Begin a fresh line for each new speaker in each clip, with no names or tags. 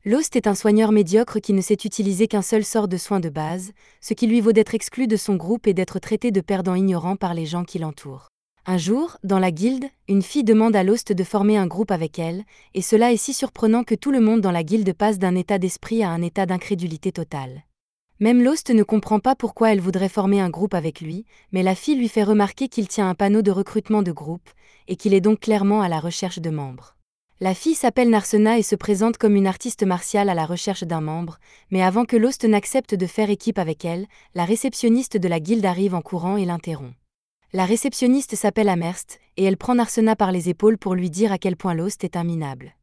Lost est un soigneur médiocre qui ne sait utiliser qu'un seul sort de soin de base, ce qui lui vaut d'être exclu de son groupe et d'être traité de perdant ignorant par les gens qui l'entourent. Un jour, dans la guilde, une fille demande à Lost de former un groupe avec elle, et cela est si surprenant que tout le monde dans la guilde passe d'un état d'esprit à un état d'incrédulité totale. Même Lost ne comprend pas pourquoi elle voudrait former un groupe avec lui, mais la fille lui fait remarquer qu'il tient un panneau de recrutement de groupe, et qu'il est donc clairement à la recherche de membres. La fille s'appelle Narsena et se présente comme une artiste martiale à la recherche d'un membre, mais avant que Lost n'accepte de faire équipe avec elle, la réceptionniste de la guilde arrive en courant et l'interrompt. La réceptionniste s'appelle Amherst, et elle prend Narsena par les épaules pour lui dire à quel point Lost est un minable.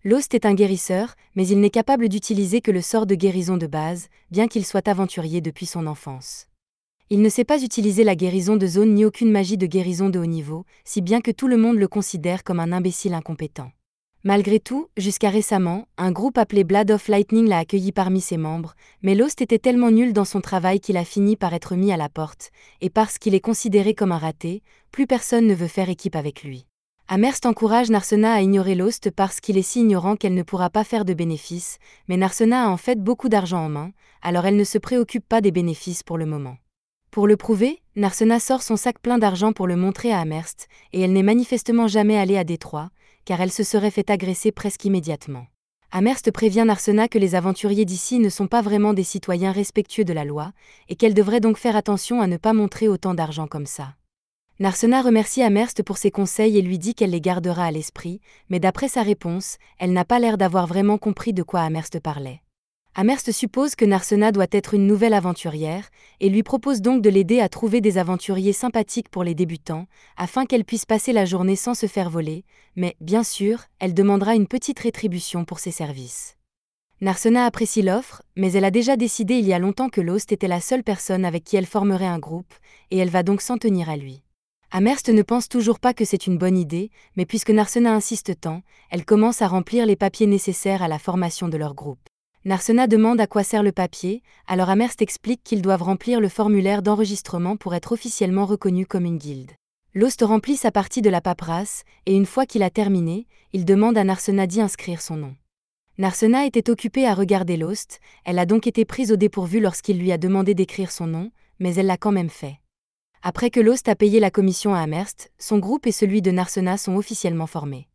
Lost est un guérisseur, mais il n'est capable d'utiliser que le sort de guérison de base, bien qu'il soit aventurier depuis son enfance. Il ne sait pas utiliser la guérison de zone ni aucune magie de guérison de haut niveau, si bien que tout le monde le considère comme un imbécile incompétent. Malgré tout, jusqu'à récemment, un groupe appelé Blood of Lightning l'a accueilli parmi ses membres, mais Lost était tellement nul dans son travail qu'il a fini par être mis à la porte, et parce qu'il est considéré comme un raté, plus personne ne veut faire équipe avec lui. Amherst encourage Narsena à ignorer Lost parce qu'il est si ignorant qu'elle ne pourra pas faire de bénéfices, mais Narsena a en fait beaucoup d'argent en main, alors elle ne se préoccupe pas des bénéfices pour le moment. Pour le prouver, Narsena sort son sac plein d'argent pour le montrer à Amherst, et elle n'est manifestement jamais allée à Détroit, car elle se serait fait agresser presque immédiatement. Amherst prévient Narsena que les aventuriers d'ici ne sont pas vraiment des citoyens respectueux de la loi, et qu'elle devrait donc faire attention à ne pas montrer autant d'argent comme ça. Narsena remercie Amherst pour ses conseils et lui dit qu'elle les gardera à l'esprit, mais d'après sa réponse, elle n'a pas l'air d'avoir vraiment compris de quoi Amherst parlait. Amherst suppose que Narsena doit être une nouvelle aventurière, et lui propose donc de l'aider à trouver des aventuriers sympathiques pour les débutants, afin qu'elle puisse passer la journée sans se faire voler, mais, bien sûr, elle demandera une petite rétribution pour ses services. Narsena apprécie l'offre, mais elle a déjà décidé il y a longtemps que Lost était la seule personne avec qui elle formerait un groupe, et elle va donc s'en tenir à lui. Amherst ne pense toujours pas que c'est une bonne idée, mais puisque Narsena insiste tant, elle commence à remplir les papiers nécessaires à la formation de leur groupe. Narsena demande à quoi sert le papier, alors Amherst explique qu'ils doivent remplir le formulaire d'enregistrement pour être officiellement reconnus comme une guilde. Lost remplit sa partie de la paperasse, et une fois qu'il a terminé, il demande à Narsena d'y inscrire son nom. Narsena était occupée à regarder Lost, elle a donc été prise au dépourvu lorsqu'il lui a demandé d'écrire son nom, mais elle l'a quand même fait. Après que Lost a payé la commission à Amherst, son groupe et celui de Narsena sont officiellement formés.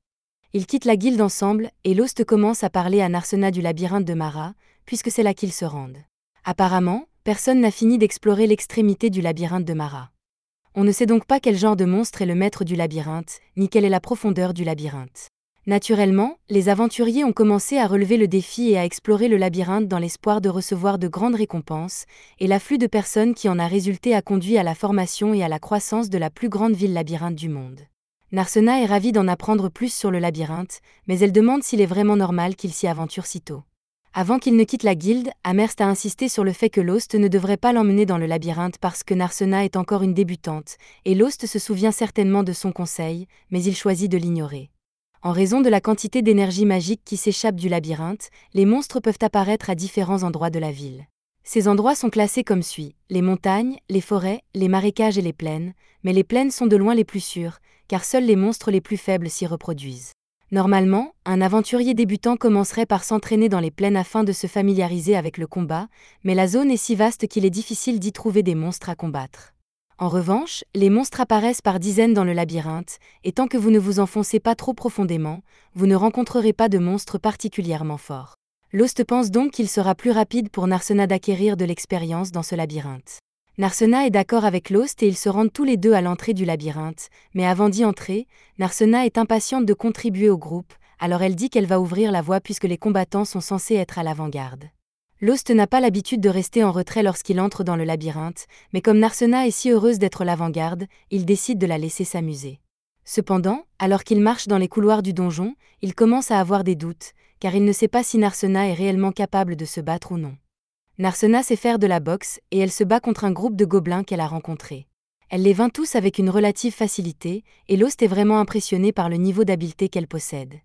Ils quittent la guilde ensemble, et Lost commence à parler à Narsena du labyrinthe de Mara, puisque c'est là qu'ils se rendent. Apparemment, personne n'a fini d'explorer l'extrémité du labyrinthe de Mara. On ne sait donc pas quel genre de monstre est le maître du labyrinthe, ni quelle est la profondeur du labyrinthe. Naturellement, les aventuriers ont commencé à relever le défi et à explorer le labyrinthe dans l'espoir de recevoir de grandes récompenses, et l'afflux de personnes qui en a résulté a conduit à la formation et à la croissance de la plus grande ville labyrinthe du monde. Narsena est ravie d'en apprendre plus sur le labyrinthe, mais elle demande s'il est vraiment normal qu'il s'y aventure si tôt. Avant qu'il ne quitte la guilde, Amherst a insisté sur le fait que Lost ne devrait pas l'emmener dans le labyrinthe parce que Narsena est encore une débutante, et Lost se souvient certainement de son conseil, mais il choisit de l'ignorer. En raison de la quantité d'énergie magique qui s'échappe du labyrinthe, les monstres peuvent apparaître à différents endroits de la ville. Ces endroits sont classés comme suit: les montagnes, les forêts, les marécages et les plaines, mais les plaines sont de loin les plus sûres, car seuls les monstres les plus faibles s'y reproduisent. Normalement, un aventurier débutant commencerait par s'entraîner dans les plaines afin de se familiariser avec le combat, mais la zone est si vaste qu'il est difficile d'y trouver des monstres à combattre. En revanche, les monstres apparaissent par dizaines dans le labyrinthe, et tant que vous ne vous enfoncez pas trop profondément, vous ne rencontrerez pas de monstres particulièrement forts. Lost pense donc qu'il sera plus rapide pour Narsena d'acquérir de l'expérience dans ce labyrinthe. Narsena est d'accord avec Lost et ils se rendent tous les deux à l'entrée du labyrinthe, mais avant d'y entrer, Narsena est impatiente de contribuer au groupe, alors elle dit qu'elle va ouvrir la voie puisque les combattants sont censés être à l'avant-garde. Lost n'a pas l'habitude de rester en retrait lorsqu'il entre dans le labyrinthe, mais comme Narsena est si heureuse d'être l'avant-garde, il décide de la laisser s'amuser. Cependant, alors qu'il marche dans les couloirs du donjon, il commence à avoir des doutes, car il ne sait pas si Narsena est réellement capable de se battre ou non. Narsena sait faire de la boxe, et elle se bat contre un groupe de gobelins qu'elle a rencontrés. Elle les vainc tous avec une relative facilité, et Lost est vraiment impressionné par le niveau d'habileté qu'elle possède.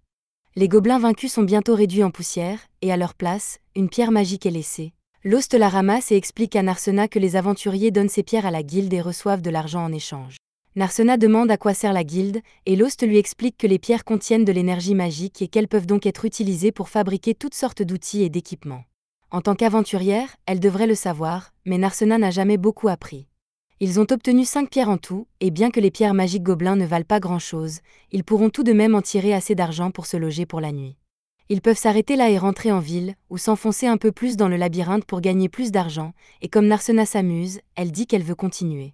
Les gobelins vaincus sont bientôt réduits en poussière, et à leur place, une pierre magique est laissée. Lost la ramasse et explique à Narsena que les aventuriers donnent ces pierres à la guilde et reçoivent de l'argent en échange. Narsena demande à quoi sert la guilde, et Lost lui explique que les pierres contiennent de l'énergie magique et qu'elles peuvent donc être utilisées pour fabriquer toutes sortes d'outils et d'équipements. En tant qu'aventurière, elle devrait le savoir, mais Narsena n'a jamais beaucoup appris. Ils ont obtenu 5 pierres en tout, et bien que les pierres magiques gobelins ne valent pas grand-chose, ils pourront tout de même en tirer assez d'argent pour se loger pour la nuit. Ils peuvent s'arrêter là et rentrer en ville, ou s'enfoncer un peu plus dans le labyrinthe pour gagner plus d'argent, et comme Narsena s'amuse, elle dit qu'elle veut continuer.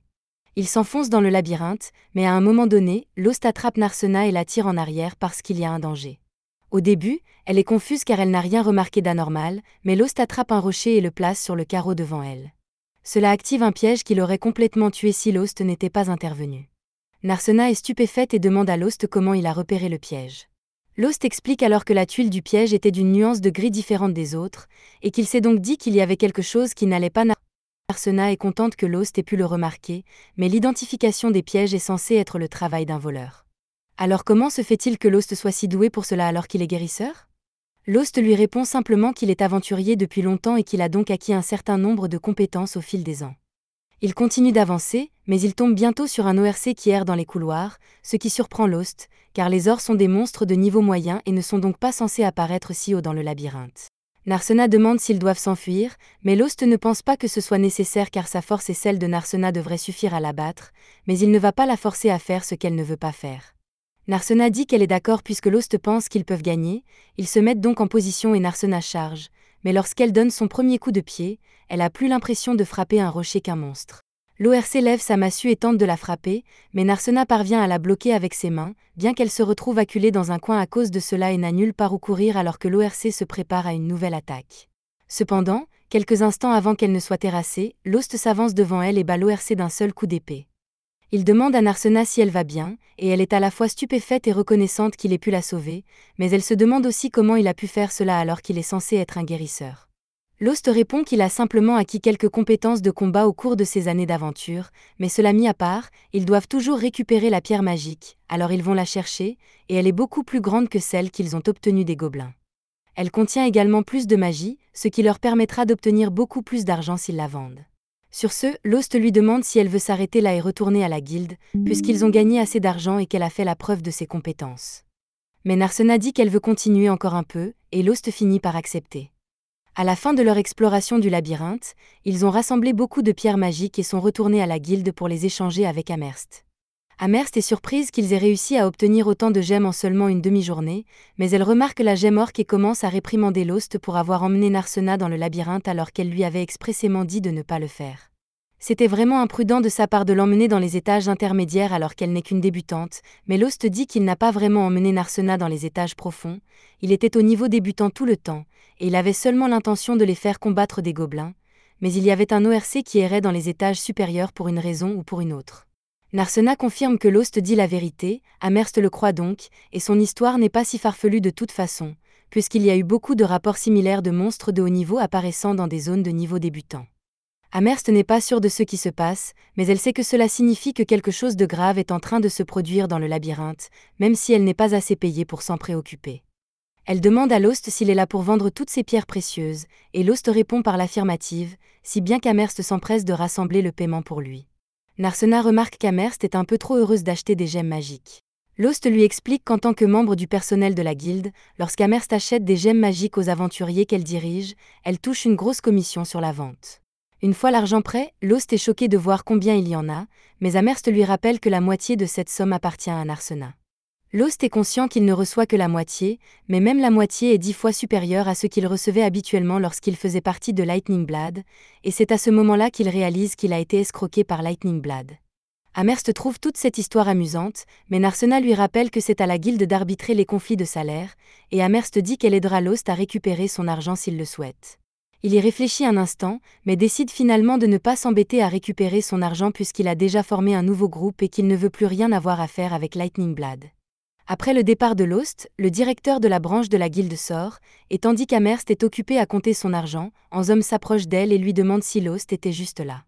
Ils s'enfoncent dans le labyrinthe, mais à un moment donné, Lost attrape Narsena et la tire en arrière parce qu'il y a un danger. Au début, elle est confuse car elle n'a rien remarqué d'anormal, mais Lost attrape un rocher et le place sur le carreau devant elle. Cela active un piège qui l'aurait complètement tué si Lost n'était pas intervenu. Narsena est stupéfaite et demande à Lost comment il a repéré le piège. Lost explique alors que la tuile du piège était d'une nuance de gris différente des autres, et qu'il s'est donc dit qu'il y avait quelque chose qui n'allait pas. Narsena est contente que Lost ait pu le remarquer, mais l'identification des pièges est censée être le travail d'un voleur. Alors comment se fait-il que Lost soit si doué pour cela alors qu'il est guérisseur? Lost lui répond simplement qu'il est aventurier depuis longtemps et qu'il a donc acquis un certain nombre de compétences au fil des ans. Il continue d'avancer, mais il tombe bientôt sur un ORC qui erre dans les couloirs, ce qui surprend Lost, car les ors sont des monstres de niveau moyen et ne sont donc pas censés apparaître si haut dans le labyrinthe. Narsena demande s'ils doivent s'enfuir, mais Lost ne pense pas que ce soit nécessaire car sa force et celle de Narsena devraient suffire à l'abattre, mais il ne va pas la forcer à faire ce qu'elle ne veut pas faire. Narsena dit qu'elle est d'accord puisque Lost pense qu'ils peuvent gagner, ils se mettent donc en position et Narsena charge, mais lorsqu'elle donne son premier coup de pied, elle a plus l'impression de frapper un rocher qu'un monstre. L'ORC lève sa massue et tente de la frapper, mais Narsena parvient à la bloquer avec ses mains, bien qu'elle se retrouve acculée dans un coin à cause de cela et n'a nulle part où courir alors que l'ORC se prépare à une nouvelle attaque. Cependant, quelques instants avant qu'elle ne soit terrassée, Lost s'avance devant elle et bat l'ORC d'un seul coup d'épée. Il demande à Narsena si elle va bien, et elle est à la fois stupéfaite et reconnaissante qu'il ait pu la sauver, mais elle se demande aussi comment il a pu faire cela alors qu'il est censé être un guérisseur. Lost répond qu'il a simplement acquis quelques compétences de combat au cours de ses années d'aventure, mais cela mis à part, ils doivent toujours récupérer la pierre magique, alors ils vont la chercher, et elle est beaucoup plus grande que celle qu'ils ont obtenue des gobelins. Elle contient également plus de magie, ce qui leur permettra d'obtenir beaucoup plus d'argent s'ils la vendent. Sur ce, Lost lui demande si elle veut s'arrêter là et retourner à la guilde, puisqu'ils ont gagné assez d'argent et qu'elle a fait la preuve de ses compétences. Mais Narsena dit qu'elle veut continuer encore un peu, et Lost finit par accepter. À la fin de leur exploration du labyrinthe, ils ont rassemblé beaucoup de pierres magiques et sont retournés à la guilde pour les échanger avec Amherst. Amherst est surprise qu'ils aient réussi à obtenir autant de gemmes en seulement une demi-journée, mais elle remarque la gemme orque et commence à réprimander Lost pour avoir emmené Narsena dans le labyrinthe alors qu'elle lui avait expressément dit de ne pas le faire. C'était vraiment imprudent de sa part de l'emmener dans les étages intermédiaires alors qu'elle n'est qu'une débutante, mais Lost dit qu'il n'a pas vraiment emmené Narsena dans les étages profonds, il était au niveau débutant tout le temps, et il avait seulement l'intention de les faire combattre des gobelins, mais il y avait un ORC qui errait dans les étages supérieurs pour une raison ou pour une autre. Narsena confirme que Lost dit la vérité, Amherst le croit donc, et son histoire n'est pas si farfelue de toute façon, puisqu'il y a eu beaucoup de rapports similaires de monstres de haut niveau apparaissant dans des zones de niveau débutant. Amherst n'est pas sûre de ce qui se passe, mais elle sait que cela signifie que quelque chose de grave est en train de se produire dans le labyrinthe, même si elle n'est pas assez payée pour s'en préoccuper. Elle demande à Lost s'il est là pour vendre toutes ces pierres précieuses, et Lost répond par l'affirmative, si bien qu'Amherst s'empresse de rassembler le paiement pour lui. Narsena remarque qu'Amherst est un peu trop heureuse d'acheter des gemmes magiques. Lost lui explique qu'en tant que membre du personnel de la guilde, lorsqu'Amherst achète des gemmes magiques aux aventuriers qu'elle dirige, elle touche une grosse commission sur la vente. Une fois l'argent prêt, Lost est choqué de voir combien il y en a, mais Amherst lui rappelle que la moitié de cette somme appartient à Narsena. Lost est conscient qu'il ne reçoit que la moitié, mais même la moitié est 10 fois supérieure à ce qu'il recevait habituellement lorsqu'il faisait partie de Lightning Blade, et c'est à ce moment-là qu'il réalise qu'il a été escroqué par Lightning Blade. Amherst trouve toute cette histoire amusante, mais Narsena lui rappelle que c'est à la guilde d'arbitrer les conflits de salaire, et Amherst dit qu'elle aidera Lost à récupérer son argent s'il le souhaite. Il y réfléchit un instant, mais décide finalement de ne pas s'embêter à récupérer son argent puisqu'il a déjà formé un nouveau groupe et qu'il ne veut plus rien avoir à faire avec Lightning Blade. Après le départ de Lost, le directeur de la branche de la guilde sort, et tandis qu'Amherst est occupé à compter son argent, Anzom s'approche d'elle et lui demande si Lost était juste là.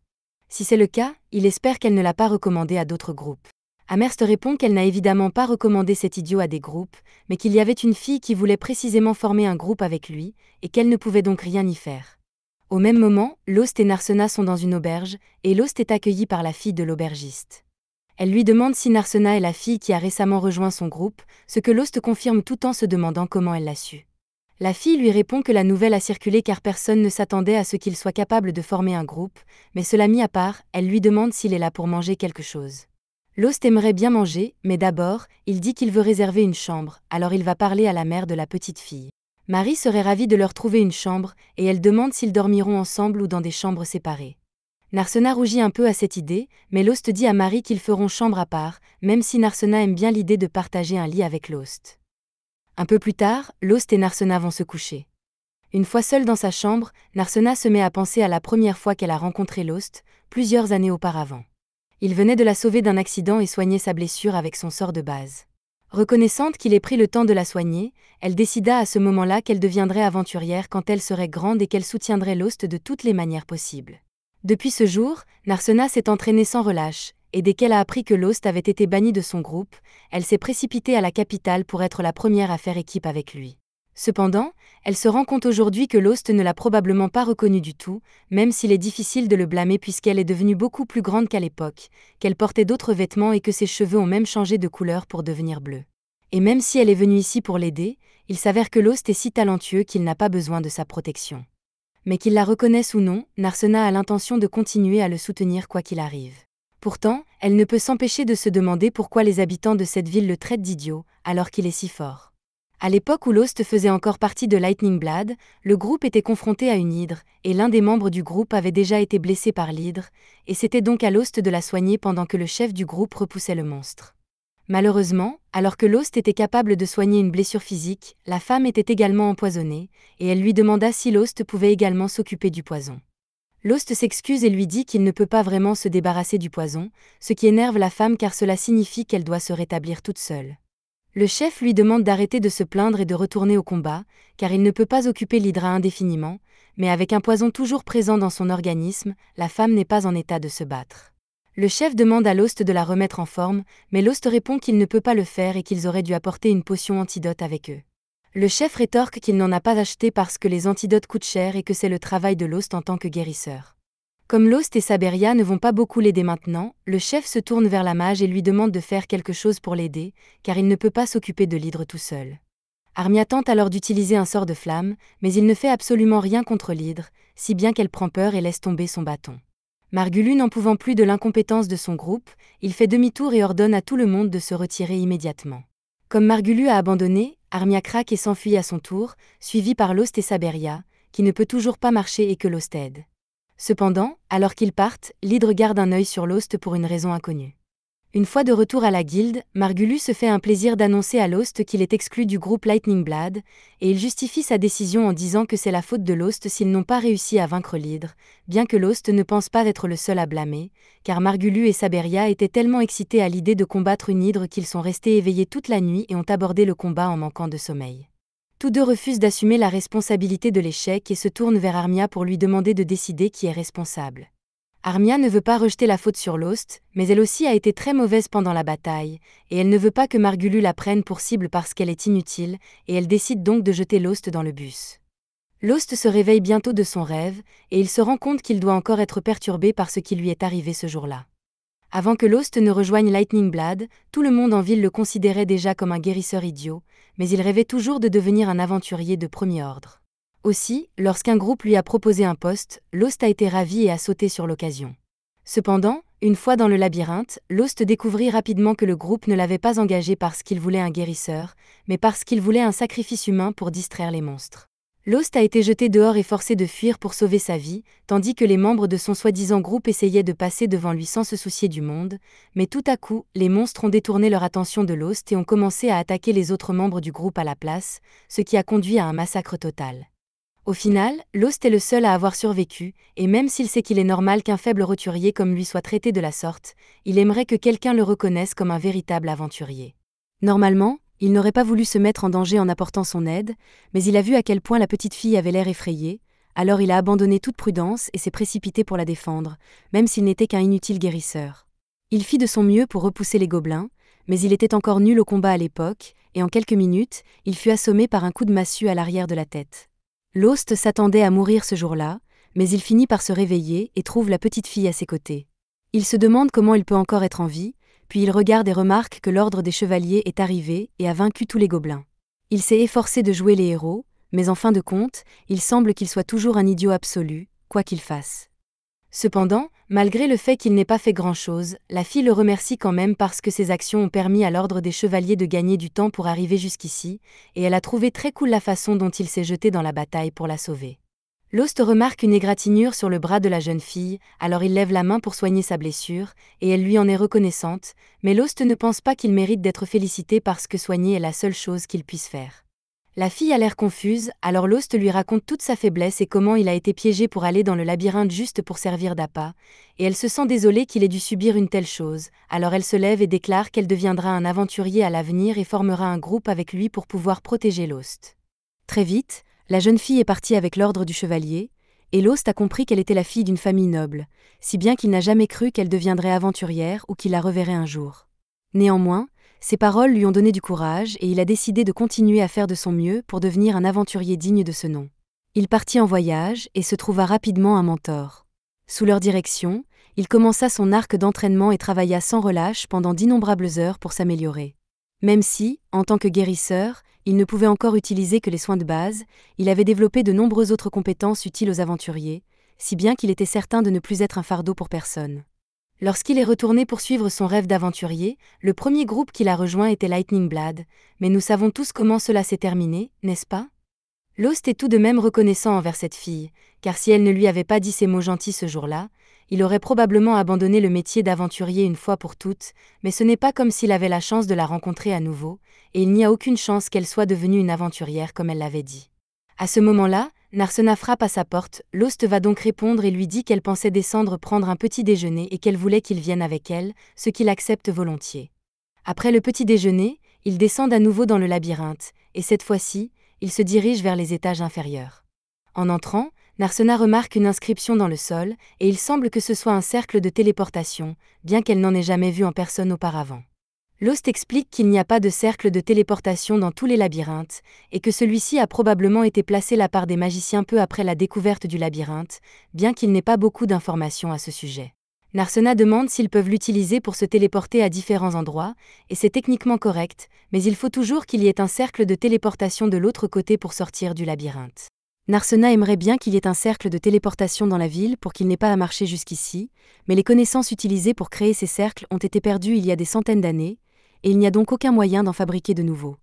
Si c'est le cas, il espère qu'elle ne l'a pas recommandé à d'autres groupes. Amherst répond qu'elle n'a évidemment pas recommandé cet idiot à des groupes, mais qu'il y avait une fille qui voulait précisément former un groupe avec lui, et qu'elle ne pouvait donc rien y faire. Au même moment, Lost et Narsena sont dans une auberge, et Lost est accueilli par la fille de l'aubergiste. Elle lui demande si Narsena est la fille qui a récemment rejoint son groupe, ce que Lost confirme tout en se demandant comment elle l'a su. La fille lui répond que la nouvelle a circulé car personne ne s'attendait à ce qu'il soit capable de former un groupe, mais cela mis à part, elle lui demande s'il est là pour manger quelque chose. Lost aimerait bien manger, mais d'abord, il dit qu'il veut réserver une chambre, alors il va parler à la mère de la petite fille. Marie serait ravie de leur trouver une chambre, et elle demande s'ils dormiront ensemble ou dans des chambres séparées. Narsena rougit un peu à cette idée, mais Lost dit à Marie qu'ils feront chambre à part, même si Narsena aime bien l'idée de partager un lit avec Lost. Un peu plus tard, Lost et Narsena vont se coucher. Une fois seule dans sa chambre, Narsena se met à penser à la première fois qu'elle a rencontré Lost, plusieurs années auparavant. Il venait de la sauver d'un accident et soignait sa blessure avec son sort de base. Reconnaissante qu'il ait pris le temps de la soigner, elle décida à ce moment-là qu'elle deviendrait aventurière quand elle serait grande et qu'elle soutiendrait Lost de toutes les manières possibles. Depuis ce jour, Narsena s'est entraînée sans relâche, et dès qu'elle a appris que Lost avait été banni de son groupe, elle s'est précipitée à la capitale pour être la première à faire équipe avec lui. Cependant, elle se rend compte aujourd'hui que Lost ne l'a probablement pas reconnu du tout, même s'il est difficile de le blâmer puisqu'elle est devenue beaucoup plus grande qu'à l'époque, qu'elle portait d'autres vêtements et que ses cheveux ont même changé de couleur pour devenir bleus. Et même si elle est venue ici pour l'aider, il s'avère que Lost est si talentueux qu'il n'a pas besoin de sa protection. Mais qu'il la reconnaisse ou non, Narsena a l'intention de continuer à le soutenir quoi qu'il arrive. Pourtant, elle ne peut s'empêcher de se demander pourquoi les habitants de cette ville le traitent d'idiot, alors qu'il est si fort. À l'époque où Lost faisait encore partie de Lightning Blood, le groupe était confronté à une hydre, et l'un des membres du groupe avait déjà été blessé par l'hydre, et c'était donc à Lost de la soigner pendant que le chef du groupe repoussait le monstre. Malheureusement, alors que Lost était capable de soigner une blessure physique, la femme était également empoisonnée, et elle lui demanda si Lost pouvait également s'occuper du poison. Lost s'excuse et lui dit qu'il ne peut pas vraiment se débarrasser du poison, ce qui énerve la femme car cela signifie qu'elle doit se rétablir toute seule. Le chef lui demande d'arrêter de se plaindre et de retourner au combat, car il ne peut pas occuper l'hydra indéfiniment, mais avec un poison toujours présent dans son organisme, la femme n'est pas en état de se battre. Le chef demande à Lost de la remettre en forme, mais Lost répond qu'il ne peut pas le faire et qu'ils auraient dû apporter une potion antidote avec eux. Le chef rétorque qu'il n'en a pas acheté parce que les antidotes coûtent cher et que c'est le travail de Lost en tant que guérisseur. Comme Lost et Saberia ne vont pas beaucoup l'aider maintenant, le chef se tourne vers la mage et lui demande de faire quelque chose pour l'aider, car il ne peut pas s'occuper de l'hydre tout seul. Armia tente alors d'utiliser un sort de flamme, mais il ne fait absolument rien contre l'hydre, si bien qu'elle prend peur et laisse tomber son bâton. Margulu n'en pouvant plus de l'incompétence de son groupe, il fait demi-tour et ordonne à tout le monde de se retirer immédiatement. Comme Margulu a abandonné, Armia craque et s'enfuit à son tour, suivi par Lost et Saberia, qui ne peut toujours pas marcher et que Lost aide. Cependant, alors qu'ils partent, l'hydre garde un œil sur Lost pour une raison inconnue. Une fois de retour à la guilde, Margulu se fait un plaisir d'annoncer à Lost qu'il est exclu du groupe Lightning Blood, et il justifie sa décision en disant que c'est la faute de Lost s'ils n'ont pas réussi à vaincre l'hydre, bien que Lost ne pense pas être le seul à blâmer, car Margulu et Saberia étaient tellement excités à l'idée de combattre une hydre qu'ils sont restés éveillés toute la nuit et ont abordé le combat en manquant de sommeil. Tous deux refusent d'assumer la responsabilité de l'échec et se tournent vers Armia pour lui demander de décider qui est responsable. Armia ne veut pas rejeter la faute sur Lost, mais elle aussi a été très mauvaise pendant la bataille, et elle ne veut pas que Margulu la prenne pour cible parce qu'elle est inutile, et elle décide donc de jeter Lost dans le bus. Lost se réveille bientôt de son rêve, et il se rend compte qu'il doit encore être perturbé par ce qui lui est arrivé ce jour-là. Avant que Lost ne rejoigne Lightning Blood, tout le monde en ville le considérait déjà comme un guérisseur idiot, mais il rêvait toujours de devenir un aventurier de premier ordre. Aussi, lorsqu'un groupe lui a proposé un poste, Lost a été ravi et a sauté sur l'occasion. Cependant, une fois dans le labyrinthe, Lost découvrit rapidement que le groupe ne l'avait pas engagé parce qu'il voulait un guérisseur, mais parce qu'il voulait un sacrifice humain pour distraire les monstres. Lost a été jeté dehors et forcé de fuir pour sauver sa vie, tandis que les membres de son soi-disant groupe essayaient de passer devant lui sans se soucier du monde, mais tout à coup, les monstres ont détourné leur attention de Lost et ont commencé à attaquer les autres membres du groupe à la place, ce qui a conduit à un massacre total. Au final, Lost est le seul à avoir survécu, et même s'il sait qu'il est normal qu'un faible roturier comme lui soit traité de la sorte, il aimerait que quelqu'un le reconnaisse comme un véritable aventurier. Normalement, il n'aurait pas voulu se mettre en danger en apportant son aide, mais il a vu à quel point la petite fille avait l'air effrayée, alors il a abandonné toute prudence et s'est précipité pour la défendre, même s'il n'était qu'un inutile guérisseur. Il fit de son mieux pour repousser les gobelins, mais il était encore nul au combat à l'époque, et en quelques minutes, il fut assommé par un coup de massue à l'arrière de la tête. Lost s'attendait à mourir ce jour-là, mais il finit par se réveiller et trouve la petite fille à ses côtés. Il se demande comment il peut encore être en vie, Puis il regarde et remarque que l'ordre des chevaliers est arrivé et a vaincu tous les gobelins. Il s'est efforcé de jouer les héros, mais en fin de compte, il semble qu'il soit toujours un idiot absolu, quoi qu'il fasse. Cependant, malgré le fait qu'il n'ait pas fait grand-chose, la fille le remercie quand même parce que ses actions ont permis à l'ordre des chevaliers de gagner du temps pour arriver jusqu'ici, et elle a trouvé très cool la façon dont il s'est jeté dans la bataille pour la sauver. Lost remarque une égratignure sur le bras de la jeune fille, alors il lève la main pour soigner sa blessure, et elle lui en est reconnaissante, mais Lost ne pense pas qu'il mérite d'être félicité parce que soigner est la seule chose qu'il puisse faire. La fille a l'air confuse, alors Lost lui raconte toute sa faiblesse et comment il a été piégé pour aller dans le labyrinthe juste pour servir d'appât, et elle se sent désolée qu'il ait dû subir une telle chose, alors elle se lève et déclare qu'elle deviendra un aventurier à l'avenir et formera un groupe avec lui pour pouvoir protéger Lost. Très vite, la jeune fille est partie avec l'ordre du chevalier, et Lost a compris qu'elle était la fille d'une famille noble, si bien qu'il n'a jamais cru qu'elle deviendrait aventurière ou qu'il la reverrait un jour. Néanmoins, ces paroles lui ont donné du courage et il a décidé de continuer à faire de son mieux pour devenir un aventurier digne de ce nom. Il partit en voyage et se trouva rapidement un mentor. Sous leur direction, il commença son arc d'entraînement et travailla sans relâche pendant d'innombrables heures pour s'améliorer. Même si, en tant que guérisseur, il ne pouvait encore utiliser que les soins de base, il avait développé de nombreuses autres compétences utiles aux aventuriers, si bien qu'il était certain de ne plus être un fardeau pour personne. Lorsqu'il est retourné poursuivre son rêve d'aventurier, le premier groupe qu'il a rejoint était Lightning Blade, mais nous savons tous comment cela s'est terminé, n'est-ce pas? Lost est tout de même reconnaissant envers cette fille, car si elle ne lui avait pas dit ces mots gentils ce jour-là, il aurait probablement abandonné le métier d'aventurier une fois pour toutes, mais ce n'est pas comme s'il avait la chance de la rencontrer à nouveau, et il n'y a aucune chance qu'elle soit devenue une aventurière comme elle l'avait dit. À ce moment-là, Narsena frappe à sa porte, Lost va donc répondre et lui dit qu'elle pensait descendre prendre un petit déjeuner et qu'elle voulait qu'il vienne avec elle, ce qu'il accepte volontiers. Après le petit déjeuner, ils descendent à nouveau dans le labyrinthe, et cette fois-ci, ils se dirigent vers les étages inférieurs. En entrant, Narsena remarque une inscription dans le sol, et il semble que ce soit un cercle de téléportation, bien qu'elle n'en ait jamais vu en personne auparavant. Lost explique qu'il n'y a pas de cercle de téléportation dans tous les labyrinthes, et que celui-ci a probablement été placé là par des magiciens peu après la découverte du labyrinthe, bien qu'il n'ait pas beaucoup d'informations à ce sujet. Narsena demande s'ils peuvent l'utiliser pour se téléporter à différents endroits, et c'est techniquement correct, mais il faut toujours qu'il y ait un cercle de téléportation de l'autre côté pour sortir du labyrinthe. Narsena aimerait bien qu'il y ait un cercle de téléportation dans la ville pour qu'il n'ait pas à marcher jusqu'ici, mais les connaissances utilisées pour créer ces cercles ont été perdues il y a des centaines d'années, et il n'y a donc aucun moyen d'en fabriquer de nouveaux.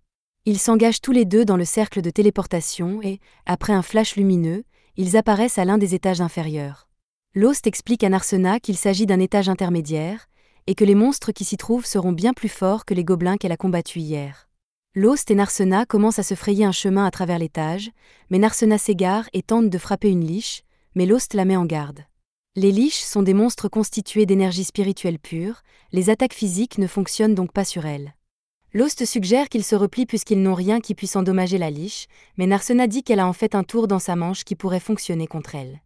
Ils s'engagent tous les deux dans le cercle de téléportation et, après un flash lumineux, ils apparaissent à l'un des étages inférieurs. Lost explique à Narsena qu'il s'agit d'un étage intermédiaire, et que les monstres qui s'y trouvent seront bien plus forts que les gobelins qu'elle a combattus hier. Lost et Narsena commencent à se frayer un chemin à travers l'étage, mais Narsena s'égare et tente de frapper une liche, mais Lost la met en garde. Les liches sont des monstres constitués d'énergie spirituelle pure, les attaques physiques ne fonctionnent donc pas sur elles. Lost suggère qu'ils se replient puisqu'ils n'ont rien qui puisse endommager la liche, mais Narsena dit qu'elle a en fait un tour dans sa manche qui pourrait fonctionner contre elle.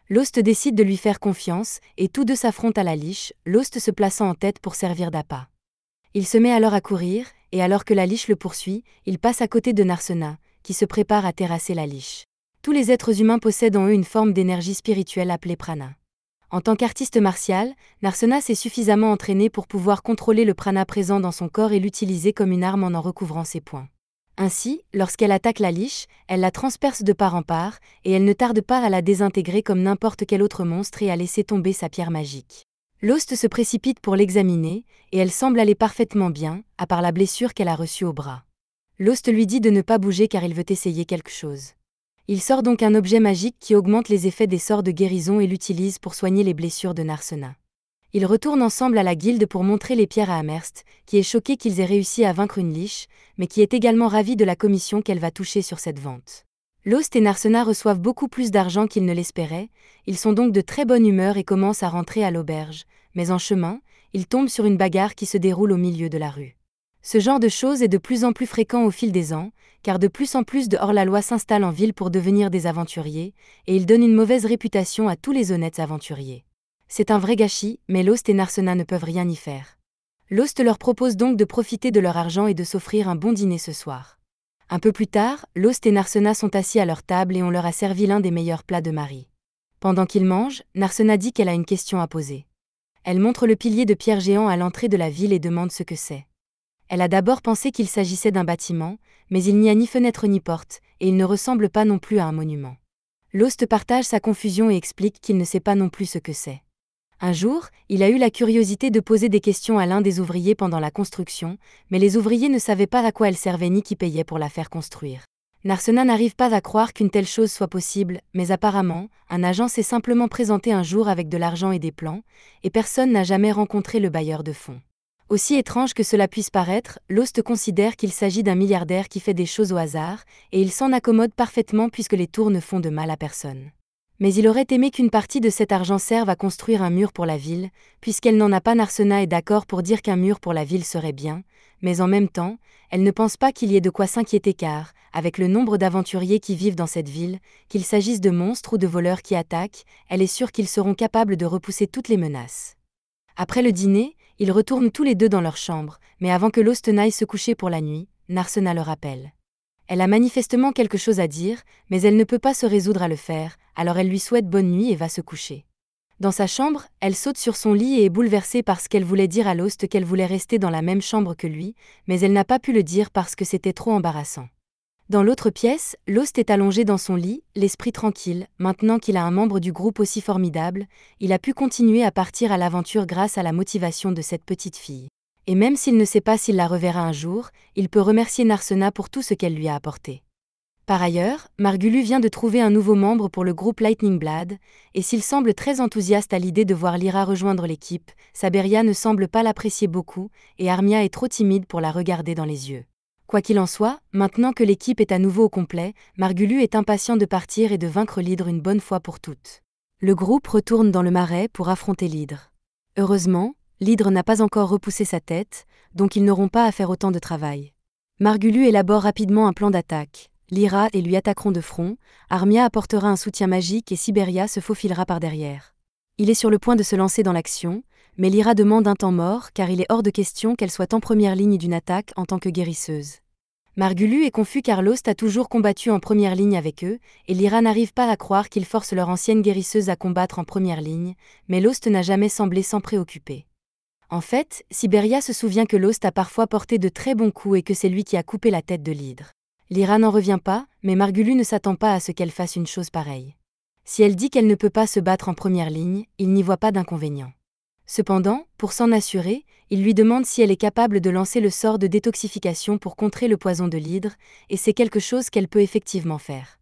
Lost décide de lui faire confiance, et tous deux s'affrontent à la liche, Lost se plaçant en tête pour servir d'appât. Il se met alors à courir, et alors que la liche le poursuit, il passe à côté de Narsena, qui se prépare à terrasser la liche. Tous les êtres humains possèdent en eux une forme d'énergie spirituelle appelée prana. En tant qu'artiste martial, Narsena s'est suffisamment entraîné pour pouvoir contrôler le prana présent dans son corps et l'utiliser comme une arme en recouvrant ses poings. Ainsi, lorsqu'elle attaque la liche, elle la transperce de part en part, et elle ne tarde pas à la désintégrer comme n'importe quel autre monstre et à laisser tomber sa pierre magique. Lost se précipite pour l'examiner, et elle semble aller parfaitement bien, à part la blessure qu'elle a reçue au bras. Lost lui dit de ne pas bouger car il veut essayer quelque chose. Il sort donc un objet magique qui augmente les effets des sorts de guérison et l'utilise pour soigner les blessures de Narsena. Ils retournent ensemble à la guilde pour montrer les pierres à Amherst, qui est choqué qu'ils aient réussi à vaincre une liche, mais qui est également ravi de la commission qu'elle va toucher sur cette vente. Lost et Narsena reçoivent beaucoup plus d'argent qu'ils ne l'espéraient, ils sont donc de très bonne humeur et commencent à rentrer à l'auberge, mais en chemin, ils tombent sur une bagarre qui se déroule au milieu de la rue. Ce genre de choses est de plus en plus fréquent au fil des ans, car de plus en plus de hors-la-loi s'installent en ville pour devenir des aventuriers, et ils donnent une mauvaise réputation à tous les honnêtes aventuriers. C'est un vrai gâchis, mais Lost et Narsena ne peuvent rien y faire. Lost leur propose donc de profiter de leur argent et de s'offrir un bon dîner ce soir. Un peu plus tard, Lost et Narsena sont assis à leur table et on leur a servi l'un des meilleurs plats de Marie. Pendant qu'ils mangent, Narsena dit qu'elle a une question à poser. Elle montre le pilier de pierre géant à l'entrée de la ville et demande ce que c'est. Elle a d'abord pensé qu'il s'agissait d'un bâtiment, mais il n'y a ni fenêtre ni porte, et il ne ressemble pas non plus à un monument. Lost partage sa confusion et explique qu'il ne sait pas non plus ce que c'est. Un jour, il a eu la curiosité de poser des questions à l'un des ouvriers pendant la construction, mais les ouvriers ne savaient pas à quoi elle servait ni qui payait pour la faire construire. Narsena n'arrive pas à croire qu'une telle chose soit possible, mais apparemment, un agent s'est simplement présenté un jour avec de l'argent et des plans, et personne n'a jamais rencontré le bailleur de fonds. Aussi étrange que cela puisse paraître, Lost considère qu'il s'agit d'un milliardaire qui fait des choses au hasard, et il s'en accommode parfaitement puisque les tours ne font de mal à personne. Mais il aurait aimé qu'une partie de cet argent serve à construire un mur pour la ville, puisqu'elle n'en a pas. Narsena est d'accord pour dire qu'un mur pour la ville serait bien, mais en même temps, elle ne pense pas qu'il y ait de quoi s'inquiéter car, avec le nombre d'aventuriers qui vivent dans cette ville, qu'il s'agisse de monstres ou de voleurs qui attaquent, elle est sûre qu'ils seront capables de repousser toutes les menaces. Après le dîner, ils retournent tous les deux dans leur chambre, mais avant que Lost n'aille se coucher pour la nuit, Narsena le rappelle. Elle a manifestement quelque chose à dire, mais elle ne peut pas se résoudre à le faire, alors elle lui souhaite bonne nuit et va se coucher. Dans sa chambre, elle saute sur son lit et est bouleversée parce qu'elle voulait dire à Lost qu'elle voulait rester dans la même chambre que lui, mais elle n'a pas pu le dire parce que c'était trop embarrassant. Dans l'autre pièce, Lost est allongé dans son lit, l'esprit tranquille. Maintenant qu'il a un membre du groupe aussi formidable, il a pu continuer à partir à l'aventure grâce à la motivation de cette petite fille. Et même s'il ne sait pas s'il la reverra un jour, il peut remercier Narsena pour tout ce qu'elle lui a apporté. Par ailleurs, Margulu vient de trouver un nouveau membre pour le groupe Lightning Blood, et s'il semble très enthousiaste à l'idée de voir Lyra rejoindre l'équipe, Saberia ne semble pas l'apprécier beaucoup, et Armia est trop timide pour la regarder dans les yeux. Quoi qu'il en soit, maintenant que l'équipe est à nouveau au complet, Margulu est impatient de partir et de vaincre l'hydre une bonne fois pour toutes. Le groupe retourne dans le marais pour affronter l'hydre. Heureusement, l'hydre n'a pas encore repoussé sa tête, donc ils n'auront pas à faire autant de travail. Margulu élabore rapidement un plan d'attaque. Lyra et lui attaqueront de front, Armia apportera un soutien magique et Siberia se faufilera par derrière. Il est sur le point de se lancer dans l'action, mais Lyra demande un temps mort car il est hors de question qu'elle soit en première ligne d'une attaque en tant que guérisseuse. Margulu est confus car Lost a toujours combattu en première ligne avec eux, et Lyra n'arrive pas à croire qu'ils forcent leur ancienne guérisseuse à combattre en première ligne, mais Lost n'a jamais semblé s'en préoccuper. En fait, Siberia se souvient que Lost a parfois porté de très bons coups et que c'est lui qui a coupé la tête de l'hydre. Lyra n'en revient pas, mais Margulu ne s'attend pas à ce qu'elle fasse une chose pareille. Si elle dit qu'elle ne peut pas se battre en première ligne, il n'y voit pas d'inconvénient. Cependant, pour s'en assurer, il lui demande si elle est capable de lancer le sort de détoxification pour contrer le poison de l'hydre, et c'est quelque chose qu'elle peut effectivement faire.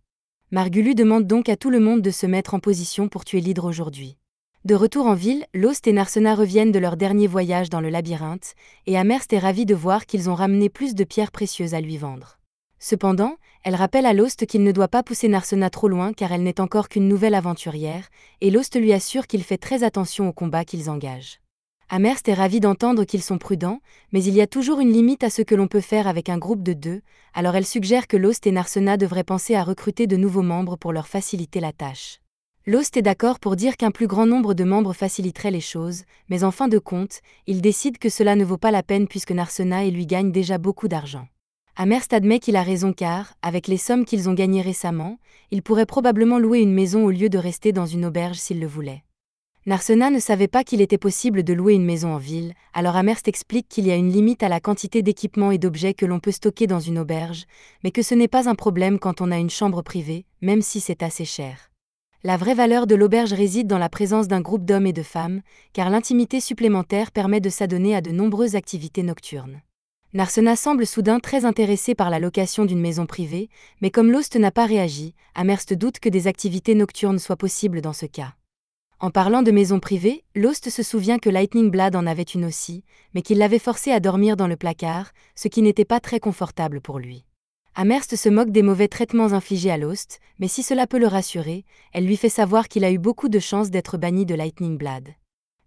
Margulu demande donc à tout le monde de se mettre en position pour tuer l'hydre aujourd'hui. De retour en ville, Lost et Narsena reviennent de leur dernier voyage dans le labyrinthe, et Amherst est ravi de voir qu'ils ont ramené plus de pierres précieuses à lui vendre. Cependant, elle rappelle à Lost qu'il ne doit pas pousser Narsena trop loin car elle n'est encore qu'une nouvelle aventurière, et Lost lui assure qu'il fait très attention aux combats qu'ils engagent. Amherst est ravi d'entendre qu'ils sont prudents, mais il y a toujours une limite à ce que l'on peut faire avec un groupe de 2, alors elle suggère que Lost et Narsena devraient penser à recruter de nouveaux membres pour leur faciliter la tâche. Lost est d'accord pour dire qu'un plus grand nombre de membres faciliterait les choses, mais en fin de compte, il décide que cela ne vaut pas la peine puisque Narsena et lui gagnent déjà beaucoup d'argent. Amherst admet qu'il a raison car, avec les sommes qu'ils ont gagnées récemment, il pourrait probablement louer une maison au lieu de rester dans une auberge s'il le voulait. Narsena ne savait pas qu'il était possible de louer une maison en ville, alors Amherst explique qu'il y a une limite à la quantité d'équipements et d'objets que l'on peut stocker dans une auberge, mais que ce n'est pas un problème quand on a une chambre privée, même si c'est assez cher. La vraie valeur de l'auberge réside dans la présence d'un groupe d'hommes et de femmes, car l'intimité supplémentaire permet de s'adonner à de nombreuses activités nocturnes. Narsena semble soudain très intéressé par la location d'une maison privée, mais comme Lost n'a pas réagi, Amherst doute que des activités nocturnes soient possibles dans ce cas. En parlant de maison privée, Lost se souvient que Lightning Blood en avait une aussi, mais qu'il l'avait forcé à dormir dans le placard, ce qui n'était pas très confortable pour lui. Amherst se moque des mauvais traitements infligés à Lost, mais si cela peut le rassurer, elle lui fait savoir qu'il a eu beaucoup de chance d'être banni de Lightning Blood.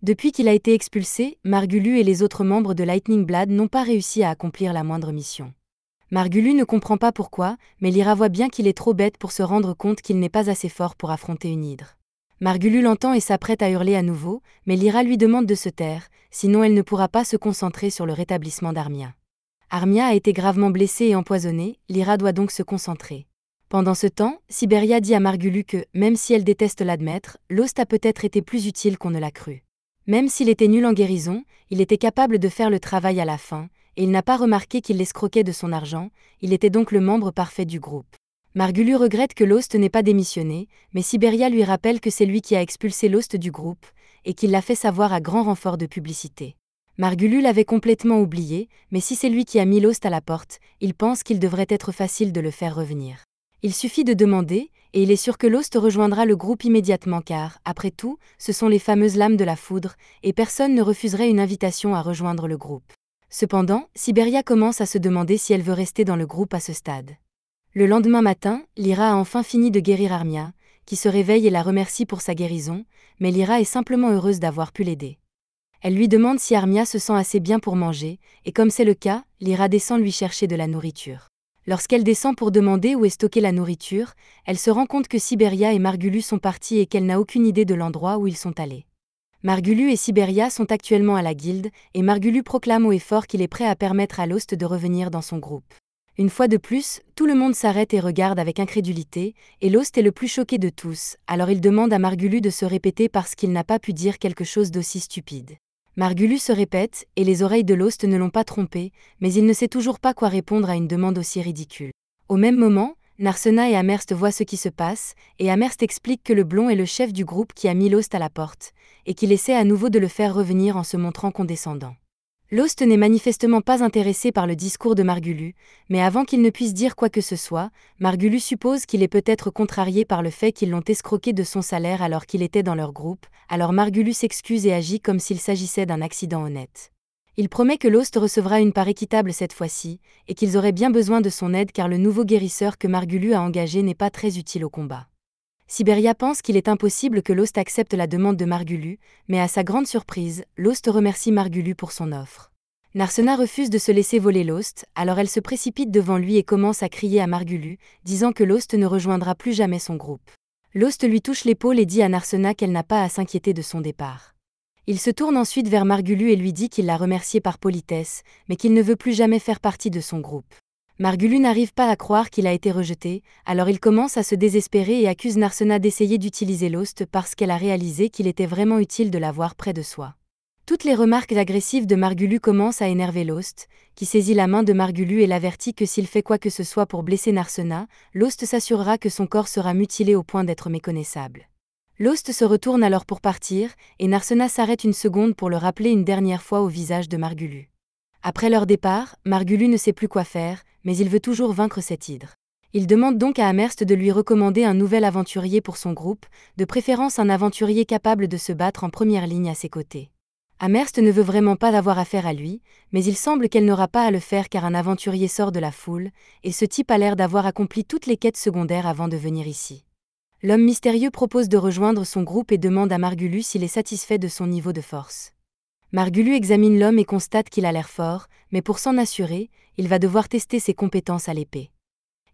Depuis qu'il a été expulsé, Margulu et les autres membres de Lightning Blood n'ont pas réussi à accomplir la moindre mission. Margulu ne comprend pas pourquoi, mais Lyra voit bien qu'il est trop bête pour se rendre compte qu'il n'est pas assez fort pour affronter une hydre. Margulu l'entend et s'apprête à hurler à nouveau, mais Lyra lui demande de se taire, sinon elle ne pourra pas se concentrer sur le rétablissement d'Armia. Armia a été gravement blessée et empoisonnée, Lyra doit donc se concentrer. Pendant ce temps, Siberia dit à Margulu que, même si elle déteste l'admettre, Lost a peut-être été plus utile qu'on ne l'a cru. Même s'il était nul en guérison, il était capable de faire le travail à la fin, et il n'a pas remarqué qu'il l'escroquait de son argent, il était donc le membre parfait du groupe. Margulu regrette que Lost n'ait pas démissionné, mais Siberia lui rappelle que c'est lui qui a expulsé Lost du groupe, et qu'il l'a fait savoir à grand renfort de publicité. Margulu l'avait complètement oublié, mais si c'est lui qui a mis Lost à la porte, il pense qu'il devrait être facile de le faire revenir. Il suffit de demander, et il est sûr que Lost rejoindra le groupe immédiatement car, après tout, ce sont les fameuses lames de la foudre, et personne ne refuserait une invitation à rejoindre le groupe. Cependant, Siberia commence à se demander si elle veut rester dans le groupe à ce stade. Le lendemain matin, Lyra a enfin fini de guérir Armia, qui se réveille et la remercie pour sa guérison, mais Lyra est simplement heureuse d'avoir pu l'aider. Elle lui demande si Armia se sent assez bien pour manger, et comme c'est le cas, Lyra descend lui chercher de la nourriture. Lorsqu'elle descend pour demander où est stockée la nourriture, elle se rend compte que Siberia et Margulu sont partis et qu'elle n'a aucune idée de l'endroit où ils sont allés. Margulu et Siberia sont actuellement à la guilde, et Margulu proclame haut et fort qu'il est prêt à permettre à Lost de revenir dans son groupe. Une fois de plus, tout le monde s'arrête et regarde avec incrédulité, et Lost est le plus choqué de tous, alors il demande à Margulu de se répéter parce qu'il n'a pas pu dire quelque chose d'aussi stupide. Margulu se répète, et les oreilles de Lost ne l'ont pas trompé, mais il ne sait toujours pas quoi répondre à une demande aussi ridicule. Au même moment, Narsena et Amherst voient ce qui se passe, et Amherst explique que le blond est le chef du groupe qui a mis Lost à la porte, et qu'il essaie à nouveau de le faire revenir en se montrant condescendant. Lost n'est manifestement pas intéressé par le discours de Margulu, mais avant qu'il ne puisse dire quoi que ce soit, Margulu suppose qu'il est peut-être contrarié par le fait qu'ils l'ont escroqué de son salaire alors qu'il était dans leur groupe, alors Margulu s'excuse et agit comme s'il s'agissait d'un accident honnête. Il promet que Lost recevra une part équitable cette fois-ci, et qu'ils auraient bien besoin de son aide car le nouveau guérisseur que Margulu a engagé n'est pas très utile au combat. Siberia pense qu'il est impossible que Lost accepte la demande de Margulu, mais à sa grande surprise, Lost remercie Margulu pour son offre. Narsena refuse de se laisser voler Lost, alors elle se précipite devant lui et commence à crier à Margulu, disant que Lost ne rejoindra plus jamais son groupe. Lost lui touche l'épaule et dit à Narsena qu'elle n'a pas à s'inquiéter de son départ. Il se tourne ensuite vers Margulu et lui dit qu'il l'a remercié par politesse, mais qu'il ne veut plus jamais faire partie de son groupe. Margulu n'arrive pas à croire qu'il a été rejeté, alors il commence à se désespérer et accuse Narsena d'essayer d'utiliser Lost parce qu'elle a réalisé qu'il était vraiment utile de l'avoir près de soi. Toutes les remarques agressives de Margulu commencent à énerver Lost, qui saisit la main de Margulu et l'avertit que s'il fait quoi que ce soit pour blesser Narsena, Lost s'assurera que son corps sera mutilé au point d'être méconnaissable. Lost se retourne alors pour partir, et Narsena s'arrête une seconde pour le rappeler une dernière fois au visage de Margulu. Après leur départ, Margulu ne sait plus quoi faire, mais il veut toujours vaincre cet hydre. Il demande donc à Amherst de lui recommander un nouvel aventurier pour son groupe, de préférence un aventurier capable de se battre en première ligne à ses côtés. Amherst ne veut vraiment pas avoir affaire à lui, mais il semble qu'elle n'aura pas à le faire car un aventurier sort de la foule, et ce type a l'air d'avoir accompli toutes les quêtes secondaires avant de venir ici. L'homme mystérieux propose de rejoindre son groupe et demande à Margulu s'il est satisfait de son niveau de force. Margulu examine l'homme et constate qu'il a l'air fort, mais pour s'en assurer, il va devoir tester ses compétences à l'épée.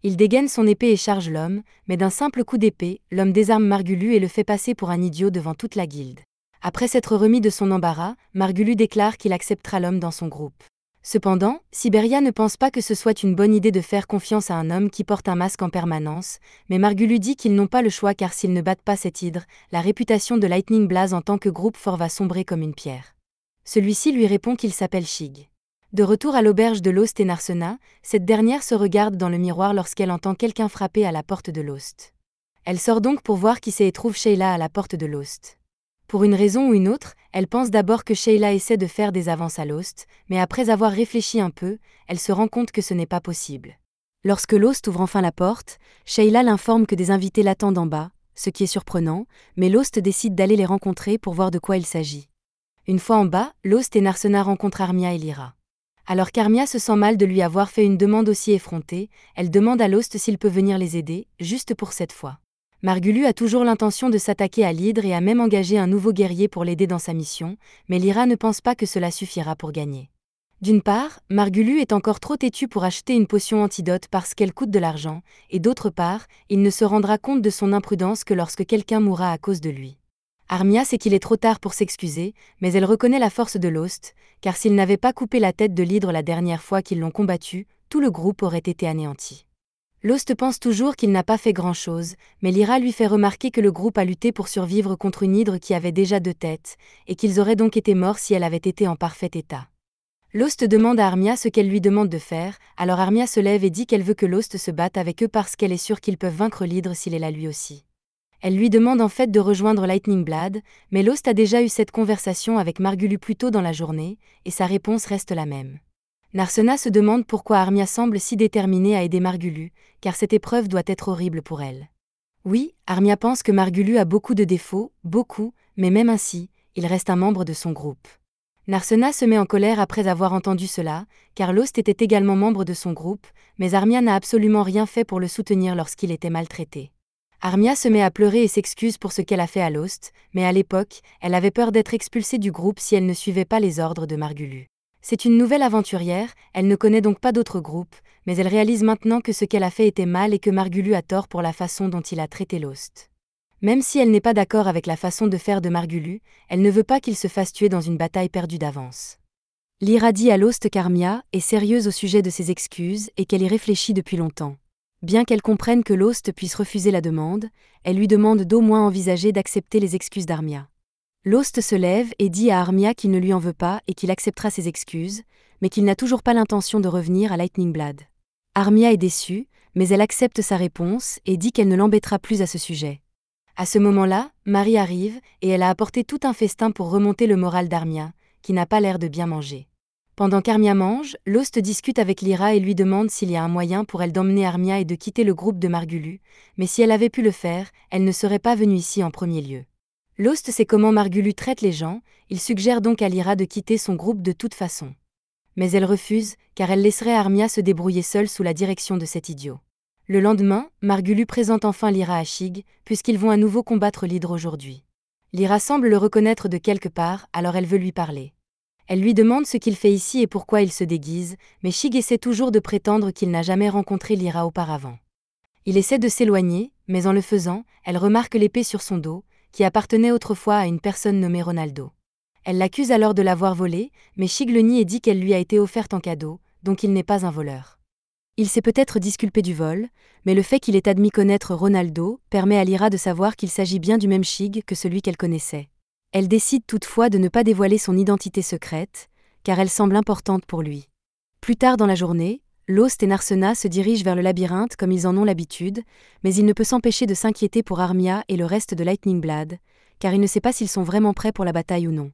Il dégaine son épée et charge l'homme, mais d'un simple coup d'épée, l'homme désarme Margulu et le fait passer pour un idiot devant toute la guilde. Après s'être remis de son embarras, Margulu déclare qu'il acceptera l'homme dans son groupe. Cependant, Siberia ne pense pas que ce soit une bonne idée de faire confiance à un homme qui porte un masque en permanence, mais Margulu dit qu'ils n'ont pas le choix car s'ils ne battent pas cet hydre, la réputation de Lightning Blaze en tant que groupe fort va sombrer comme une pierre. Celui-ci lui répond qu'il s'appelle Shig. De retour à l'auberge de Lost et Narsena, cette dernière se regarde dans le miroir lorsqu'elle entend quelqu'un frapper à la porte de Lost. Elle sort donc pour voir qui c'est et trouve Sheila à la porte de Lost. Pour une raison ou une autre, elle pense d'abord que Sheila essaie de faire des avances à Lost, mais après avoir réfléchi un peu, elle se rend compte que ce n'est pas possible. Lorsque Lost ouvre enfin la porte, Sheila l'informe que des invités l'attendent en bas, ce qui est surprenant, mais Lost décide d'aller les rencontrer pour voir de quoi il s'agit. Une fois en bas, Lost et Narsena rencontrent Armia et Lyra. Alors qu'Armia se sent mal de lui avoir fait une demande aussi effrontée, elle demande à Lost s'il peut venir les aider, juste pour cette fois. Margulu a toujours l'intention de s'attaquer à l'hydre et a même engagé un nouveau guerrier pour l'aider dans sa mission, mais Lyra ne pense pas que cela suffira pour gagner. D'une part, Margulu est encore trop têtu pour acheter une potion antidote parce qu'elle coûte de l'argent, et d'autre part, il ne se rendra compte de son imprudence que lorsque quelqu'un mourra à cause de lui. Armia sait qu'il est trop tard pour s'excuser, mais elle reconnaît la force de Lost, car s'ils n'avaient pas coupé la tête de l'hydre la dernière fois qu'ils l'ont combattu, tout le groupe aurait été anéanti. Lost pense toujours qu'il n'a pas fait grand-chose, mais Lyra lui fait remarquer que le groupe a lutté pour survivre contre une hydre qui avait déjà 2 têtes, et qu'ils auraient donc été morts si elle avait été en parfait état. Lost demande à Armia ce qu'elle lui demande de faire, alors Armia se lève et dit qu'elle veut que Lost se batte avec eux parce qu'elle est sûre qu'ils peuvent vaincre l'hydre s'il est là lui aussi. Elle lui demande en fait de rejoindre Lightning Blade, mais Lost a déjà eu cette conversation avec Margulu plus tôt dans la journée, et sa réponse reste la même. Narsena se demande pourquoi Armia semble si déterminée à aider Margulu, car cette épreuve doit être horrible pour elle. Oui, Armia pense que Margulu a beaucoup de défauts, beaucoup, mais même ainsi, il reste un membre de son groupe. Narsena se met en colère après avoir entendu cela, car Lost était également membre de son groupe, mais Armia n'a absolument rien fait pour le soutenir lorsqu'il était maltraité. Armia se met à pleurer et s'excuse pour ce qu'elle a fait à Lost, mais à l'époque, elle avait peur d'être expulsée du groupe si elle ne suivait pas les ordres de Margulu. C'est une nouvelle aventurière, elle ne connaît donc pas d'autres groupes, mais elle réalise maintenant que ce qu'elle a fait était mal et que Margulu a tort pour la façon dont il a traité Lost. Même si elle n'est pas d'accord avec la façon de faire de Margulu, elle ne veut pas qu'il se fasse tuer dans une bataille perdue d'avance. Lyra dit à Lost qu'Armia est sérieuse au sujet de ses excuses et qu'elle y réfléchit depuis longtemps. Bien qu'elle comprenne que Lost puisse refuser la demande, elle lui demande d'au moins envisager d'accepter les excuses d'Armia. Lost se lève et dit à Armia qu'il ne lui en veut pas et qu'il acceptera ses excuses, mais qu'il n'a toujours pas l'intention de revenir à Lightning Blade. Armia est déçue, mais elle accepte sa réponse et dit qu'elle ne l'embêtera plus à ce sujet. À ce moment-là, Marie arrive, et elle a apporté tout un festin pour remonter le moral d'Armia, qui n'a pas l'air de bien manger. Pendant qu'Armia mange, Lost discute avec Lyra et lui demande s'il y a un moyen pour elle d'emmener Armia et de quitter le groupe de Margulu, mais si elle avait pu le faire, elle ne serait pas venue ici en premier lieu. Lost sait comment Margulu traite les gens, il suggère donc à Lyra de quitter son groupe de toute façon. Mais elle refuse, car elle laisserait Armia se débrouiller seule sous la direction de cet idiot. Le lendemain, Margulu présente enfin Lyra à Shig, puisqu'ils vont à nouveau combattre l'hydre aujourd'hui. Lyra semble le reconnaître de quelque part, alors elle veut lui parler. Elle lui demande ce qu'il fait ici et pourquoi il se déguise, mais Shig essaie toujours de prétendre qu'il n'a jamais rencontré Lyra auparavant. Il essaie de s'éloigner, mais en le faisant, elle remarque l'épée sur son dos, qui appartenait autrefois à une personne nommée Ronaldo. Elle l'accuse alors de l'avoir volée, mais Shig le nie et dit qu'elle lui a été offerte en cadeau, donc il n'est pas un voleur. Il s'est peut-être disculpé du vol, mais le fait qu'il ait admis connaître Ronaldo permet à Lyra de savoir qu'il s'agit bien du même Shig que celui qu'elle connaissait. Elle décide toutefois de ne pas dévoiler son identité secrète, car elle semble importante pour lui. Plus tard dans la journée, Lost et Narsena se dirigent vers le labyrinthe comme ils en ont l'habitude, mais il ne peut s'empêcher de s'inquiéter pour Armia et le reste de Lightning Blade, car il ne sait pas s'ils sont vraiment prêts pour la bataille ou non.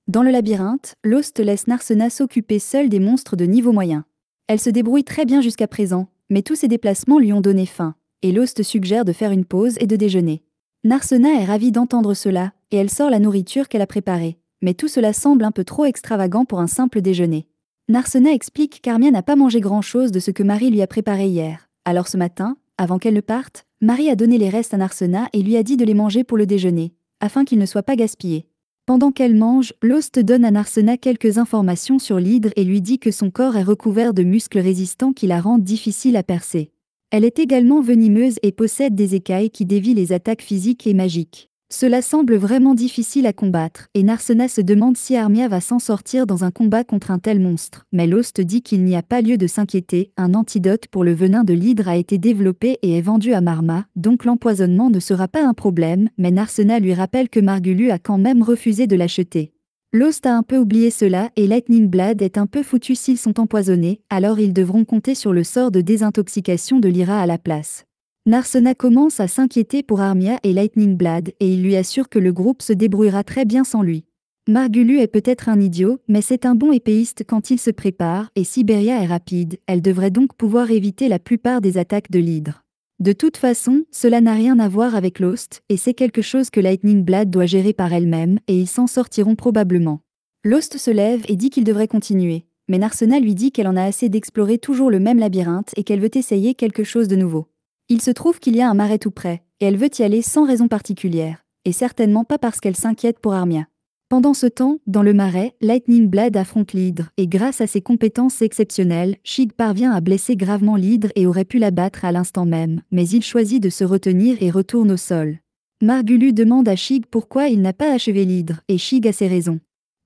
Dans le labyrinthe, Lost laisse Narsena s'occuper seule des monstres de niveau moyen. Elle se débrouille très bien jusqu'à présent, mais tous ses déplacements lui ont donné faim, et Lost suggère de faire une pause et de déjeuner. Narsena est ravie d'entendre cela, et elle sort la nourriture qu'elle a préparée, mais tout cela semble un peu trop extravagant pour un simple déjeuner. Narsena explique qu'Armia n'a pas mangé grand-chose de ce que Marie lui a préparé hier, alors ce matin, avant qu'elle ne parte, Marie a donné les restes à Narsena et lui a dit de les manger pour le déjeuner, afin qu'ils ne soient pas gaspillés. Pendant qu'elle mange, Lost donne à Narsena quelques informations sur l'hydre et lui dit que son corps est recouvert de muscles résistants qui la rendent difficile à percer. Elle est également venimeuse et possède des écailles qui dévient les attaques physiques et magiques. Cela semble vraiment difficile à combattre, et Narsena se demande si Armia va s'en sortir dans un combat contre un tel monstre. Mais Lost dit qu'il n'y a pas lieu de s'inquiéter, un antidote pour le venin de l'hydre a été développé et est vendu à Marma, donc l'empoisonnement ne sera pas un problème, mais Narsena lui rappelle que Margulu a quand même refusé de l'acheter. Lost a un peu oublié cela et Lightning Blade est un peu foutu s'ils sont empoisonnés, alors ils devront compter sur le sort de désintoxication de Lyra à la place. Narsena commence à s'inquiéter pour Armia et Lightning Blade et il lui assure que le groupe se débrouillera très bien sans lui. Margulu est peut-être un idiot, mais c'est un bon épéiste quand il se prépare et Siberia est rapide, elle devrait donc pouvoir éviter la plupart des attaques de l'hydre. De toute façon, cela n'a rien à voir avec Lost, et c'est quelque chose que Lightning Blade doit gérer par elle-même, et ils s'en sortiront probablement. Lost se lève et dit qu'il devrait continuer, mais Narsena lui dit qu'elle en a assez d'explorer toujours le même labyrinthe et qu'elle veut essayer quelque chose de nouveau. Il se trouve qu'il y a un marais tout près, et elle veut y aller sans raison particulière, et certainement pas parce qu'elle s'inquiète pour Armia. Pendant ce temps, dans le marais, Lightning Blade affronte l'hydre, et grâce à ses compétences exceptionnelles, Shig parvient à blesser gravement l'hydre et aurait pu l'abattre à l'instant même, mais il choisit de se retenir et retourne au sol. Margulu demande à Shig pourquoi il n'a pas achevé l'hydre, et Shig a ses raisons.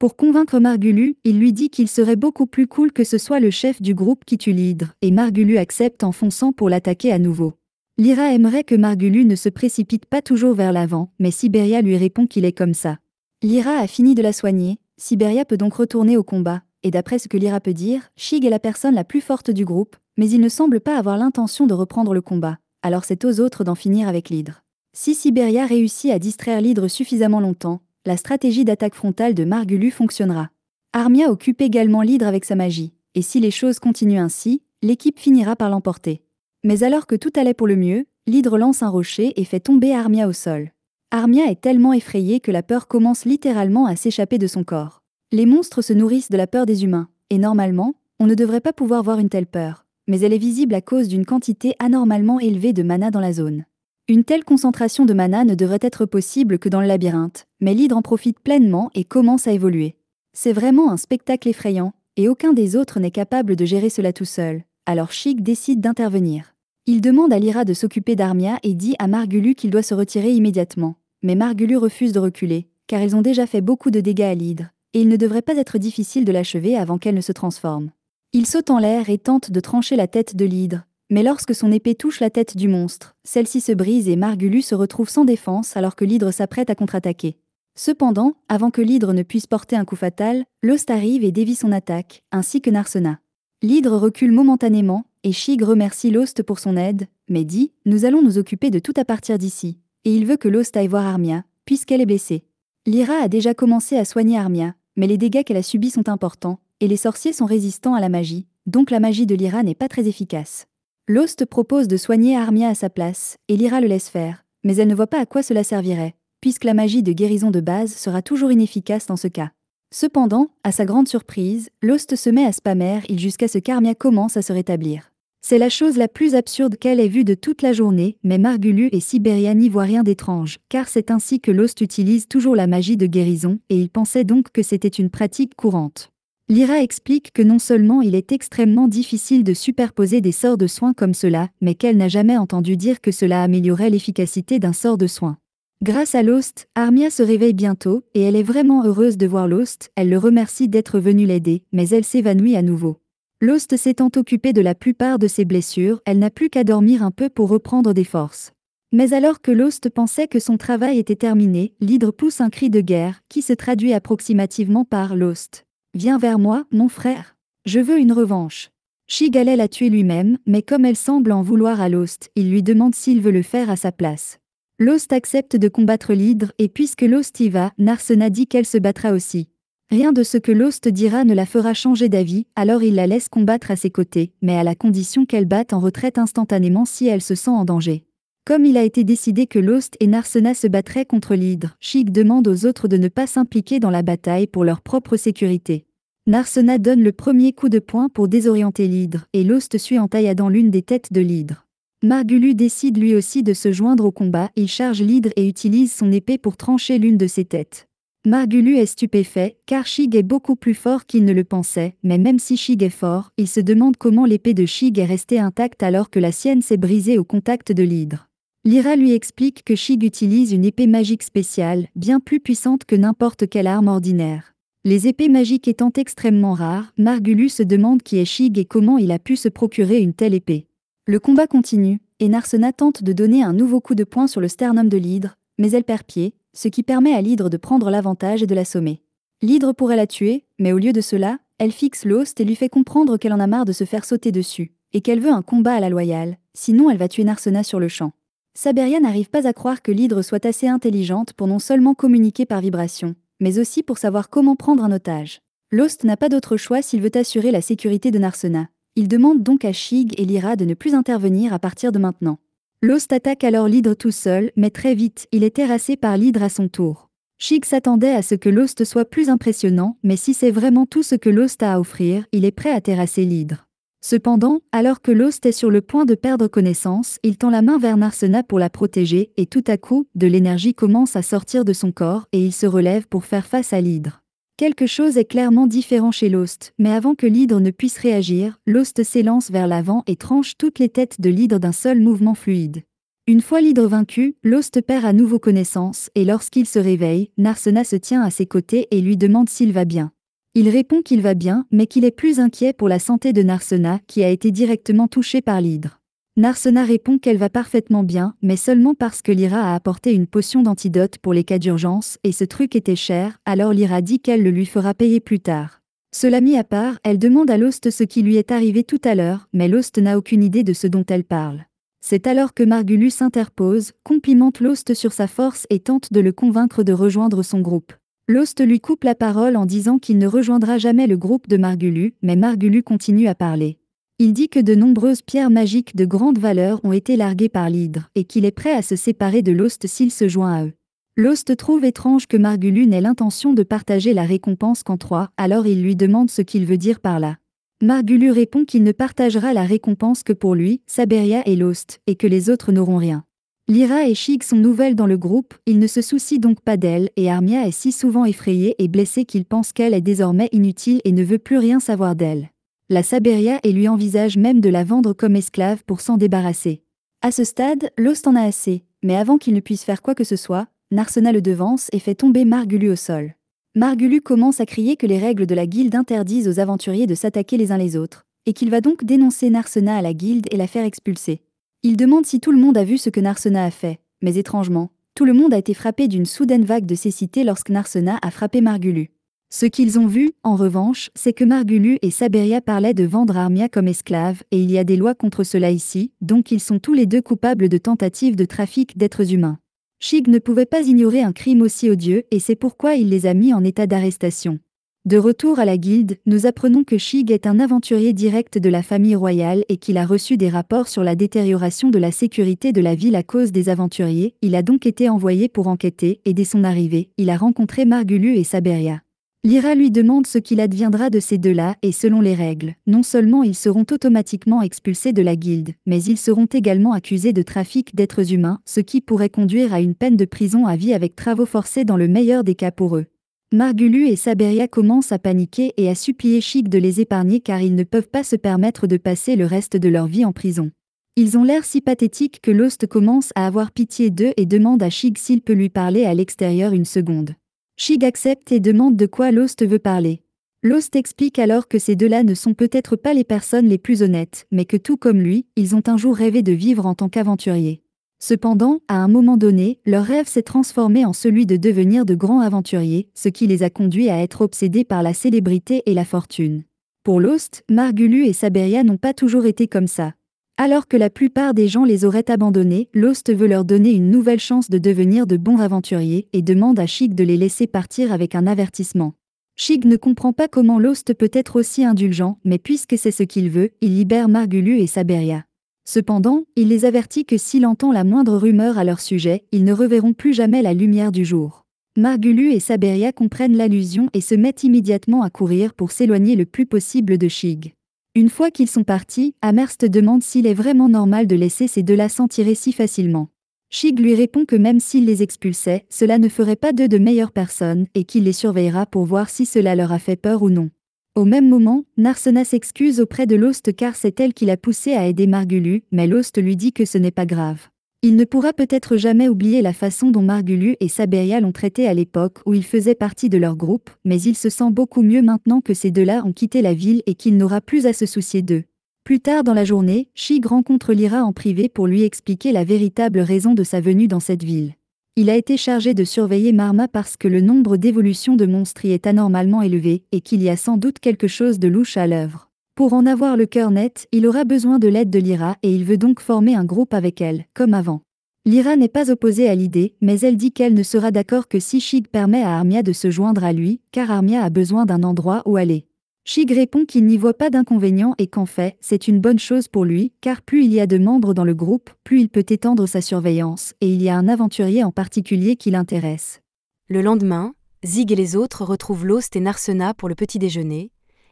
Pour convaincre Margulu, il lui dit qu'il serait beaucoup plus cool que ce soit le chef du groupe qui tue l'hydre, et Margulu accepte en fonçant pour l'attaquer à nouveau. Lyra aimerait que Margulu ne se précipite pas toujours vers l'avant, mais Siberia lui répond qu'il est comme ça. Lyra a fini de la soigner, Siberia peut donc retourner au combat, et d'après ce que Lyra peut dire, Shig est la personne la plus forte du groupe, mais il ne semble pas avoir l'intention de reprendre le combat, alors c'est aux autres d'en finir avec l'hydre. Si Siberia réussit à distraire l'hydre suffisamment longtemps, la stratégie d'attaque frontale de Margulu fonctionnera. Armia occupe également l'hydre avec sa magie, et si les choses continuent ainsi, l'équipe finira par l'emporter. Mais alors que tout allait pour le mieux, l'hydre lance un rocher et fait tomber Armia au sol. Armia est tellement effrayée que la peur commence littéralement à s'échapper de son corps. Les monstres se nourrissent de la peur des humains, et normalement, on ne devrait pas pouvoir voir une telle peur, mais elle est visible à cause d'une quantité anormalement élevée de mana dans la zone. Une telle concentration de mana ne devrait être possible que dans le labyrinthe, mais l'hydre en profite pleinement et commence à évoluer. C'est vraiment un spectacle effrayant, et aucun des autres n'est capable de gérer cela tout seul, alors Shig décide d'intervenir. Il demande à Lyra de s'occuper d'Armia et dit à Margulu qu'il doit se retirer immédiatement, mais Margulu refuse de reculer, car ils ont déjà fait beaucoup de dégâts à l'hydre, et il ne devrait pas être difficile de l'achever avant qu'elle ne se transforme. Il saute en l'air et tente de trancher la tête de l'hydre, mais lorsque son épée touche la tête du monstre, celle-ci se brise et Margulu se retrouve sans défense alors que l'hydre s'apprête à contre-attaquer. Cependant, avant que l'hydre ne puisse porter un coup fatal, Lost arrive et dévie son attaque, ainsi que Narsena. L'hydre recule momentanément, et Shig remercie Lost pour son aide, mais dit « Nous allons nous occuper de tout à partir d'ici », et il veut que Lost aille voir Armia, puisqu'elle est blessée. Lyra a déjà commencé à soigner Armia, mais les dégâts qu'elle a subis sont importants, et les sorciers sont résistants à la magie, donc la magie de Lyra n'est pas très efficace. Lost propose de soigner Armia à sa place, et Lyra le laisse faire, mais elle ne voit pas à quoi cela servirait, puisque la magie de guérison de base sera toujours inefficace dans ce cas. Cependant, à sa grande surprise, Lost se met à spammer il jusqu'à ce qu'Armia commence à se rétablir. C'est la chose la plus absurde qu'elle ait vue de toute la journée, mais Margulu et Siberia n'y voient rien d'étrange, car c'est ainsi que Lost utilise toujours la magie de guérison, et il pensait donc que c'était une pratique courante. Lyra explique que non seulement il est extrêmement difficile de superposer des sorts de soins comme cela, mais qu'elle n'a jamais entendu dire que cela améliorait l'efficacité d'un sort de soin. Grâce à Lost, Armia se réveille bientôt, et elle est vraiment heureuse de voir Lost, elle le remercie d'être venu l'aider, mais elle s'évanouit à nouveau. Lost s'étant occupée de la plupart de ses blessures, elle n'a plus qu'à dormir un peu pour reprendre des forces. Mais alors que Lost pensait que son travail était terminé, l'hydre pousse un cri de guerre, qui se traduit approximativement par Lost. « Viens vers moi, mon frère. Je veux une revanche. » Shig allait la tuer lui-même, mais comme elle semble en vouloir à Lost, il lui demande s'il veut le faire à sa place. Lost accepte de combattre l'hydre et puisque Lost y va, Narsena dit qu'elle se battra aussi. Rien de ce que Lost dira ne la fera changer d'avis, alors il la laisse combattre à ses côtés, mais à la condition qu'elle batte en retraite instantanément si elle se sent en danger. Comme il a été décidé que Lost et Narsena se battraient contre l'hydre, Shig demande aux autres de ne pas s'impliquer dans la bataille pour leur propre sécurité. Narsena donne le premier coup de poing pour désorienter l'hydre, et Lost suit en tailladant l'une des têtes de l'hydre. Margulu décide lui aussi de se joindre au combat, il charge l'hydre et utilise son épée pour trancher l'une de ses têtes. Margulu est stupéfait, car Shig est beaucoup plus fort qu'il ne le pensait, mais même si Shig est fort, il se demande comment l'épée de Shig est restée intacte alors que la sienne s'est brisée au contact de l'hydre. Lyra lui explique que Shig utilise une épée magique spéciale, bien plus puissante que n'importe quelle arme ordinaire. Les épées magiques étant extrêmement rares, Margulu se demande qui est Shig et comment il a pu se procurer une telle épée. Le combat continue, et Narsena tente de donner un nouveau coup de poing sur le sternum de l'hydre, mais elle perd pied, ce qui permet à l'hydre de prendre l'avantage et de l'assommer. L'hydre pourrait la tuer, mais au lieu de cela, elle fixe Lost et lui fait comprendre qu'elle en a marre de se faire sauter dessus, et qu'elle veut un combat à la loyale, sinon elle va tuer Narsena sur le champ. Saberia n'arrive pas à croire que l'hydre soit assez intelligente pour non seulement communiquer par vibration, mais aussi pour savoir comment prendre un otage. Lost n'a pas d'autre choix s'il veut assurer la sécurité de Narsena. Il demande donc à Shig et Lyra de ne plus intervenir à partir de maintenant. Lost attaque alors l'hydre tout seul, mais très vite, il est terrassé par l'hydre à son tour. Shig s'attendait à ce que Lost soit plus impressionnant, mais si c'est vraiment tout ce que Lost a à offrir, il est prêt à terrasser l'hydre. Cependant, alors que Lost est sur le point de perdre connaissance, il tend la main vers Narsena pour la protéger, et tout à coup, de l'énergie commence à sortir de son corps et il se relève pour faire face à l'hydre. Quelque chose est clairement différent chez Lost, mais avant que l'hydre ne puisse réagir, Lost s'élance vers l'avant et tranche toutes les têtes de l'hydre d'un seul mouvement fluide. Une fois l'hydre vaincu, Lost perd à nouveau connaissance et lorsqu'il se réveille, Narsena se tient à ses côtés et lui demande s'il va bien. Il répond qu'il va bien, mais qu'il est plus inquiet pour la santé de Narsena qui a été directement touchée par l'hydre. Narsena répond qu'elle va parfaitement bien, mais seulement parce que Lyra a apporté une potion d'antidote pour les cas d'urgence et ce truc était cher, alors Lyra dit qu'elle le lui fera payer plus tard. Cela mis à part, elle demande à Lost ce qui lui est arrivé tout à l'heure, mais Lost n'a aucune idée de ce dont elle parle. C'est alors que Margulius interpose, complimente Lost sur sa force et tente de le convaincre de rejoindre son groupe. Lost lui coupe la parole en disant qu'il ne rejoindra jamais le groupe de Margulu, mais Margulu continue à parler. Il dit que de nombreuses pierres magiques de grande valeur ont été larguées par l'hydre et qu'il est prêt à se séparer de Lost s'il se joint à eux. Lost trouve étrange que Margulu n'ait l'intention de partager la récompense qu'en trois, alors il lui demande ce qu'il veut dire par là. Margulu répond qu'il ne partagera la récompense que pour lui, Saberia et Lost, et que les autres n'auront rien. Lyra et Shig sont nouvelles dans le groupe, ils ne se soucient donc pas d'elle et Armia est si souvent effrayée et blessée qu'il pense qu'elle est désormais inutile et ne veut plus rien savoir d'elle. La Saberia et lui envisage même de la vendre comme esclave pour s'en débarrasser. À ce stade, Lost en a assez, mais avant qu'il ne puisse faire quoi que ce soit, Narsena le devance et fait tomber Margulu au sol. Margulu commence à crier que les règles de la guilde interdisent aux aventuriers de s'attaquer les uns les autres, et qu'il va donc dénoncer Narsena à la guilde et la faire expulser. Il demande si tout le monde a vu ce que Narsena a fait, mais étrangement, tout le monde a été frappé d'une soudaine vague de cécité lorsque Narsena a frappé Margulu. Ce qu'ils ont vu, en revanche, c'est que Margulu et Saberia parlaient de vendre Armia comme esclave et il y a des lois contre cela ici, donc ils sont tous les deux coupables de tentative de trafic d'êtres humains. Shig ne pouvait pas ignorer un crime aussi odieux et c'est pourquoi il les a mis en état d'arrestation. De retour à la guilde, nous apprenons que Shig est un aventurier direct de la famille royale et qu'il a reçu des rapports sur la détérioration de la sécurité de la ville à cause des aventuriers, il a donc été envoyé pour enquêter et dès son arrivée, il a rencontré Margulu et Saberia. Lyra lui demande ce qu'il adviendra de ces deux-là et selon les règles, non seulement ils seront automatiquement expulsés de la guilde, mais ils seront également accusés de trafic d'êtres humains, ce qui pourrait conduire à une peine de prison à vie avec travaux forcés dans le meilleur des cas pour eux. Margulu et Saberia commencent à paniquer et à supplier Shig de les épargner car ils ne peuvent pas se permettre de passer le reste de leur vie en prison. Ils ont l'air si pathétiques que Lost commence à avoir pitié d'eux et demande à Shig s'il peut lui parler à l'extérieur une seconde. Shig accepte et demande de quoi Lost veut parler. Lost explique alors que ces deux-là ne sont peut-être pas les personnes les plus honnêtes, mais que tout comme lui, ils ont un jour rêvé de vivre en tant qu'aventuriers. Cependant, à un moment donné, leur rêve s'est transformé en celui de devenir de grands aventuriers, ce qui les a conduits à être obsédés par la célébrité et la fortune. Pour Lost, Margulu et Saberia n'ont pas toujours été comme ça. Alors que la plupart des gens les auraient abandonnés, Lost veut leur donner une nouvelle chance de devenir de bons aventuriers et demande à Shig de les laisser partir avec un avertissement. Shig ne comprend pas comment Lost peut être aussi indulgent, mais puisque c'est ce qu'il veut, il libère Margulu et Saberia. Cependant, il les avertit que s'il entend la moindre rumeur à leur sujet, ils ne reverront plus jamais la lumière du jour. Margulu et Saberia comprennent l'allusion et se mettent immédiatement à courir pour s'éloigner le plus possible de Shig. Une fois qu'ils sont partis, Amherst demande s'il est vraiment normal de laisser ces deux-là s'en tirer si facilement. Shig lui répond que même s'il les expulsait, cela ne ferait pas d'eux de meilleures personnes et qu'il les surveillera pour voir si cela leur a fait peur ou non. Au même moment, Narsena s'excuse auprès de Lost car c'est elle qui l'a poussé à aider Margulu, mais Lost lui dit que ce n'est pas grave. Il ne pourra peut-être jamais oublier la façon dont Margulu et Saberia l'ont traité à l'époque où il faisait partie de leur groupe, mais il se sent beaucoup mieux maintenant que ces deux-là ont quitté la ville et qu'il n'aura plus à se soucier d'eux. Plus tard dans la journée, Shig rencontre Lyra en privé pour lui expliquer la véritable raison de sa venue dans cette ville. Il a été chargé de surveiller Marma parce que le nombre d'évolutions de monstres y est anormalement élevé et qu'il y a sans doute quelque chose de louche à l'œuvre. Pour en avoir le cœur net, il aura besoin de l'aide de Lyra et il veut donc former un groupe avec elle, comme avant. Lyra n'est pas opposée à l'idée, mais elle dit qu'elle ne sera d'accord que si Shig permet à Armia de se joindre à lui, car Armia a besoin d'un endroit où aller. Shig répond qu'il n'y voit pas d'inconvénient et qu'en fait, c'est une bonne chose pour lui, car plus il y a de membres dans le groupe, plus il peut étendre sa surveillance, et il y a un aventurier en particulier qui l'intéresse.
Le lendemain, Zig et les autres retrouvent Lost et Narsena pour le petit déjeuner,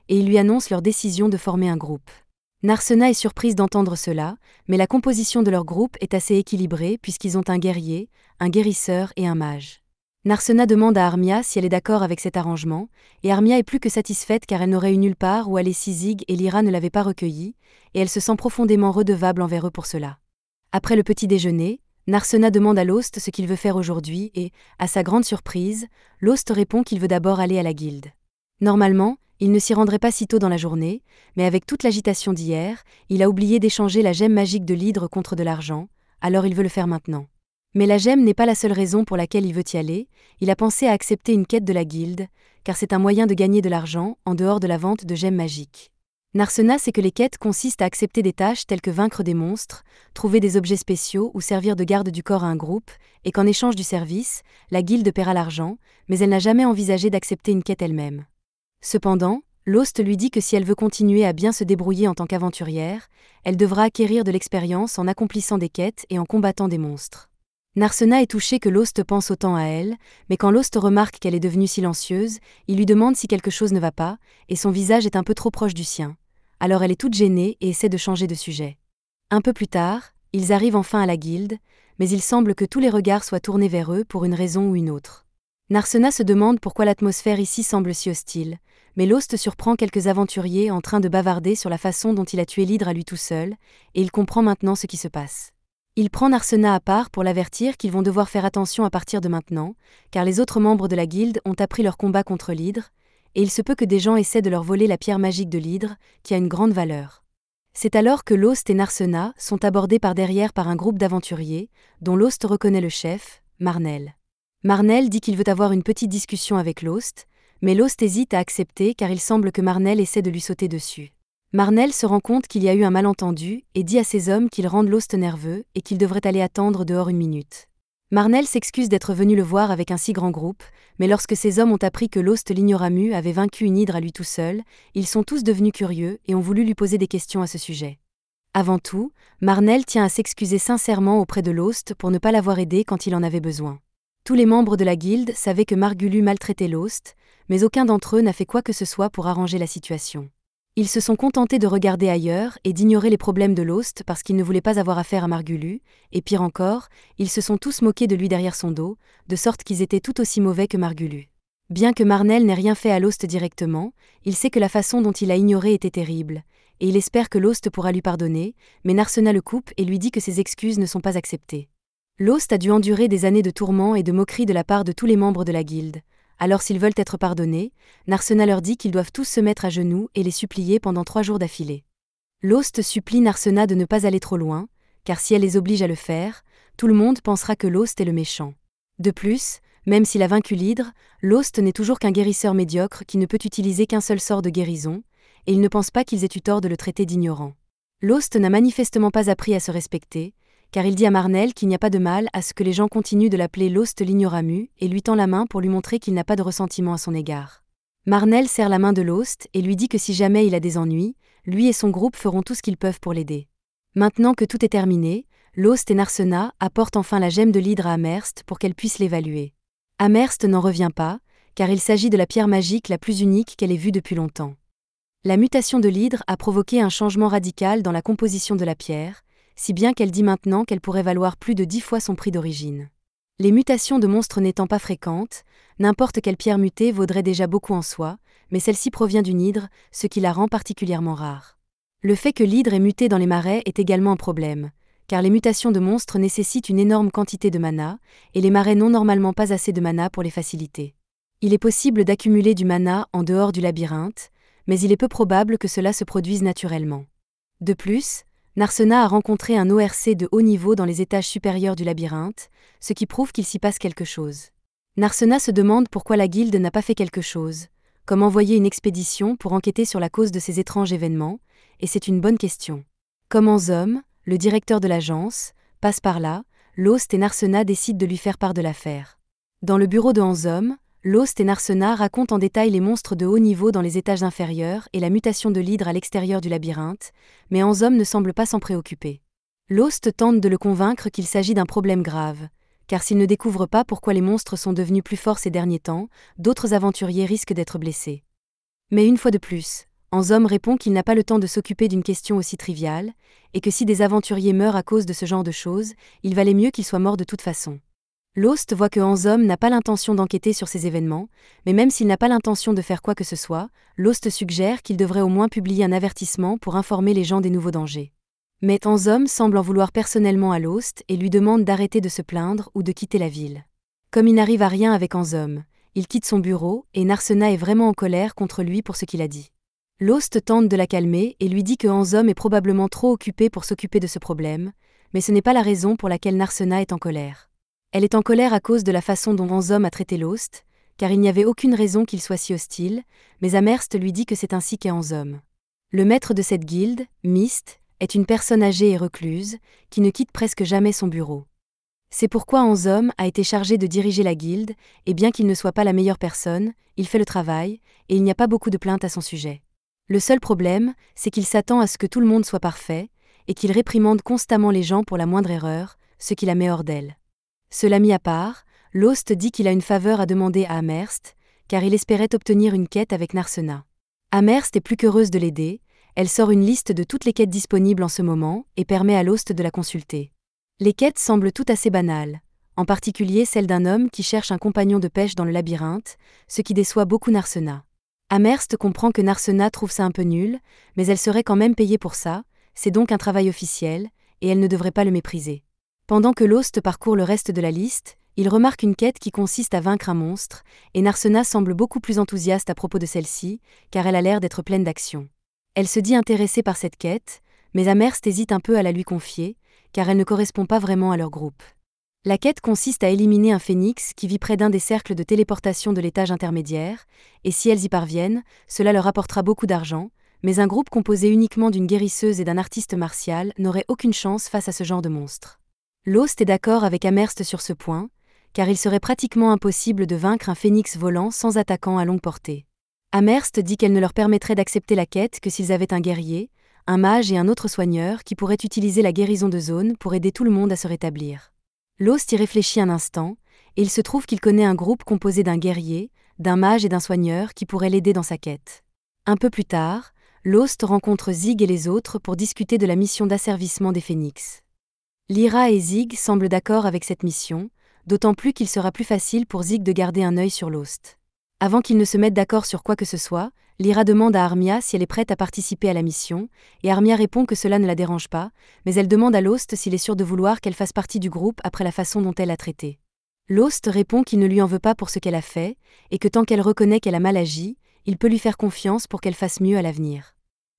et ils lui annoncent leur décision de former un groupe. Narsena est surprise d'entendre cela, mais la composition de leur groupe est assez équilibrée puisqu'ils ont un guerrier, un guérisseur et un mage. Narsena demande à Armia si elle est d'accord avec cet arrangement, et Armia est plus que satisfaite car elle n'aurait eu nulle part où aller si Zig et Lyra ne l'avaient pas recueillie, et elle se sent profondément redevable envers eux pour cela. Après le petit déjeuner, Narsena demande à Lost ce qu'il veut faire aujourd'hui et, à sa grande surprise, Lost répond qu'il veut d'abord aller à la guilde. Normalement, il ne s'y rendrait pas si tôt dans la journée, mais avec toute l'agitation d'hier, il a oublié d'échanger la gemme magique de l'hydre contre de l'argent, alors il veut le faire maintenant. Mais la gemme n'est pas la seule raison pour laquelle il veut y aller, il a pensé à accepter une quête de la guilde, car c'est un moyen de gagner de l'argent en dehors de la vente de gemmes magiques. Narsena sait que les quêtes consistent à accepter des tâches telles que vaincre des monstres, trouver des objets spéciaux ou servir de garde du corps à un groupe, et qu'en échange du service, la guilde paiera l'argent, mais elle n'a jamais envisagé d'accepter une quête elle-même. Cependant, Lost lui dit que si elle veut continuer à bien se débrouiller en tant qu'aventurière, elle devra acquérir de l'expérience en accomplissant des quêtes et en combattant des monstres. Narsena est touchée que Lost pense autant à elle, mais quand Lost remarque qu'elle est devenue silencieuse, il lui demande si quelque chose ne va pas, et son visage est un peu trop proche du sien. Alors elle est toute gênée et essaie de changer de sujet. Un peu plus tard, ils arrivent enfin à la guilde, mais il semble que tous les regards soient tournés vers eux pour une raison ou une autre. Narsena se demande pourquoi l'atmosphère ici semble si hostile, mais Lost surprend quelques aventuriers en train de bavarder sur la façon dont il a tué l'hydre à lui tout seul, et il comprend maintenant ce qui se passe. Il prend Narsena à part pour l'avertir qu'ils vont devoir faire attention à partir de maintenant, car les autres membres de la guilde ont appris leur combat contre l'hydre, et il se peut que des gens essaient de leur voler la pierre magique de l'hydre, qui a une grande valeur. C'est alors que Lost et Narsena sont abordés par derrière par un groupe d'aventuriers, dont Lost reconnaît le chef, Marnell. Marnell dit qu'il veut avoir une petite discussion avec Lost, mais Lost hésite à accepter car il semble que Marnell essaie de lui sauter dessus. Marnell se rend compte qu'il y a eu un malentendu et dit à ses hommes qu'ils rendent Lost nerveux et qu'il devrait aller attendre dehors une minute. Marnell s'excuse d'être venu le voir avec un si grand groupe, mais lorsque ses hommes ont appris que Lost l'ignoramus avait vaincu une hydre à lui tout seul, ils sont tous devenus curieux et ont voulu lui poser des questions à ce sujet. Avant tout, Marnell tient à s'excuser sincèrement auprès de Lost pour ne pas l'avoir aidé quand il en avait besoin. Tous les membres de la guilde savaient que Margulu maltraitait Lost, mais aucun d'entre eux n'a fait quoi que ce soit pour arranger la situation. Ils se sont contentés de regarder ailleurs et d'ignorer les problèmes de Lost parce qu'ils ne voulaient pas avoir affaire à Margulu, et pire encore, ils se sont tous moqués de lui derrière son dos, de sorte qu'ils étaient tout aussi mauvais que Margulu. Bien que Marnell n'ait rien fait à Lost directement, il sait que la façon dont il a ignoré était terrible, et il espère que Lost pourra lui pardonner, mais Narsena le coupe et lui dit que ses excuses ne sont pas acceptées. Lost a dû endurer des années de tourments et de moqueries de la part de tous les membres de la guilde. Alors s'ils veulent être pardonnés, Narsena leur dit qu'ils doivent tous se mettre à genoux et les supplier pendant 3 jours d'affilée. Lost supplie Narsena de ne pas aller trop loin, car si elle les oblige à le faire, tout le monde pensera que Lost est le méchant. De plus, même s'il a vaincu l'hydre, Lost n'est toujours qu'un guérisseur médiocre qui ne peut utiliser qu'un seul sort de guérison, et il ne pense pas qu'ils aient eu tort de le traiter d'ignorant. Lost n'a manifestement pas appris à se respecter, car il dit à Marnell qu'il n'y a pas de mal à ce que les gens continuent de l'appeler Lost l'ignoramus et lui tend la main pour lui montrer qu'il n'a pas de ressentiment à son égard. Marnell serre la main de Lost et lui dit que si jamais il a des ennuis, lui et son groupe feront tout ce qu'ils peuvent pour l'aider. Maintenant que tout est terminé, Lost et Narsena apportent enfin la gemme de l'hydre à Amherst pour qu'elle puisse l'évaluer. Amherst n'en revient pas, car il s'agit de la pierre magique la plus unique qu'elle ait vue depuis longtemps. La mutation de l'hydre a provoqué un changement radical dans la composition de la pierre, si bien qu'elle dit maintenant qu'elle pourrait valoir plus de 10 fois son prix d'origine. Les mutations de monstres n'étant pas fréquentes, n'importe quelle pierre mutée vaudrait déjà beaucoup en soi, mais celle-ci provient d'une hydre, ce qui la rend particulièrement rare. Le fait que l'hydre est mutée dans les marais est également un problème, car les mutations de monstres nécessitent une énorme quantité de mana, et les marais n'ont normalement pas assez de mana pour les faciliter. Il est possible d'accumuler du mana en dehors du labyrinthe, mais il est peu probable que cela se produise naturellement. De plus, Narsena a rencontré un ORC de haut niveau dans les étages supérieurs du labyrinthe, ce qui prouve qu'il s'y passe quelque chose. Narsena se demande pourquoi la guilde n'a pas fait quelque chose, comme envoyer une expédition pour enquêter sur la cause de ces étranges événements, et c'est une bonne question. Comme Anzom, le directeur de l'agence, passe par là, Lost et Narsena décident de lui faire part de l'affaire. Dans le bureau de Anzom, Lost et Narsena racontent en détail les monstres de haut niveau dans les étages inférieurs et la mutation de l'hydre à l'extérieur du labyrinthe, mais Anzom ne semble pas s'en préoccuper. Lost tente de le convaincre qu'il s'agit d'un problème grave, car s'il ne découvre pas pourquoi les monstres sont devenus plus forts ces derniers temps, d'autres aventuriers risquent d'être blessés. Mais une fois de plus, Anzom répond qu'il n'a pas le temps de s'occuper d'une question aussi triviale, et que si des aventuriers meurent à cause de ce genre de choses, il valait mieux qu'ils soient morts de toute façon. Lost voit que Anzom n'a pas l'intention d'enquêter sur ces événements, mais même s'il n'a pas l'intention de faire quoi que ce soit, Lost suggère qu'il devrait au moins publier un avertissement pour informer les gens des nouveaux dangers. Mais Anzom semble en vouloir personnellement à Lost et lui demande d'arrêter de se plaindre ou de quitter la ville. Comme il n'arrive à rien avec Anzom, il quitte son bureau et Narsena est vraiment en colère contre lui pour ce qu'il a dit. Lost tente de la calmer et lui dit que Anzom est probablement trop occupé pour s'occuper de ce problème, mais ce n'est pas la raison pour laquelle Narsena est en colère. Elle est en colère à cause de la façon dont Anzom a traité Lost, car il n'y avait aucune raison qu'il soit si hostile, mais Amherst lui dit que c'est ainsi qu'est Anzom. Le maître de cette guilde, Myst, est une personne âgée et recluse, qui ne quitte presque jamais son bureau. C'est pourquoi Anzom a été chargé de diriger la guilde, et bien qu'il ne soit pas la meilleure personne, il fait le travail, et il n'y a pas beaucoup de plaintes à son sujet. Le seul problème, c'est qu'il s'attend à ce que tout le monde soit parfait, et qu'il réprimande constamment les gens pour la moindre erreur, ce qui la met hors d'elle. Cela mis à part, Lost dit qu'il a une faveur à demander à Amherst, car il espérait obtenir une quête avec Narsena. Amherst est plus qu'heureuse de l'aider, elle sort une liste de toutes les quêtes disponibles en ce moment et permet à Lost de la consulter. Les quêtes semblent toutes assez banales, en particulier celle d'un homme qui cherche un compagnon de pêche dans le labyrinthe, ce qui déçoit beaucoup Narsena. Amherst comprend que Narsena trouve ça un peu nul, mais elle serait quand même payée pour ça, c'est donc un travail officiel, et elle ne devrait pas le mépriser. Pendant que Lost parcourt le reste de la liste, il remarque une quête qui consiste à vaincre un monstre, et Narsena semble beaucoup plus enthousiaste à propos de celle-ci, car elle a l'air d'être pleine d'action. Elle se dit intéressée par cette quête, mais Amherst hésite un peu à la lui confier, car elle ne correspond pas vraiment à leur groupe. La quête consiste à éliminer un phénix qui vit près d'un des cercles de téléportation de l'étage intermédiaire, et si elles y parviennent, cela leur apportera beaucoup d'argent, mais un groupe composé uniquement d'une guérisseuse et d'un artiste martial n'aurait aucune chance face à ce genre de monstre. Lost est d'accord avec Amherst sur ce point, car il serait pratiquement impossible de vaincre un phénix volant sans attaquant à longue portée. Amherst dit qu'elle ne leur permettrait d'accepter la quête que s'ils avaient un guerrier, un mage et un autre soigneur qui pourraient utiliser la guérison de zone pour aider tout le monde à se rétablir. Lost y réfléchit un instant, et il se trouve qu'il connaît un groupe composé d'un guerrier, d'un mage et d'un soigneur qui pourrait l'aider dans sa quête. Un peu plus tard, Lost rencontre Zig et les autres pour discuter de la mission d'asservissement des phénix. Lyra et Zig semblent d'accord avec cette mission, d'autant plus qu'il sera plus facile pour Zig de garder un œil sur Lost. Avant qu'ils ne se mettent d'accord sur quoi que ce soit, Lyra demande à Armia si elle est prête à participer à la mission, et Armia répond que cela ne la dérange pas, mais elle demande à Lost s'il est sûr de vouloir qu'elle fasse partie du groupe après la façon dont elle l'a traité. Lost répond qu'il ne lui en veut pas pour ce qu'elle a fait, et que tant qu'elle reconnaît qu'elle a mal agi, il peut lui faire confiance pour qu'elle fasse mieux à l'avenir.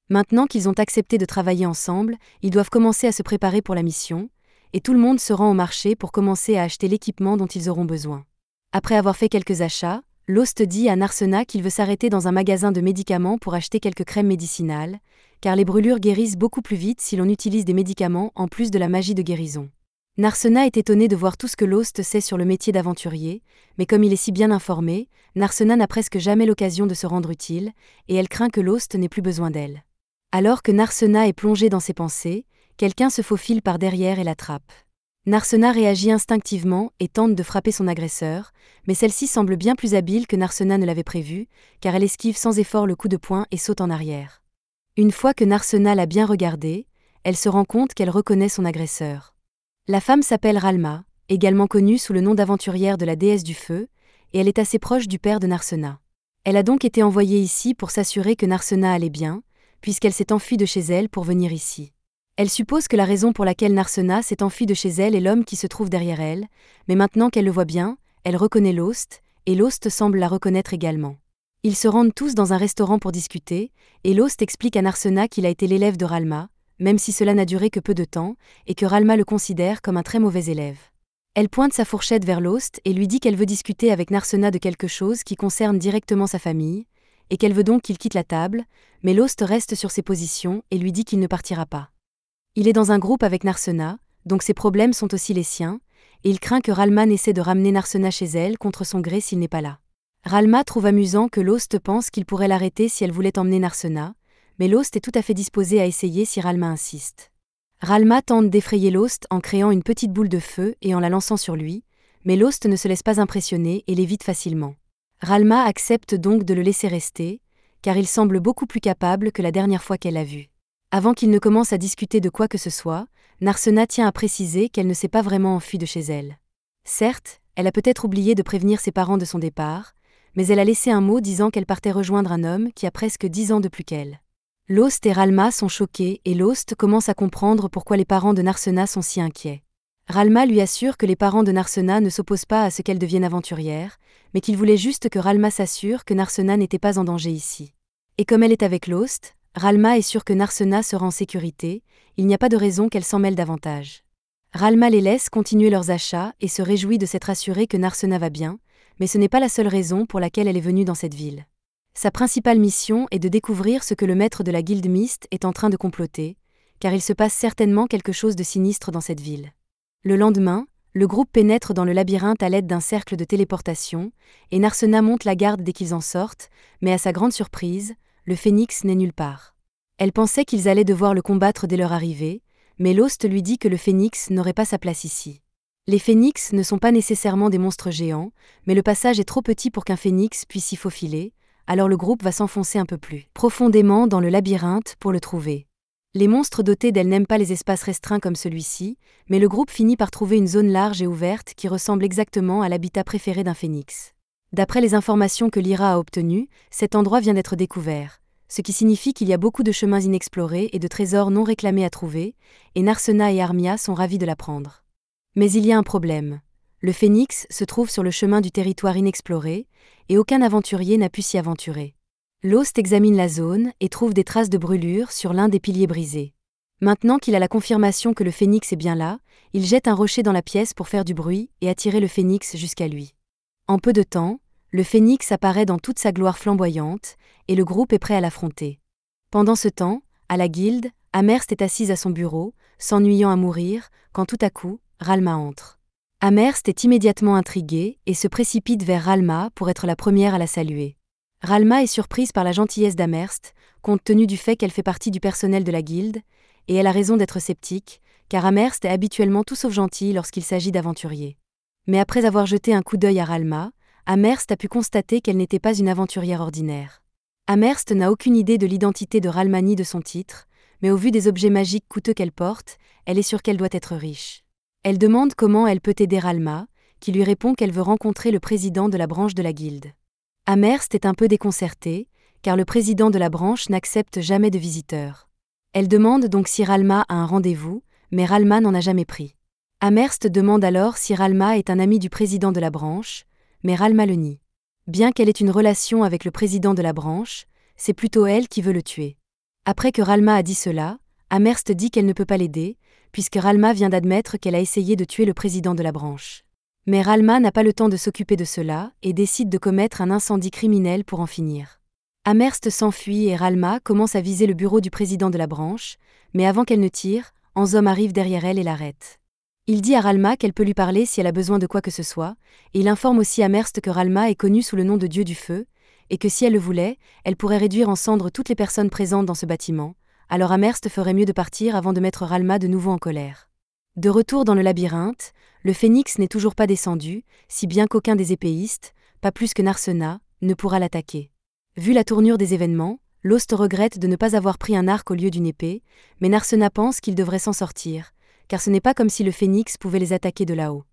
Maintenant qu'ils ont accepté de travailler ensemble, ils doivent commencer à se préparer pour la mission, et tout le monde se rend au marché pour commencer à acheter l'équipement dont ils auront besoin. Après avoir fait quelques achats, Lost dit à Narsena qu'il veut s'arrêter dans un magasin de médicaments pour acheter quelques crèmes médicinales, car les brûlures guérissent beaucoup plus vite si l'on utilise des médicaments en plus de la magie de guérison. Narsena est étonné de voir tout ce que Lost sait sur le métier d'aventurier, mais comme il est si bien informé, Narsena n'a presque jamais l'occasion de se rendre utile, et elle craint que Lost n'ait plus besoin d'elle. Alors que Narsena est plongée dans ses pensées, quelqu'un se faufile par derrière et l'attrape. Narsena réagit instinctivement et tente de frapper son agresseur, mais celle-ci semble bien plus habile que Narsena ne l'avait prévu, car elle esquive sans effort le coup de poing et saute en arrière. Une fois que Narsena l'a bien regardée, elle se rend compte qu'elle reconnaît son agresseur. La femme s'appelle Ralma, également connue sous le nom d'aventurière de la déesse du feu, et elle est assez proche du père de Narsena. Elle a donc été envoyée ici pour s'assurer que Narsena allait bien, puisqu'elle s'est enfuie de chez elle pour venir ici. Elle suppose que la raison pour laquelle Narsena s'est enfuie de chez elle est l'homme qui se trouve derrière elle, mais maintenant qu'elle le voit bien, elle reconnaît Lost, et Lost semble la reconnaître également. Ils se rendent tous dans un restaurant pour discuter, et Lost explique à Narsena qu'il a été l'élève de Ralma, même si cela n'a duré que peu de temps, et que Ralma le considère comme un très mauvais élève. Elle pointe sa fourchette vers Lost et lui dit qu'elle veut discuter avec Narsena de quelque chose qui concerne directement sa famille, et qu'elle veut donc qu'il quitte la table, mais Lost reste sur ses positions et lui dit qu'il ne partira pas. Il est dans un groupe avec Narsena, donc ses problèmes sont aussi les siens, et il craint que Ralma essaie de ramener Narsena chez elle contre son gré s'il n'est pas là. Ralma trouve amusant que Lost pense qu'il pourrait l'arrêter si elle voulait emmener Narsena, mais Lost est tout à fait disposé à essayer si Ralma insiste. Ralma tente d'effrayer Lost en créant une petite boule de feu et en la lançant sur lui, mais Lost ne se laisse pas impressionner et l'évite facilement. Ralma accepte donc de le laisser rester, car il semble beaucoup plus capable que la dernière fois qu'elle l'a vu. Avant qu'ils ne commencent à discuter de quoi que ce soit, Narsena tient à préciser qu'elle ne s'est pas vraiment enfuie de chez elle. Certes, elle a peut-être oublié de prévenir ses parents de son départ, mais elle a laissé un mot disant qu'elle partait rejoindre un homme qui a presque 10 ans de plus qu'elle. Lost et Ralma sont choqués et Lost commence à comprendre pourquoi les parents de Narsena sont si inquiets. Ralma lui assure que les parents de Narsena ne s'opposent pas à ce qu'elle devienne aventurière, mais qu'ils voulaient juste que Ralma s'assure que Narsena n'était pas en danger ici. Et comme elle est avec Lost, Ralma est sûre que Narsena sera en sécurité, il n'y a pas de raison qu'elle s'en mêle davantage. Ralma les laisse continuer leurs achats et se réjouit de s'être assurée que Narsena va bien, mais ce n'est pas la seule raison pour laquelle elle est venue dans cette ville. Sa principale mission est de découvrir ce que le maître de la Guilde Mist est en train de comploter, car il se passe certainement quelque chose de sinistre dans cette ville. Le lendemain, le groupe pénètre dans le labyrinthe à l'aide d'un cercle de téléportation, et Narsena monte la garde dès qu'ils en sortent, mais à sa grande surprise, le phénix n'est nulle part. Elle pensait qu'ils allaient devoir le combattre dès leur arrivée, mais Lost lui dit que le phénix n'aurait pas sa place ici. Les phénix ne sont pas nécessairement des monstres géants, mais le passage est trop petit pour qu'un phénix puisse s'y faufiler, alors le groupe va s'enfoncer un peu plus profondément dans le labyrinthe pour le trouver. Les monstres dotés d'elles n'aiment pas les espaces restreints comme celui-ci, mais le groupe finit par trouver une zone large et ouverte qui ressemble exactement à l'habitat préféré d'un phénix. D'après les informations que Lyra a obtenues, cet endroit vient d'être découvert, ce qui signifie qu'il y a beaucoup de chemins inexplorés et de trésors non réclamés à trouver, et Narsena et Armia sont ravis de l'apprendre. Mais il y a un problème. Le phénix se trouve sur le chemin du territoire inexploré, et aucun aventurier n'a pu s'y aventurer. Lost examine la zone et trouve des traces de brûlure sur l'un des piliers brisés. Maintenant qu'il a la confirmation que le phénix est bien là, il jette un rocher dans la pièce pour faire du bruit et attirer le phénix jusqu'à lui. En peu de temps, le phénix apparaît dans toute sa gloire flamboyante, et le groupe est prêt à l'affronter. Pendant ce temps, à la guilde, Amherst est assise à son bureau, s'ennuyant à mourir, quand tout à coup, Ralma entre. Amherst est immédiatement intriguée et se précipite vers Ralma pour être la première à la saluer. Ralma est surprise par la gentillesse d'Amherst, compte tenu du fait qu'elle fait partie du personnel de la guilde, et elle a raison d'être sceptique, car Amherst est habituellement tout sauf gentil lorsqu'il s'agit d'aventuriers. Mais après avoir jeté un coup d'œil à Ralma, Amherst a pu constater qu'elle n'était pas une aventurière ordinaire. Amherst n'a aucune idée de l'identité de Ralma ni de son titre, mais au vu des objets magiques coûteux qu'elle porte, elle est sûre qu'elle doit être riche. Elle demande comment elle peut aider Ralma, qui lui répond qu'elle veut rencontrer le président de la branche de la guilde. Amherst est un peu déconcertée, car le président de la branche n'accepte jamais de visiteurs. Elle demande donc si Ralma a un rendez-vous, mais Ralma n'en a jamais pris. Amherst demande alors si Ralma est un ami du président de la branche, mais Ralma le nie. Bien qu'elle ait une relation avec le président de la branche, c'est plutôt elle qui veut le tuer. Après que Ralma a dit cela, Amherst dit qu'elle ne peut pas l'aider, puisque Ralma vient d'admettre qu'elle a essayé de tuer le président de la branche. Mais Ralma n'a pas le temps de s'occuper de cela et décide de commettre un incendie criminel pour en finir. Amherst s'enfuit et Ralma commence à viser le bureau du président de la branche, mais avant qu'elle ne tire, Anzom arrive derrière elle et l'arrête. Il dit à Ralma qu'elle peut lui parler si elle a besoin de quoi que ce soit, et il informe aussi Amherst que Ralma est connue sous le nom de Dieu du Feu, et que si elle le voulait, elle pourrait réduire en cendres toutes les personnes présentes dans ce bâtiment, alors Amherst ferait mieux de partir avant de mettre Ralma de nouveau en colère. De retour dans le labyrinthe, le phénix n'est toujours pas descendu, si bien qu'aucun des épéistes, pas plus que Narsena, ne pourra l'attaquer. Vu la tournure des événements, Lost regrette de ne pas avoir pris un arc au lieu d'une épée, mais Narsena pense qu'il devrait s'en sortir, car ce n'est pas comme si le phénix pouvait les attaquer de là-haut.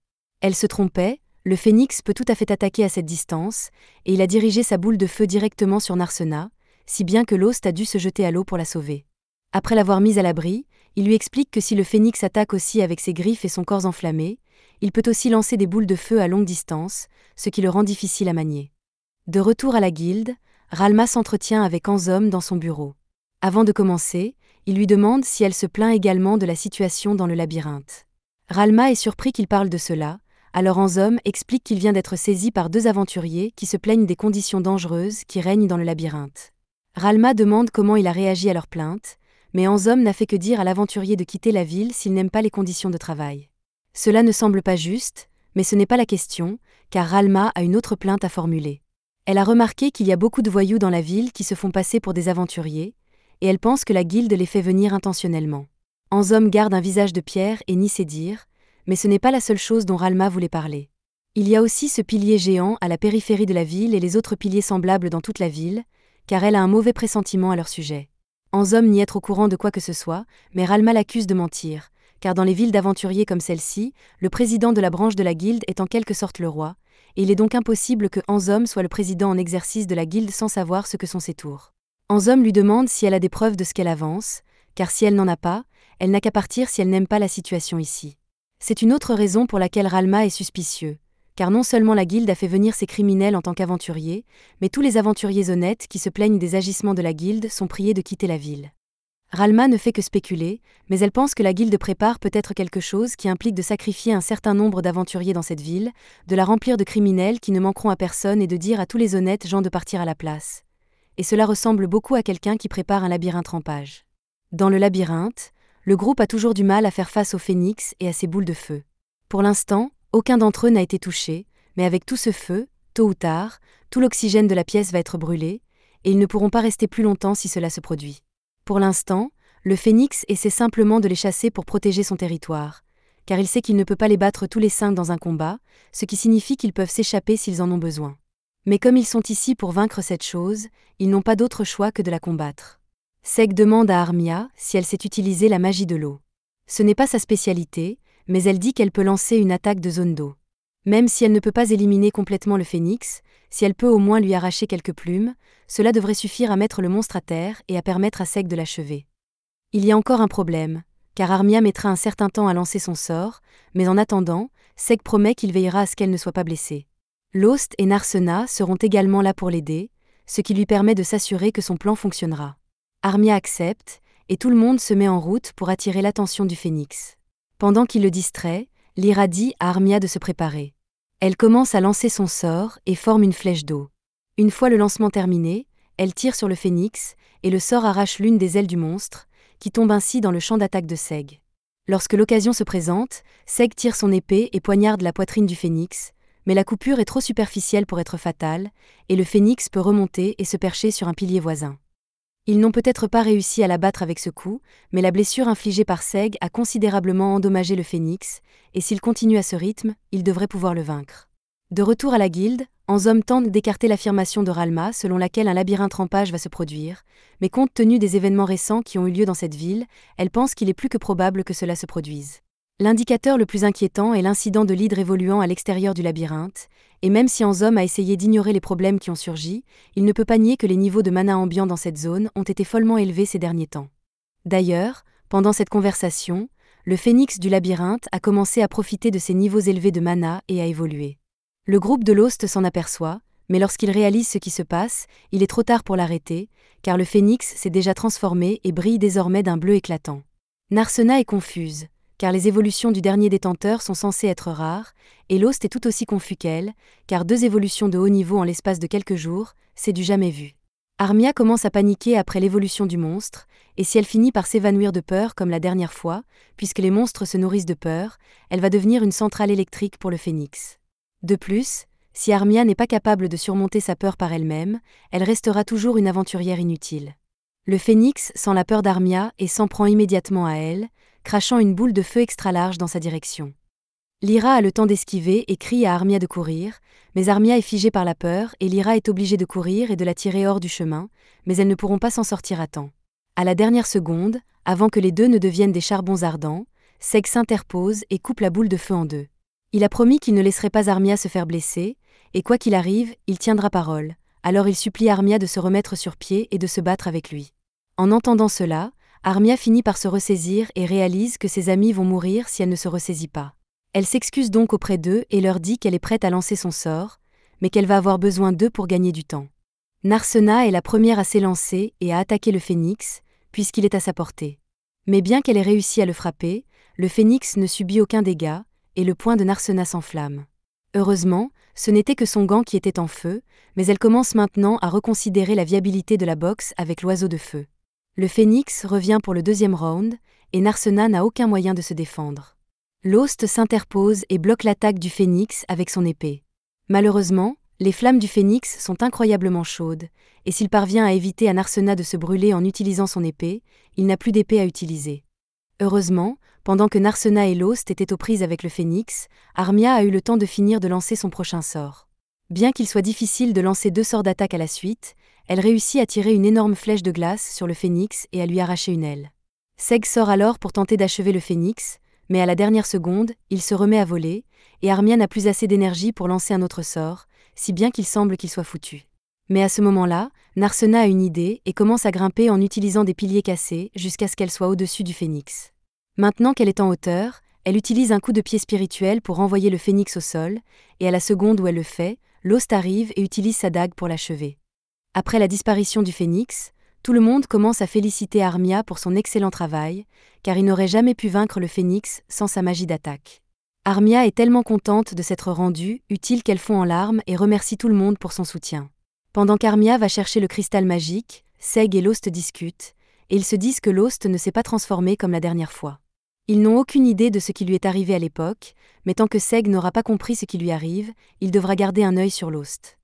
Elle se trompait, le phénix peut tout à fait attaquer à cette distance, et il a dirigé sa boule de feu directement sur Narsena, si bien que Lost a dû se jeter à l'eau pour la sauver. Après l'avoir mise à l'abri, il lui explique que si le phénix attaque aussi avec ses griffes et son corps enflammé, il peut aussi lancer des boules de feu à longue distance, ce qui le rend difficile à manier. De retour à la guilde, Ralma s'entretient avec Anzom dans son bureau. Avant de commencer, il lui demande si elle se plaint également de la situation dans le labyrinthe. Ralma est surpris qu'il parle de cela, alors Anzom explique qu'il vient d'être saisi par 2 aventuriers qui se plaignent des conditions dangereuses qui règnent dans le labyrinthe. Ralma demande comment il a réagi à leur plainte, mais Anzom n'a fait que dire à l'aventurier de quitter la ville s'il n'aime pas les conditions de travail. Cela ne semble pas juste, mais ce n'est pas la question, car Ralma a une autre plainte à formuler. Elle a remarqué qu'il y a beaucoup de voyous dans la ville qui se font passer pour des aventuriers, et elle pense que la guilde les fait venir intentionnellement. Anzom garde un visage de pierre et nie ses dires, mais ce n'est pas la seule chose dont Ralma voulait parler. Il y a aussi ce pilier géant à la périphérie de la ville et les autres piliers semblables dans toute la ville, car elle a un mauvais pressentiment à leur sujet. Anzom nie être au courant de quoi que ce soit, mais Ralma l'accuse de mentir, car dans les villes d'aventuriers comme celle-ci, le président de la branche de la guilde est en quelque sorte le roi, et il est donc impossible que Anzom soit le président en exercice de la guilde sans savoir ce que sont ses tours. Anzom lui demande si elle a des preuves de ce qu'elle avance, car si elle n'en a pas, elle n'a qu'à partir si elle n'aime pas la situation ici. C'est une autre raison pour laquelle Ralma est suspicieux, car non seulement la guilde a fait venir ces criminels en tant qu'aventuriers, mais tous les aventuriers honnêtes qui se plaignent des agissements de la guilde sont priés de quitter la ville. Ralma ne fait que spéculer, mais elle pense que la guilde prépare peut-être quelque chose qui implique de sacrifier un certain nombre d'aventuriers dans cette ville, de la remplir de criminels qui ne manqueront à personne et de dire à tous les honnêtes gens de partir à la place. Et cela ressemble beaucoup à quelqu'un qui prépare un labyrinthe rampage. Dans le labyrinthe, le groupe a toujours du mal à faire face au phénix et à ses boules de feu. Pour l'instant, aucun d'entre eux n'a été touché, mais avec tout ce feu, tôt ou tard, tout l'oxygène de la pièce va être brûlé, et ils ne pourront pas rester plus longtemps si cela se produit. Pour l'instant, le phénix essaie simplement de les chasser pour protéger son territoire, car il sait qu'il ne peut pas les battre tous les 5 dans un combat, ce qui signifie qu'ils peuvent s'échapper s'ils en ont besoin. Mais comme ils sont ici pour vaincre cette chose, ils n'ont pas d'autre choix que de la combattre. Seg demande à Armia si elle sait utiliser la magie de l'eau. Ce n'est pas sa spécialité, mais elle dit qu'elle peut lancer une attaque de zone d'eau. Même si elle ne peut pas éliminer complètement le phénix, si elle peut au moins lui arracher quelques plumes, cela devrait suffire à mettre le monstre à terre et à permettre à Seg de l'achever. Il y a encore un problème, car Armia mettra un certain temps à lancer son sort, mais en attendant, Seg promet qu'il veillera à ce qu'elle ne soit pas blessée. Lost et Narsena seront également là pour l'aider, ce qui lui permet de s'assurer que son plan fonctionnera. Armia accepte, et tout le monde se met en route pour attirer l'attention du phénix. Pendant qu'il le distrait, Lyra dit à Armia de se préparer. Elle commence à lancer son sort et forme une flèche d'eau. Une fois le lancement terminé, elle tire sur le phénix, et le sort arrache l'une des ailes du monstre, qui tombe ainsi dans le champ d'attaque de Seg. Lorsque l'occasion se présente, Seg tire son épée et poignarde la poitrine du phénix, mais la coupure est trop superficielle pour être fatale, et le phénix peut remonter et se percher sur un pilier voisin. Ils n'ont peut-être pas réussi à l'abattre avec ce coup, mais la blessure infligée par Seg a considérablement endommagé le phénix, et s'il continue à ce rythme, il devrait pouvoir le vaincre. De retour à la guilde, Anzom tente d'écarter l'affirmation de Ralma selon laquelle un labyrinthe rampage va se produire, mais compte tenu des événements récents qui ont eu lieu dans cette ville, elle pense qu'il est plus que probable que cela se produise. L'indicateur le plus inquiétant est l'incident de l'hydre évoluant à l'extérieur du labyrinthe, et même si Anzom a essayé d'ignorer les problèmes qui ont surgi, il ne peut pas nier que les niveaux de mana ambiant dans cette zone ont été follement élevés ces derniers temps. D'ailleurs, pendant cette conversation, le phénix du labyrinthe a commencé à profiter de ces niveaux élevés de mana et à évoluer. Le groupe de Lost s'en aperçoit, mais lorsqu'il réalise ce qui se passe, il est trop tard pour l'arrêter, car le phénix s'est déjà transformé et brille désormais d'un bleu éclatant. Narsena est confuse, car les évolutions du dernier détenteur sont censées être rares, et Lost est tout aussi confus qu'elle, car 2 évolutions de haut niveau en l'espace de quelques jours, c'est du jamais vu. Armia commence à paniquer après l'évolution du monstre, et si elle finit par s'évanouir de peur comme la dernière fois, puisque les monstres se nourrissent de peur, elle va devenir une centrale électrique pour le phénix. De plus, si Armia n'est pas capable de surmonter sa peur par elle-même, elle restera toujours une aventurière inutile. Le phénix sent la peur d'Armia et s'en prend immédiatement à elle, crachant une boule de feu extra large dans sa direction. Lyra a le temps d'esquiver et crie à Armia de courir, mais Armia est figée par la peur et Lyra est obligée de courir et de la tirer hors du chemin, mais elles ne pourront pas s'en sortir à temps. À la dernière seconde, avant que les deux ne deviennent des charbons ardents, Seg s'interpose et coupe la boule de feu en 2. Il a promis qu'il ne laisserait pas Armia se faire blesser, et quoi qu'il arrive, il tiendra parole, alors il supplie Armia de se remettre sur pied et de se battre avec lui. En entendant cela, Armia finit par se ressaisir et réalise que ses amis vont mourir si elle ne se ressaisit pas. Elle s'excuse donc auprès d'eux et leur dit qu'elle est prête à lancer son sort, mais qu'elle va avoir besoin d'eux pour gagner du temps. Narsena est la première à s'élancer et à attaquer le phénix, puisqu'il est à sa portée. Mais bien qu'elle ait réussi à le frapper, le phénix ne subit aucun dégât, et le poing de Narsena s'enflamme. Heureusement, ce n'était que son gant qui était en feu, mais elle commence maintenant à reconsidérer la viabilité de la boxe avec l'oiseau de feu. Le phénix revient pour le 2e round, et Narsena n'a aucun moyen de se défendre. Lost s'interpose et bloque l'attaque du phénix avec son épée. Malheureusement, les flammes du phénix sont incroyablement chaudes, et s'il parvient à éviter à Narsena de se brûler en utilisant son épée, il n'a plus d'épée à utiliser. Heureusement, pendant que Narsena et Lost étaient aux prises avec le phénix, Armia a eu le temps de finir de lancer son prochain sort. Bien qu'il soit difficile de lancer 2 sorts d'attaque à la suite, elle réussit à tirer une énorme flèche de glace sur le phénix et à lui arracher une aile. Seg sort alors pour tenter d'achever le phénix, mais à la dernière seconde, il se remet à voler, et Armia n'a plus assez d'énergie pour lancer un autre sort, si bien qu'il semble qu'il soit foutu. Mais à ce moment-là, Narsena a une idée et commence à grimper en utilisant des piliers cassés jusqu'à ce qu'elle soit au-dessus du phénix. Maintenant qu'elle est en hauteur, elle utilise un coup de pied spirituel pour renvoyer le phénix au sol, et à la seconde où elle le fait, Lost arrive et utilise sa dague pour l'achever. Après la disparition du phénix, tout le monde commence à féliciter Armia pour son excellent travail, car il n'aurait jamais pu vaincre le phénix sans sa magie d'attaque. Armia est tellement contente de s'être rendue utile qu'elle fond en larmes et remercie tout le monde pour son soutien. Pendant qu'Armia va chercher le cristal magique, Seg et Lost discutent, et ils se disent que Lost ne s'est pas transformé comme la dernière fois. Ils n'ont aucune idée de ce qui lui est arrivé à l'époque, mais tant que Seg n'aura pas compris ce qui lui arrive, il devra garder un œil sur Lost.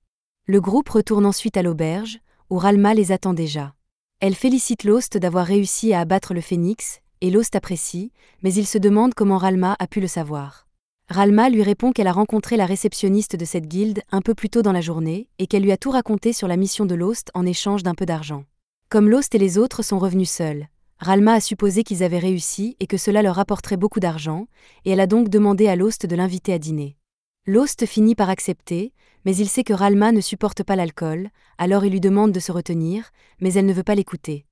Le groupe retourne ensuite à l'auberge, où Ralma les attend déjà. Elle félicite Lost d'avoir réussi à abattre le phénix, et Lost apprécie, mais il se demande comment Ralma a pu le savoir. Ralma lui répond qu'elle a rencontré la réceptionniste de cette guilde un peu plus tôt dans la journée, et qu'elle lui a tout raconté sur la mission de Lost en échange d'un peu d'argent. Comme Lost et les autres sont revenus seuls, Ralma a supposé qu'ils avaient réussi et que cela leur rapporterait beaucoup d'argent, et elle a donc demandé à Lost de l'inviter à dîner. Lost finit par accepter, mais il sait que Ralma ne supporte pas l'alcool, alors il lui demande de se retenir, mais elle ne veut pas l'écouter.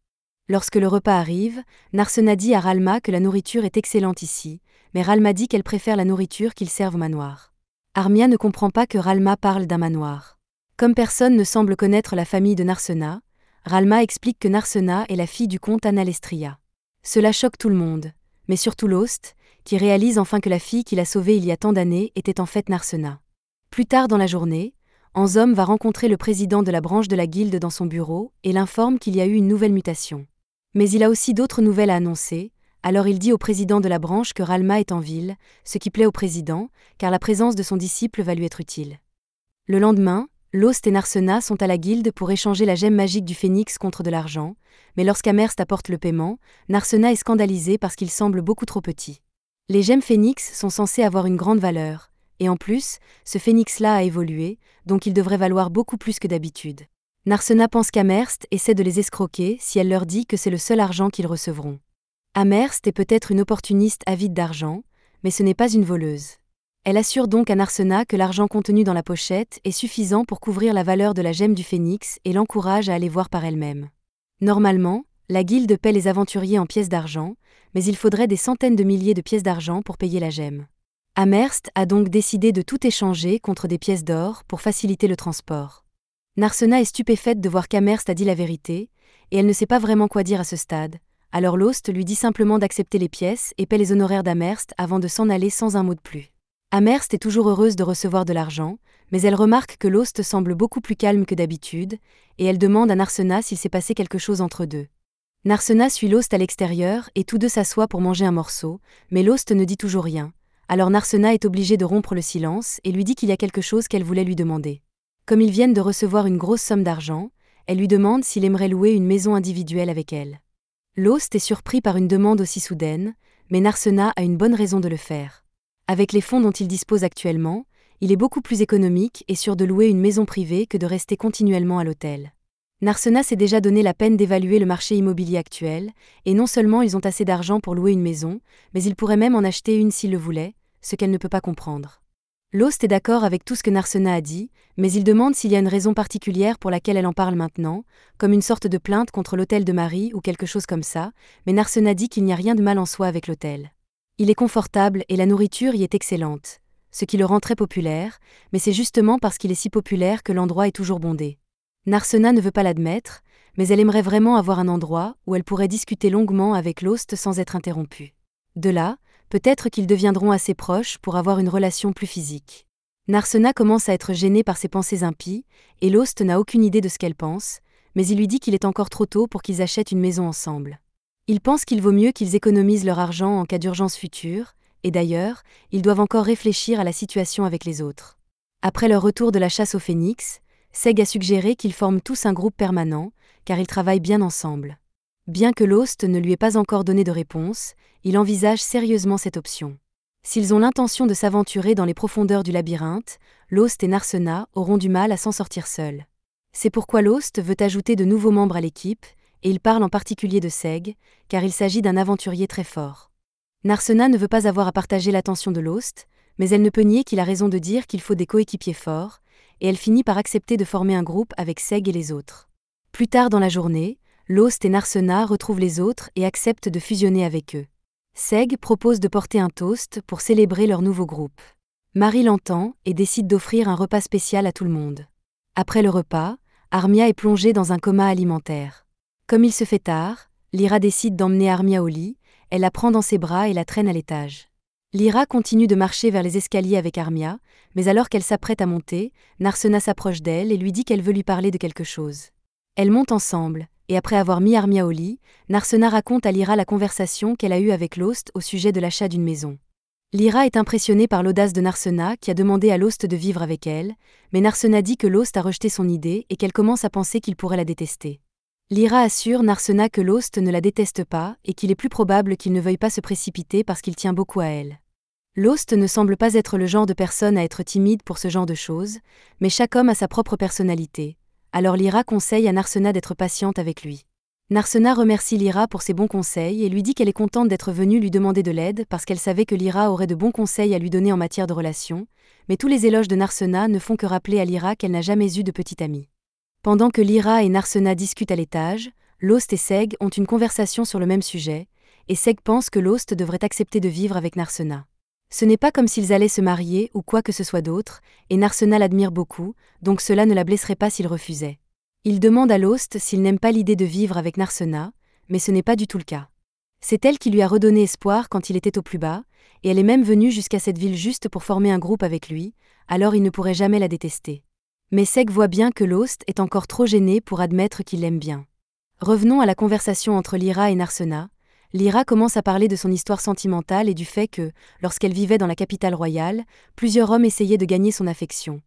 Lorsque le repas arrive, Narsena dit à Ralma que la nourriture est excellente ici, mais Ralma dit qu'elle préfère la nourriture qu'ils servent au manoir. Armia ne comprend pas que Ralma parle d'un manoir. Comme personne ne semble connaître la famille de Narsena, Ralma explique que Narsena est la fille du comte Analestria. Cela choque tout le monde, mais surtout Lost, qui réalise enfin que la fille qu'il a sauvée il y a tant d'années était en fait Narsena. Plus tard dans la journée, Anzom va rencontrer le président de la branche de la guilde dans son bureau et l'informe qu'il y a eu une nouvelle mutation. Mais il a aussi d'autres nouvelles à annoncer, alors il dit au président de la branche que Ralma est en ville, ce qui plaît au président, car la présence de son disciple va lui être utile. Le lendemain, Lost et Narsena sont à la guilde pour échanger la gemme magique du phénix contre de l'argent, mais lorsqu'Amerst apporte le paiement, Narsena est scandalisé parce qu'il semble beaucoup trop petit. Les gemmes phénix sont censées avoir une grande valeur, et en plus, ce phénix-là a évolué, donc il devrait valoir beaucoup plus que d'habitude. Narsena pense qu'Amerst essaie de les escroquer si elle leur dit que c'est le seul argent qu'ils recevront. Amerst est peut-être une opportuniste avide d'argent, mais ce n'est pas une voleuse. Elle assure donc à Narsena que l'argent contenu dans la pochette est suffisant pour couvrir la valeur de la gemme du phénix et l'encourage à aller voir par elle-même. Normalement, la guilde paie les aventuriers en pièces d'argent, mais il faudrait des centaines de milliers de pièces d'argent pour payer la gemme. Amerst a donc décidé de tout échanger contre des pièces d'or pour faciliter le transport. Narsena est stupéfaite de voir qu'Amerst a dit la vérité, et elle ne sait pas vraiment quoi dire à ce stade, alors Lost lui dit simplement d'accepter les pièces et paie les honoraires d'Amerst avant de s'en aller sans un mot de plus. Amerst est toujours heureuse de recevoir de l'argent, mais elle remarque que Lost semble beaucoup plus calme que d'habitude, et elle demande à Narsena s'il s'est passé quelque chose entre eux deux. Narsena suit Lost à l'extérieur et tous deux s'assoient pour manger un morceau, mais Lost ne dit toujours rien, alors Narsena est obligée de rompre le silence et lui dit qu'il y a quelque chose qu'elle voulait lui demander. Comme ils viennent de recevoir une grosse somme d'argent, elle lui demande s'il aimerait louer une maison individuelle avec elle. Lost est surpris par une demande aussi soudaine, mais Narsena a une bonne raison de le faire. Avec les fonds dont il dispose actuellement, il est beaucoup plus économique et sûr de louer une maison privée que de rester continuellement à l'hôtel. Narsena s'est déjà donné la peine d'évaluer le marché immobilier actuel, et non seulement ils ont assez d'argent pour louer une maison, mais ils pourraient même en acheter une s'ils le voulaient, ce qu'elle ne peut pas comprendre. Lost est d'accord avec tout ce que Narsena a dit, mais il demande s'il y a une raison particulière pour laquelle elle en parle maintenant, comme une sorte de plainte contre l'hôtel de Marie ou quelque chose comme ça, mais Narsena dit qu'il n'y a rien de mal en soi avec l'hôtel. Il est confortable et la nourriture y est excellente, ce qui le rend très populaire, mais c'est justement parce qu'il est si populaire que l'endroit est toujours bondé. Narsena ne veut pas l'admettre, mais elle aimerait vraiment avoir un endroit où elle pourrait discuter longuement avec Lost sans être interrompue. De là, peut-être qu'ils deviendront assez proches pour avoir une relation plus physique. Narsena commence à être gênée par ses pensées impies, et Lost n'a aucune idée de ce qu'elle pense, mais il lui dit qu'il est encore trop tôt pour qu'ils achètent une maison ensemble. Il pense qu'il vaut mieux qu'ils économisent leur argent en cas d'urgence future, et d'ailleurs, ils doivent encore réfléchir à la situation avec les autres. Après leur retour de la chasse au phénix, Seg a suggéré qu'ils forment tous un groupe permanent, car ils travaillent bien ensemble. Bien que Lost ne lui ait pas encore donné de réponse, il envisage sérieusement cette option. S'ils ont l'intention de s'aventurer dans les profondeurs du labyrinthe, Lost et Narsena auront du mal à s'en sortir seuls. C'est pourquoi Lost veut ajouter de nouveaux membres à l'équipe, et il parle en particulier de Seg, car il s'agit d'un aventurier très fort. Narsena ne veut pas avoir à partager l'attention de Lost, mais elle ne peut nier qu'il a raison de dire qu'il faut des coéquipiers forts, et elle finit par accepter de former un groupe avec Seg et les autres. Plus tard dans la journée, Lost et Narsena retrouvent les autres et acceptent de fusionner avec eux. Seg propose de porter un toast pour célébrer leur nouveau groupe. Marie l'entend et décide d'offrir un repas spécial à tout le monde. Après le repas, Armia est plongée dans un coma alimentaire. Comme il se fait tard, Lyra décide d'emmener Armia au lit, elle la prend dans ses bras et la traîne à l'étage. Lyra continue de marcher vers les escaliers avec Armia, mais alors qu'elle s'apprête à monter, Narsena s'approche d'elle et lui dit qu'elle veut lui parler de quelque chose. Elles montent ensemble, et après avoir mis Armia au lit, Narsena raconte à Lyra la conversation qu'elle a eue avec Lost au sujet de l'achat d'une maison. Lyra est impressionnée par l'audace de Narsena qui a demandé à Lost de vivre avec elle, mais Narsena dit que Lost a rejeté son idée et qu'elle commence à penser qu'il pourrait la détester. Lyra assure Narsena que Lost ne la déteste pas et qu'il est plus probable qu'il ne veuille pas se précipiter parce qu'il tient beaucoup à elle. Lost ne semble pas être le genre de personne à être timide pour ce genre de choses, mais chaque homme a sa propre personnalité, alors Lyra conseille à Narsena d'être patiente avec lui. Narsena remercie Lyra pour ses bons conseils et lui dit qu'elle est contente d'être venue lui demander de l'aide parce qu'elle savait que Lyra aurait de bons conseils à lui donner en matière de relations, mais tous les éloges de Narsena ne font que rappeler à Lyra qu'elle n'a jamais eu de petite amie. Pendant que Lyra et Narsena discutent à l'étage, Lost et Seg ont une conversation sur le même sujet, et Seg pense que Lost devrait accepter de vivre avec Narsena. Ce n'est pas comme s'ils allaient se marier ou quoi que ce soit d'autre, et Narsena l'admire beaucoup, donc cela ne la blesserait pas s'il refusait. Il demande à Lost s'il n'aime pas l'idée de vivre avec Narsena, mais ce n'est pas du tout le cas. C'est elle qui lui a redonné espoir quand il était au plus bas, et elle est même venue jusqu'à cette ville juste pour former un groupe avec lui, alors il ne pourrait jamais la détester. Mais Seg voit bien que Lost est encore trop gêné pour admettre qu'il l'aime bien. Revenons à la conversation entre Lyra et Narsena. Lyra commence à parler de son histoire sentimentale et du fait que, lorsqu'elle vivait dans la capitale royale, plusieurs hommes essayaient de gagner son affection,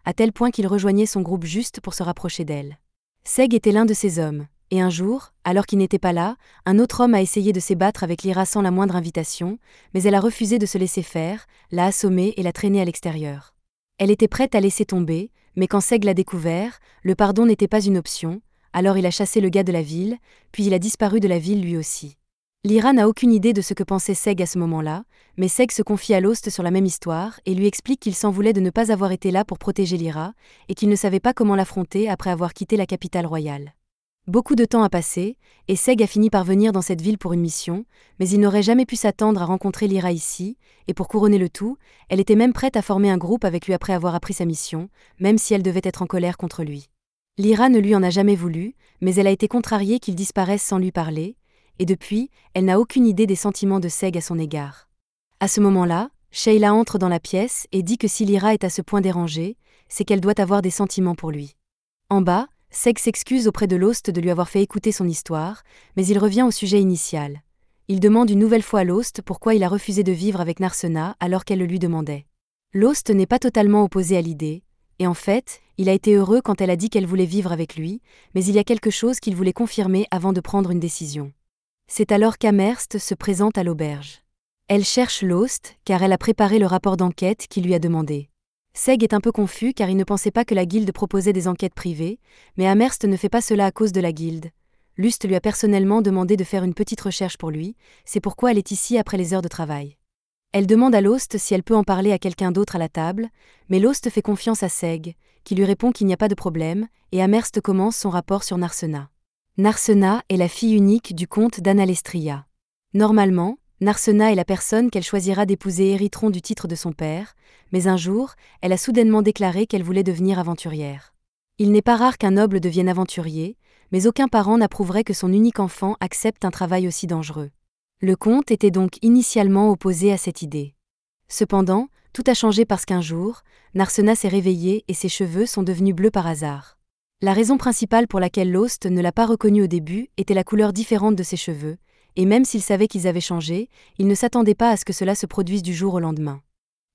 à tel point qu'il rejoignait son groupe juste pour se rapprocher d'elle. Seg était l'un de ces hommes, et un jour, alors qu'il n'était pas là, un autre homme a essayé de s'ébattre avec Lyra sans la moindre invitation, mais elle a refusé de se laisser faire, l'a assommé et l'a traîné à l'extérieur. Elle était prête à laisser tomber, mais quand Seg l'a découvert, le pardon n'était pas une option, alors il a chassé le gars de la ville, puis il a disparu de la ville lui aussi. Lyra n'a aucune idée de ce que pensait Seg à ce moment-là, mais Seg se confie à Lost sur la même histoire et lui explique qu'il s'en voulait de ne pas avoir été là pour protéger Lyra, et qu'il ne savait pas comment l'affronter après avoir quitté la capitale royale. Beaucoup de temps a passé, et Seg a fini par venir dans cette ville pour une mission, mais il n'aurait jamais pu s'attendre à rencontrer Lyra ici, et pour couronner le tout, elle était même prête à former un groupe avec lui après avoir appris sa mission, même si elle devait être en colère contre lui. Lyra ne lui en a jamais voulu, mais elle a été contrariée qu'il disparaisse sans lui parler, et depuis, elle n'a aucune idée des sentiments de Seg à son égard. À ce moment-là, Sheila entre dans la pièce et dit que si Lyra est à ce point dérangée, c'est qu'elle doit avoir des sentiments pour lui. En bas, Seg s'excuse auprès de Lost de lui avoir fait écouter son histoire, mais il revient au sujet initial. Il demande une nouvelle fois à Lost pourquoi il a refusé de vivre avec Narsena alors qu'elle le lui demandait. Lost n'est pas totalement opposé à l'idée, et en fait, il a été heureux quand elle a dit qu'elle voulait vivre avec lui, mais il y a quelque chose qu'il voulait confirmer avant de prendre une décision. C'est alors qu'Amherst se présente à l'auberge. Elle cherche Lost, car elle a préparé le rapport d'enquête qu'il lui a demandé. Seg est un peu confus car il ne pensait pas que la guilde proposait des enquêtes privées, mais Amherst ne fait pas cela à cause de la guilde. Lust lui a personnellement demandé de faire une petite recherche pour lui, c'est pourquoi elle est ici après les heures de travail. Elle demande à Lost si elle peut en parler à quelqu'un d'autre à la table, mais Lost fait confiance à Seg, qui lui répond qu'il n'y a pas de problème, et Amherst commence son rapport sur Narsena. Narsena est la fille unique du comte d'Analestria. Normalement, Narsena est la personne qu'elle choisira d'épouser hériteront du titre de son père, mais un jour, elle a soudainement déclaré qu'elle voulait devenir aventurière. Il n'est pas rare qu'un noble devienne aventurier, mais aucun parent n'approuverait que son unique enfant accepte un travail aussi dangereux. Le comte était donc initialement opposé à cette idée. Cependant, tout a changé parce qu'un jour, Narsena s'est réveillée et ses cheveux sont devenus bleus par hasard. La raison principale pour laquelle Lost ne l'a pas reconnue au début était la couleur différente de ses cheveux, et même s'il savait qu'ils avaient changé, il ne s'attendait pas à ce que cela se produise du jour au lendemain.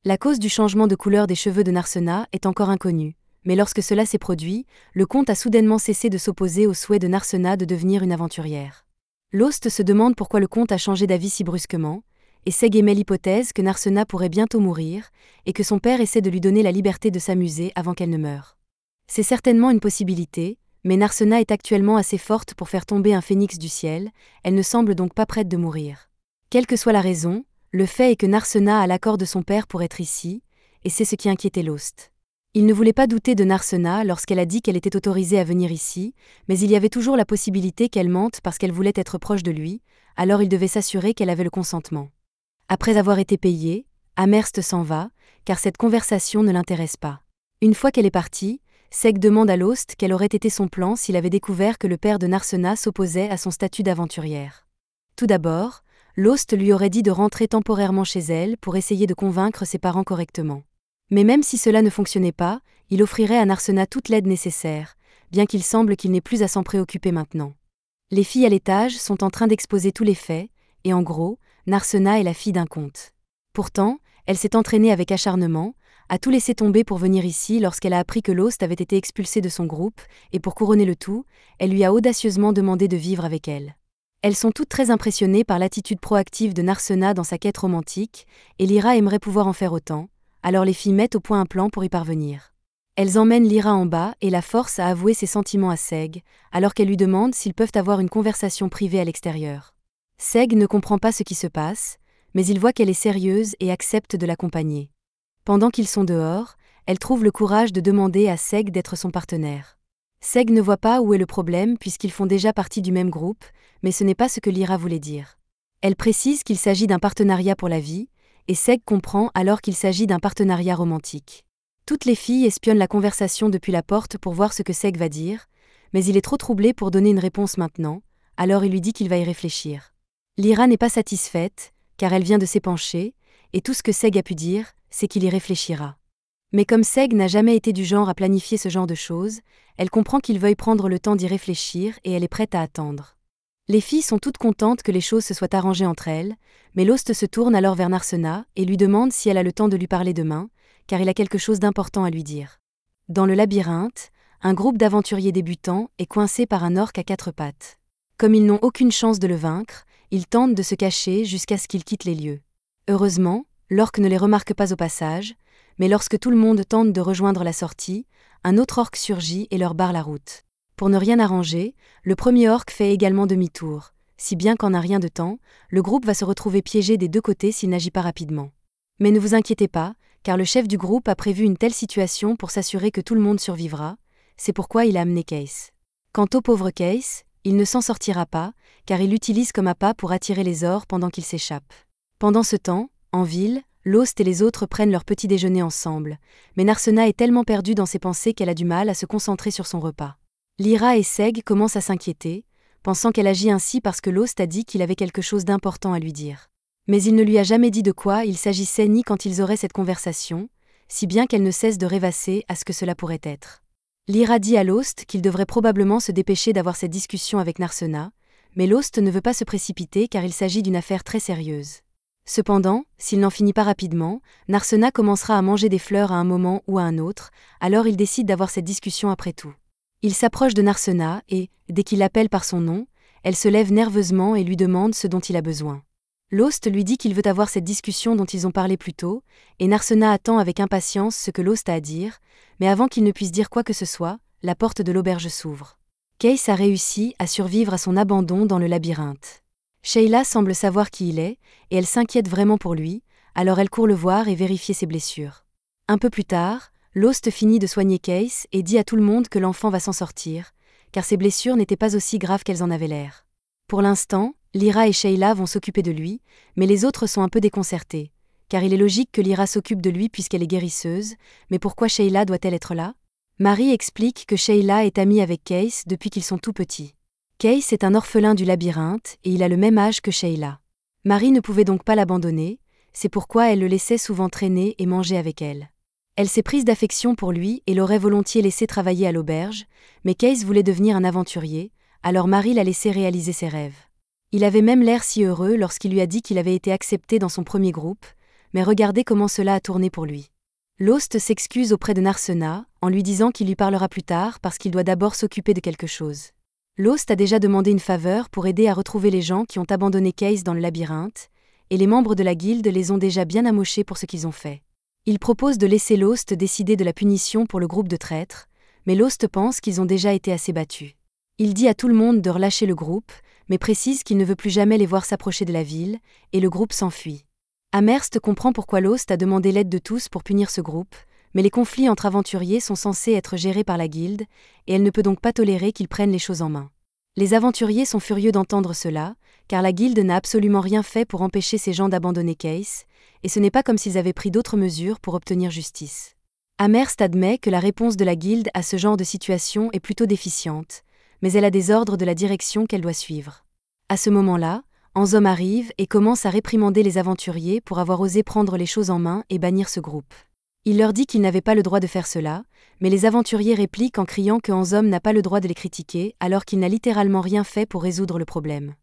La cause du changement de couleur des cheveux de Narsena est encore inconnue, mais lorsque cela s'est produit, le comte a soudainement cessé de s'opposer au souhait de Narsena de devenir une aventurière. Lost se demande pourquoi le comte a changé d'avis si brusquement, et Seg émet l'hypothèse que Narsena pourrait bientôt mourir, et que son père essaie de lui donner la liberté de s'amuser avant qu'elle ne meure. C'est certainement une possibilité, mais Narsena est actuellement assez forte pour faire tomber un phénix du ciel, elle ne semble donc pas prête de mourir. Quelle que soit la raison, le fait est que Narsena a l'accord de son père pour être ici, et c'est ce qui inquiétait Lost. Il ne voulait pas douter de Narsena lorsqu'elle a dit qu'elle était autorisée à venir ici, mais il y avait toujours la possibilité qu'elle mente parce qu'elle voulait être proche de lui, alors il devait s'assurer qu'elle avait le consentement. Après avoir été payée, Amherst s'en va, car cette conversation ne l'intéresse pas. Une fois qu'elle est partie, Seg demande à Lost quel aurait été son plan s'il avait découvert que le père de Narsena s'opposait à son statut d'aventurière. Tout d'abord, Lost lui aurait dit de rentrer temporairement chez elle pour essayer de convaincre ses parents correctement. Mais même si cela ne fonctionnait pas, il offrirait à Narsena toute l'aide nécessaire, bien qu'il semble qu'il n'ait plus à s'en préoccuper maintenant. Les filles à l'étage sont en train d'exposer tous les faits, et en gros, Narsena est la fille d'un comte. Pourtant, elle s'est entraînée avec acharnement, a tout laissé tomber pour venir ici lorsqu'elle a appris que Lost avait été expulsé de son groupe, et pour couronner le tout, elle lui a audacieusement demandé de vivre avec elle. Elles sont toutes très impressionnées par l'attitude proactive de Narsena dans sa quête romantique, et Lyra aimerait pouvoir en faire autant, alors les filles mettent au point un plan pour y parvenir. Elles emmènent Lyra en bas et la forcent à avouer ses sentiments à Seg, alors qu'elle lui demande s'ils peuvent avoir une conversation privée à l'extérieur. Seg ne comprend pas ce qui se passe, mais il voit qu'elle est sérieuse et accepte de l'accompagner. Pendant qu'ils sont dehors, elle trouve le courage de demander à Seg d'être son partenaire. Seg ne voit pas où est le problème puisqu'ils font déjà partie du même groupe, mais ce n'est pas ce que Lyra voulait dire. Elle précise qu'il s'agit d'un partenariat pour la vie, et Seg comprend alors qu'il s'agit d'un partenariat romantique. Toutes les filles espionnent la conversation depuis la porte pour voir ce que Seg va dire, mais il est trop troublé pour donner une réponse maintenant, alors il lui dit qu'il va y réfléchir. Lyra n'est pas satisfaite, car elle vient de s'épancher, et tout ce que Seg a pu dire, c'est qu'il y réfléchira. Mais comme Seg n'a jamais été du genre à planifier ce genre de choses, elle comprend qu'il veuille prendre le temps d'y réfléchir et elle est prête à attendre. Les filles sont toutes contentes que les choses se soient arrangées entre elles, mais Lost se tourne alors vers Narsena et lui demande si elle a le temps de lui parler demain, car il a quelque chose d'important à lui dire. Dans le labyrinthe, un groupe d'aventuriers débutants est coincé par un orc à 4 pattes. Comme ils n'ont aucune chance de le vaincre, ils tentent de se cacher jusqu'à ce qu'il quitte les lieux. Heureusement, l'orc ne les remarque pas au passage, mais lorsque tout le monde tente de rejoindre la sortie, un autre orc surgit et leur barre la route. Pour ne rien arranger, le premier orc fait également demi-tour, si bien qu'en un rien de temps, le groupe va se retrouver piégé des deux côtés s'il n'agit pas rapidement. Mais ne vous inquiétez pas, car le chef du groupe a prévu une telle situation pour s'assurer que tout le monde survivra, c'est pourquoi il a amené Case. Quant au pauvre Case, il ne s'en sortira pas, car il l'utilise comme appât pour attirer les ors pendant qu'il s'échappe. Pendant ce temps, en ville, Lost et les autres prennent leur petit déjeuner ensemble, mais Narsena est tellement perdue dans ses pensées qu'elle a du mal à se concentrer sur son repas. Lyra et Seg commencent à s'inquiéter, pensant qu'elle agit ainsi parce que Lost a dit qu'il avait quelque chose d'important à lui dire. Mais il ne lui a jamais dit de quoi il s'agissait ni quand ils auraient cette conversation, si bien qu'elle ne cesse de rêvasser à ce que cela pourrait être. Lyra dit à Lost qu'il devrait probablement se dépêcher d'avoir cette discussion avec Narsena, mais Lost ne veut pas se précipiter car il s'agit d'une affaire très sérieuse. Cependant, s'il n'en finit pas rapidement, Narsena commencera à manger des fleurs à un moment ou à un autre, alors il décide d'avoir cette discussion après tout. Il s'approche de Narsena et, dès qu'il l'appelle par son nom, elle se lève nerveusement et lui demande ce dont il a besoin. Lost lui dit qu'il veut avoir cette discussion dont ils ont parlé plus tôt, et Narsena attend avec impatience ce que Lost a à dire, mais avant qu'il ne puisse dire quoi que ce soit, la porte de l'auberge s'ouvre. Case a réussi à survivre à son abandon dans le labyrinthe. Sheila semble savoir qui il est, et elle s'inquiète vraiment pour lui, alors elle court le voir et vérifier ses blessures. Un peu plus tard, Lost finit de soigner Case et dit à tout le monde que l'enfant va s'en sortir, car ses blessures n'étaient pas aussi graves qu'elles en avaient l'air. Pour l'instant, Lyra et Sheila vont s'occuper de lui, mais les autres sont un peu déconcertés, car il est logique que Lyra s'occupe de lui puisqu'elle est guérisseuse, mais pourquoi Sheila doit-elle être là ? Marie explique que Sheila est amie avec Case depuis qu'ils sont tout petits. Case est un orphelin du labyrinthe et il a le même âge que Sheila. Marie ne pouvait donc pas l'abandonner, c'est pourquoi elle le laissait souvent traîner et manger avec elle. Elle s'est prise d'affection pour lui et l'aurait volontiers laissé travailler à l'auberge, mais Case voulait devenir un aventurier, alors Marie l'a laissé réaliser ses rêves. Il avait même l'air si heureux lorsqu'il lui a dit qu'il avait été accepté dans son premier groupe, mais regardez comment cela a tourné pour lui. Lost s'excuse auprès de Narsena, en lui disant qu'il lui parlera plus tard parce qu'il doit d'abord s'occuper de quelque chose. Lost a déjà demandé une faveur pour aider à retrouver les gens qui ont abandonné Case dans le labyrinthe, et les membres de la guilde les ont déjà bien amochés pour ce qu'ils ont fait. Il propose de laisser Lost décider de la punition pour le groupe de traîtres, mais Lost pense qu'ils ont déjà été assez battus. Il dit à tout le monde de relâcher le groupe, mais précise qu'il ne veut plus jamais les voir s'approcher de la ville, et le groupe s'enfuit. Amherst comprend pourquoi Lost a demandé l'aide de tous pour punir ce groupe, Mais les conflits entre aventuriers sont censés être gérés par la guilde, et elle ne peut donc pas tolérer qu'ils prennent les choses en main. Les aventuriers sont furieux d'entendre cela, car la guilde n'a absolument rien fait pour empêcher ces gens d'abandonner Case, et ce n'est pas comme s'ils avaient pris d'autres mesures pour obtenir justice. Amherst admet que la réponse de la guilde à ce genre de situation est plutôt déficiente, mais elle a des ordres de la direction qu'elle doit suivre. À ce moment-là, Anzom arrive et commence à réprimander les aventuriers pour avoir osé prendre les choses en main et bannir ce groupe. Il leur dit qu'ils n'avaient pas le droit de faire cela, mais les aventuriers répliquent en criant que Anzom n'a pas le droit de les critiquer alors qu'il n'a littéralement rien fait pour résoudre le problème.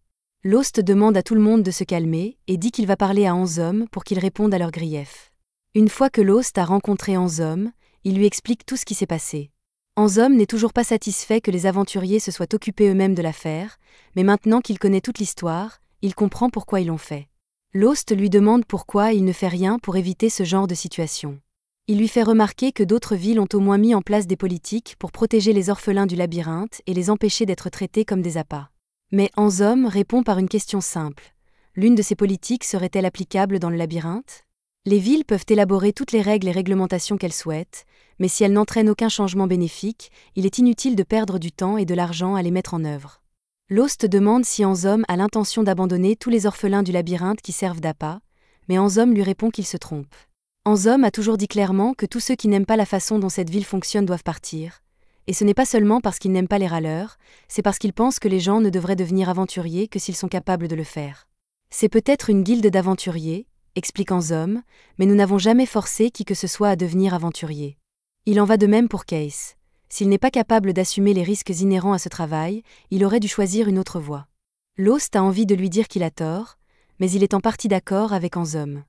Lost demande à tout le monde de se calmer et dit qu'il va parler à Anzom pour qu'il réponde à leurs griefs. Une fois que Lost a rencontré Anzom, il lui explique tout ce qui s'est passé. Anzom n'est toujours pas satisfait que les aventuriers se soient occupés eux-mêmes de l'affaire, mais maintenant qu'il connaît toute l'histoire, il comprend pourquoi ils l'ont fait. Lost lui demande pourquoi il ne fait rien pour éviter ce genre de situation. Il lui fait remarquer que d'autres villes ont au moins mis en place des politiques pour protéger les orphelins du labyrinthe et les empêcher d'être traités comme des appâts. Mais Anzom répond par une question simple. L'une de ces politiques serait-elle applicable dans le labyrinthe ? Les villes peuvent élaborer toutes les règles et réglementations qu'elles souhaitent, mais si elles n'entraînent aucun changement bénéfique, il est inutile de perdre du temps et de l'argent à les mettre en œuvre. Lost demande si Anzom a l'intention d'abandonner tous les orphelins du labyrinthe qui servent d'appât, mais Anzom lui répond qu'il se trompe. Anzom a toujours dit clairement que tous ceux qui n'aiment pas la façon dont cette ville fonctionne doivent partir. Et ce n'est pas seulement parce qu'il n'aime pas les râleurs, c'est parce qu'il pense que les gens ne devraient devenir aventuriers que s'ils sont capables de le faire. C'est peut-être une guilde d'aventuriers, explique Anzom, mais nous n'avons jamais forcé qui que ce soit à devenir aventurier. Il en va de même pour Case. S'il n'est pas capable d'assumer les risques inhérents à ce travail, il aurait dû choisir une autre voie. Lost a envie de lui dire qu'il a tort, mais il est en partie d'accord avec Anzom.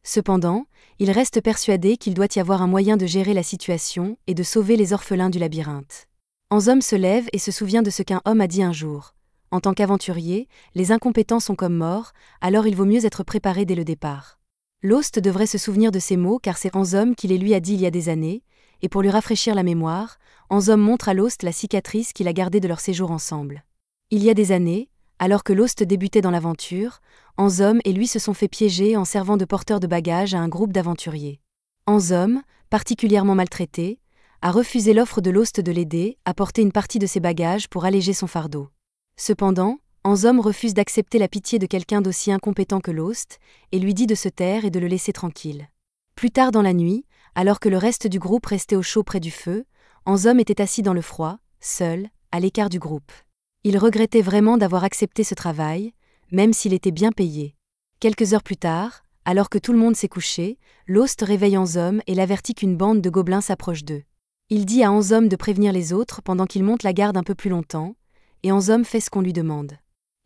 Cependant, il reste persuadé qu'il doit y avoir un moyen de gérer la situation et de sauver les orphelins du labyrinthe. Anzom se lève et se souvient de ce qu'un homme a dit un jour. En tant qu'aventurier, les incompétents sont comme morts, alors il vaut mieux être préparé dès le départ. Lost devrait se souvenir de ces mots car c'est Anzom qui les lui a dit il y a des années, et pour lui rafraîchir la mémoire, Anzom montre à Lost la cicatrice qu'il a gardée de leur séjour ensemble. Il y a des années, alors que Lost débutait dans l'aventure, Anzom et lui se sont fait piéger en servant de porteur de bagages à un groupe d'aventuriers. Anzom, particulièrement maltraité, a refusé l'offre de Lost de l'aider à porter une partie de ses bagages pour alléger son fardeau. Cependant, Anzom refuse d'accepter la pitié de quelqu'un d'aussi incompétent que Lost et lui dit de se taire et de le laisser tranquille. Plus tard dans la nuit, alors que le reste du groupe restait au chaud près du feu, Anzom était assis dans le froid, seul, à l'écart du groupe. Il regrettait vraiment d'avoir accepté ce travail, même s'il était bien payé. Quelques heures plus tard, alors que tout le monde s'est couché, Lost réveille Anzom et l'avertit qu'une bande de gobelins s'approche d'eux. Il dit à Anzom de prévenir les autres pendant qu'il monte la garde un peu plus longtemps, et Anzom fait ce qu'on lui demande.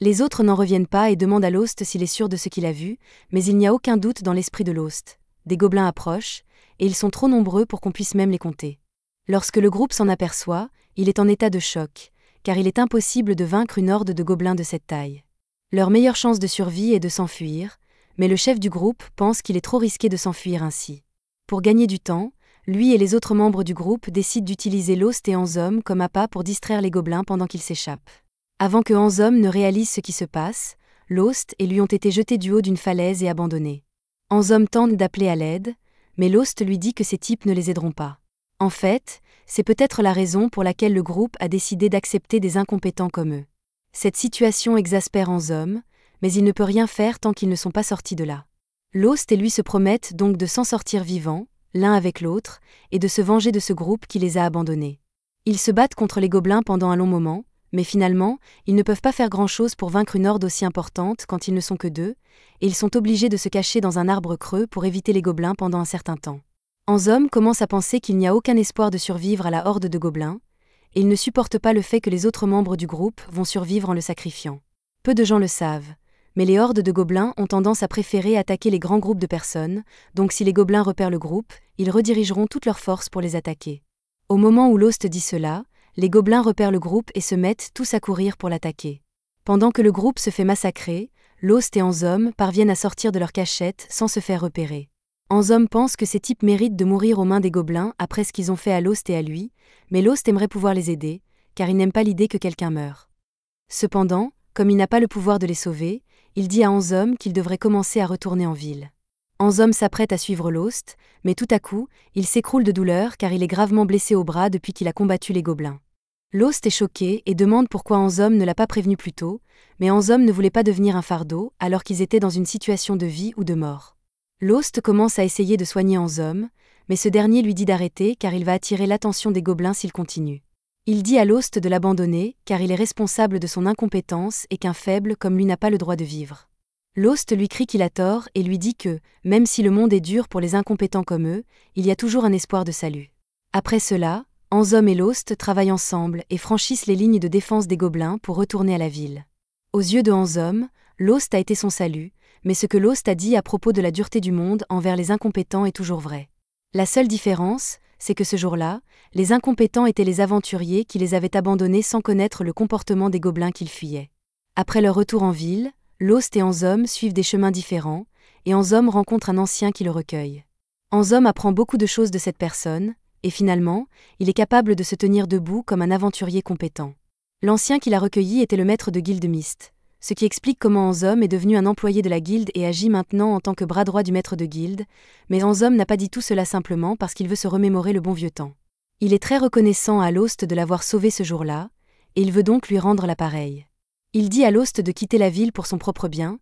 Les autres n'en reviennent pas et demandent à Lost s'il est sûr de ce qu'il a vu, mais il n'y a aucun doute dans l'esprit de Lost. Des gobelins approchent, et ils sont trop nombreux pour qu'on puisse même les compter. Lorsque le groupe s'en aperçoit, il est en état de choc, car il est impossible de vaincre une horde de gobelins de cette taille. Leur meilleure chance de survie est de s'enfuir, mais le chef du groupe pense qu'il est trop risqué de s'enfuir ainsi. Pour gagner du temps, lui et les autres membres du groupe décident d'utiliser Lost et Anzom comme appât pour distraire les gobelins pendant qu'ils s'échappent. Avant que Anzom ne réalise ce qui se passe, Lost et lui ont été jetés du haut d'une falaise et abandonnés. Anzom tente d'appeler à l'aide, mais Lost lui dit que ces types ne les aideront pas. En fait, c'est peut-être la raison pour laquelle le groupe a décidé d'accepter des incompétents comme eux. Cette situation exaspère Anzom, mais il ne peut rien faire tant qu'ils ne sont pas sortis de là. Lost et lui se promettent donc de s'en sortir vivants, l'un avec l'autre, et de se venger de ce groupe qui les a abandonnés. Ils se battent contre les gobelins pendant un long moment, mais finalement, ils ne peuvent pas faire grand-chose pour vaincre une horde aussi importante quand ils ne sont que deux, et ils sont obligés de se cacher dans un arbre creux pour éviter les gobelins pendant un certain temps. Anzom commence à penser qu'il n'y a aucun espoir de survivre à la horde de gobelins, et il ne supporte pas le fait que les autres membres du groupe vont survivre en le sacrifiant. Peu de gens le savent, mais les hordes de gobelins ont tendance à préférer attaquer les grands groupes de personnes, donc si les gobelins repèrent le groupe, ils redirigeront toutes leurs forces pour les attaquer. Au moment où Lost dit cela, les gobelins repèrent le groupe et se mettent tous à courir pour l'attaquer. Pendant que le groupe se fait massacrer, Lost et Anzom parviennent à sortir de leur cachette sans se faire repérer. Anzom pense que ces types méritent de mourir aux mains des gobelins après ce qu'ils ont fait à Lost et à lui, mais Lost aimerait pouvoir les aider, car il n'aime pas l'idée que quelqu'un meure. Cependant, comme il n'a pas le pouvoir de les sauver, il dit à Anzom qu'il devrait commencer à retourner en ville. Anzom s'apprête à suivre Lost, mais tout à coup, il s'écroule de douleur car il est gravement blessé au bras depuis qu'il a combattu les gobelins. Lost est choqué et demande pourquoi Anzom ne l'a pas prévenu plus tôt, mais Anzom ne voulait pas devenir un fardeau alors qu'ils étaient dans une situation de vie ou de mort. Lost commence à essayer de soigner Anzom, mais ce dernier lui dit d'arrêter car il va attirer l'attention des gobelins s'il continue. Il dit à Lost de l'abandonner car il est responsable de son incompétence et qu'un faible comme lui n'a pas le droit de vivre. Lost lui crie qu'il a tort et lui dit que, même si le monde est dur pour les incompétents comme eux, il y a toujours un espoir de salut. Après cela, Anzom et Lost travaillent ensemble et franchissent les lignes de défense des gobelins pour retourner à la ville. Aux yeux de Anzom, Lost a été son salut, mais ce que Lost a dit à propos de la dureté du monde envers les incompétents est toujours vrai. La seule différence, c'est que ce jour-là, les incompétents étaient les aventuriers qui les avaient abandonnés sans connaître le comportement des gobelins qu'ils fuyaient. Après leur retour en ville, Lost et Anzom suivent des chemins différents, et Anzom rencontre un ancien qui le recueille. Anzom apprend beaucoup de choses de cette personne, et finalement, il est capable de se tenir debout comme un aventurier compétent. L'ancien qui l'a recueilli était le maître de guilde Mist, ce qui explique comment Anzom est devenu un employé de la guilde et agit maintenant en tant que bras droit du maître de guilde, mais Anzom n'a pas dit tout cela simplement parce qu'il veut se remémorer le bon vieux temps. Il est très reconnaissant à Lost de l'avoir sauvé ce jour-là, et il veut donc lui rendre l'appareil. Il dit à Lost de quitter la ville pour son propre bien,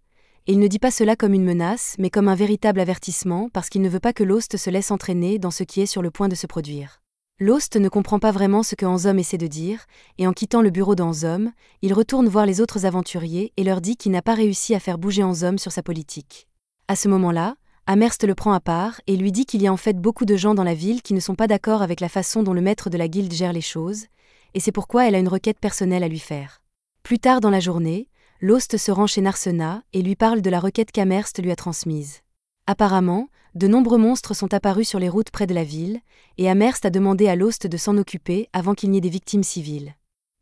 et il ne dit pas cela comme une menace, mais comme un véritable avertissement parce qu'il ne veut pas que Lost se laisse entraîner dans ce qui est sur le point de se produire. Lost ne comprend pas vraiment ce que Anzom essaie de dire, et en quittant le bureau d'Anzom, il retourne voir les autres aventuriers et leur dit qu'il n'a pas réussi à faire bouger Anzom sur sa politique. À ce moment-là, Amherst le prend à part et lui dit qu'il y a en fait beaucoup de gens dans la ville qui ne sont pas d'accord avec la façon dont le maître de la guilde gère les choses, et c'est pourquoi elle a une requête personnelle à lui faire. Plus tard dans la journée, Lost se rend chez Narsena et lui parle de la requête qu'Amherst lui a transmise. Apparemment, de nombreux monstres sont apparus sur les routes près de la ville, et Amherst a demandé à Lost de s'en occuper avant qu'il n'y ait des victimes civiles.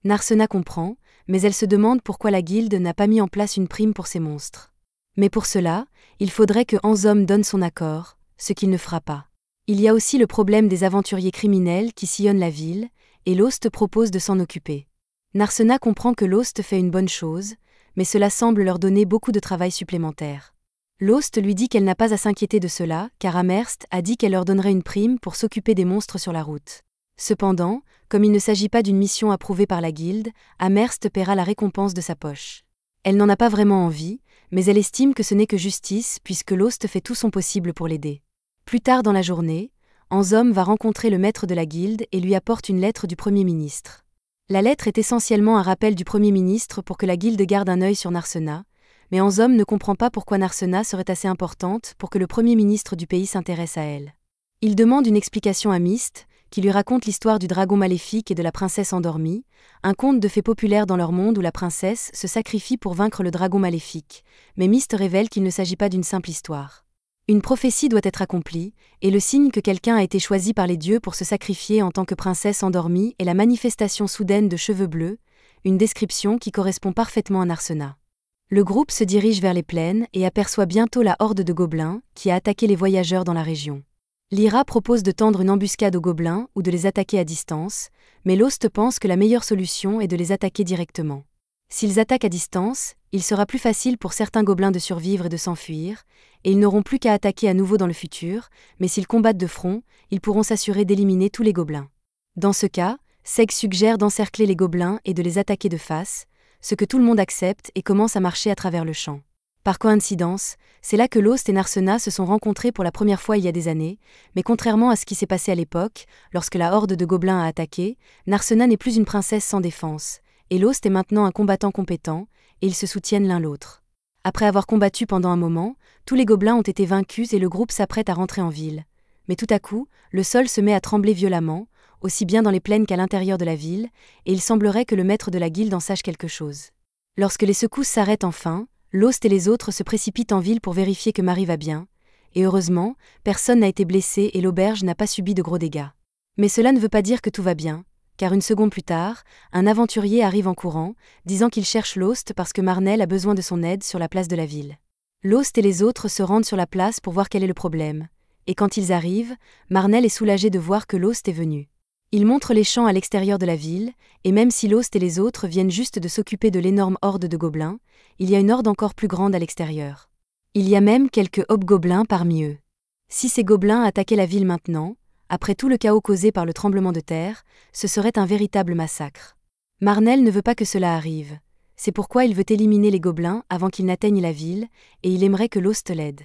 Narsena comprend, mais elle se demande pourquoi la guilde n'a pas mis en place une prime pour ces monstres. Mais pour cela, il faudrait que Anzom donne son accord, ce qu'il ne fera pas. Il y a aussi le problème des aventuriers criminels qui sillonnent la ville, et Lost propose de s'en occuper. Narsena comprend que Lost fait une bonne chose, mais cela semble leur donner beaucoup de travail supplémentaire. Lost lui dit qu'elle n'a pas à s'inquiéter de cela, car Amherst a dit qu'elle leur donnerait une prime pour s'occuper des monstres sur la route. Cependant, comme il ne s'agit pas d'une mission approuvée par la guilde, Amherst paiera la récompense de sa poche. Elle n'en a pas vraiment envie, mais elle estime que ce n'est que justice puisque Lost fait tout son possible pour l'aider. Plus tard dans la journée, Anzom va rencontrer le maître de la guilde et lui apporte une lettre du Premier ministre. La lettre est essentiellement un rappel du Premier ministre pour que la guilde garde un œil sur Narsena, mais Anzom ne comprend pas pourquoi Narsena serait assez importante pour que le Premier ministre du pays s'intéresse à elle. Il demande une explication à Mist, qui lui raconte l'histoire du dragon maléfique et de la princesse endormie, un conte de fées populaire dans leur monde où la princesse se sacrifie pour vaincre le dragon maléfique, mais Mist révèle qu'il ne s'agit pas d'une simple histoire. Une prophétie doit être accomplie, et le signe que quelqu'un a été choisi par les dieux pour se sacrifier en tant que princesse endormie est la manifestation soudaine de cheveux bleus, une description qui correspond parfaitement à Narsena. Le groupe se dirige vers les plaines et aperçoit bientôt la horde de gobelins qui a attaqué les voyageurs dans la région. Lyra propose de tendre une embuscade aux gobelins ou de les attaquer à distance, mais Lost pense que la meilleure solution est de les attaquer directement. S'ils attaquent à distance, il sera plus facile pour certains gobelins de survivre et de s'enfuir, et ils n'auront plus qu'à attaquer à nouveau dans le futur, mais s'ils combattent de front, ils pourront s'assurer d'éliminer tous les gobelins. Dans ce cas, Seg suggère d'encercler les gobelins et de les attaquer de face, ce que tout le monde accepte et commence à marcher à travers le champ. Par coïncidence, c'est là que Lost et Narsena se sont rencontrés pour la première fois il y a des années, mais contrairement à ce qui s'est passé à l'époque, lorsque la horde de gobelins a attaqué, Narsena n'est plus une princesse sans défense, et Lost est maintenant un combattant compétent, et ils se soutiennent l'un l'autre. Après avoir combattu pendant un moment, tous les gobelins ont été vaincus et le groupe s'apprête à rentrer en ville. Mais tout à coup, le sol se met à trembler violemment, aussi bien dans les plaines qu'à l'intérieur de la ville, et il semblerait que le maître de la guilde en sache quelque chose. Lorsque les secousses s'arrêtent enfin, Lost et les autres se précipitent en ville pour vérifier que Marie va bien, et heureusement, personne n'a été blessé et l'auberge n'a pas subi de gros dégâts. Mais cela ne veut pas dire que tout va bien, car une seconde plus tard, un aventurier arrive en courant, disant qu'il cherche Lost parce que Marnell a besoin de son aide sur la place de la ville. Lost et les autres se rendent sur la place pour voir quel est le problème, et quand ils arrivent, Marnell est soulagé de voir que Lost est venu. Il montre les champs à l'extérieur de la ville, et même si Lost et les autres viennent juste de s'occuper de l'énorme horde de gobelins, il y a une horde encore plus grande à l'extérieur. Il y a même quelques hobgoblins parmi eux. Si ces gobelins attaquaient la ville maintenant, après tout le chaos causé par le tremblement de terre, ce serait un véritable massacre. Marnell ne veut pas que cela arrive. C'est pourquoi il veut éliminer les gobelins avant qu'ils n'atteignent la ville, et il aimerait que Lost l'aide.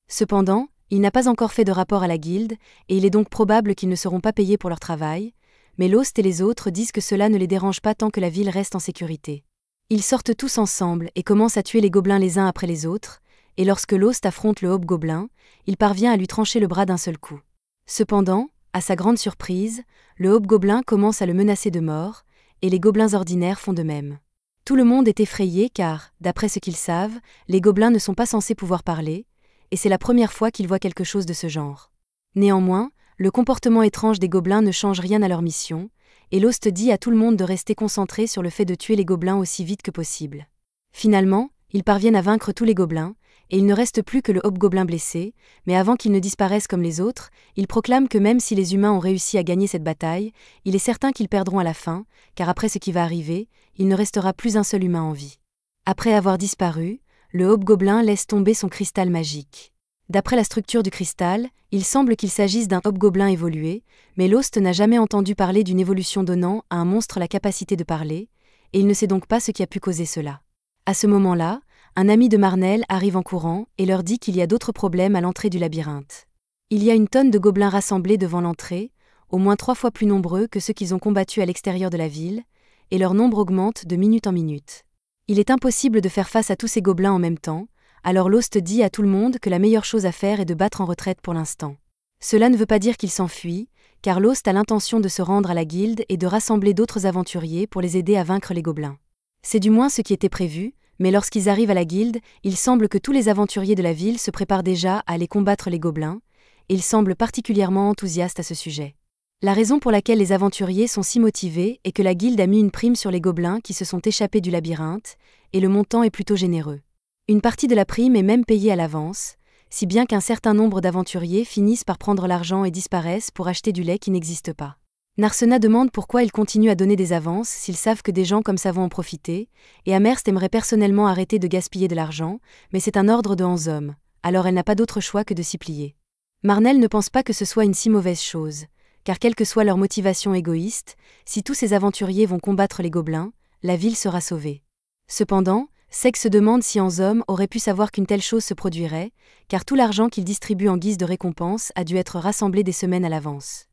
Cependant, il n'a pas encore fait de rapport à la guilde, et il est donc probable qu'ils ne seront pas payés pour leur travail, mais Lost et les autres disent que cela ne les dérange pas tant que la ville reste en sécurité. Ils sortent tous ensemble et commencent à tuer les gobelins les uns après les autres, et lorsque Lost affronte le hobgoblin, il parvient à lui trancher le bras d'un seul coup. Cependant, à sa grande surprise, le hobgoblin commence à le menacer de mort, et les gobelins ordinaires font de même. Tout le monde est effrayé car, d'après ce qu'ils savent, les gobelins ne sont pas censés pouvoir parler, et c'est la première fois qu'ils voient quelque chose de ce genre. Néanmoins, le comportement étrange des gobelins ne change rien à leur mission, et Lost dit à tout le monde de rester concentré sur le fait de tuer les gobelins aussi vite que possible. Finalement, ils parviennent à vaincre tous les gobelins, et il ne reste plus que le hobgoblin blessé, mais avant qu'il ne disparaisse comme les autres, il proclame que même si les humains ont réussi à gagner cette bataille, il est certain qu'ils perdront à la fin, car après ce qui va arriver, il ne restera plus un seul humain en vie. Après avoir disparu, le hobgoblin laisse tomber son cristal magique. D'après la structure du cristal, il semble qu'il s'agisse d'un hobgoblin évolué, mais Lost n'a jamais entendu parler d'une évolution donnant à un monstre la capacité de parler, et il ne sait donc pas ce qui a pu causer cela. À ce moment-là, un ami de Marnell arrive en courant et leur dit qu'il y a d'autres problèmes à l'entrée du labyrinthe. Il y a une tonne de gobelins rassemblés devant l'entrée, au moins 3 fois plus nombreux que ceux qu'ils ont combattus à l'extérieur de la ville, et leur nombre augmente de minute en minute. Il est impossible de faire face à tous ces gobelins en même temps, alors Lost dit à tout le monde que la meilleure chose à faire est de battre en retraite pour l'instant. Cela ne veut pas dire qu'il s'enfuit, car Lost a l'intention de se rendre à la guilde et de rassembler d'autres aventuriers pour les aider à vaincre les gobelins. C'est du moins ce qui était prévu, mais lorsqu'ils arrivent à la guilde, il semble que tous les aventuriers de la ville se préparent déjà à aller combattre les gobelins, et ils semblent particulièrement enthousiastes à ce sujet. La raison pour laquelle les aventuriers sont si motivés est que la guilde a mis une prime sur les gobelins qui se sont échappés du labyrinthe, et le montant est plutôt généreux. Une partie de la prime est même payée à l'avance, si bien qu'un certain nombre d'aventuriers finissent par prendre l'argent et disparaissent pour acheter du lait qui n'existe pas. Narsena demande pourquoi ils continuent à donner des avances s'ils savent que des gens comme ça vont en profiter, et Amherst aimerait personnellement arrêter de gaspiller de l'argent, mais c'est un ordre de Hanzom, alors elle n'a pas d'autre choix que de s'y plier. Marnell ne pense pas que ce soit une si mauvaise chose, car quelle que soit leur motivation égoïste, si tous ces aventuriers vont combattre les gobelins, la ville sera sauvée. Cependant, Seg se demande si Hanzom aurait pu savoir qu'une telle chose se produirait, car tout l'argent qu'il distribue en guise de récompense a dû être rassemblé des semaines à l'avance.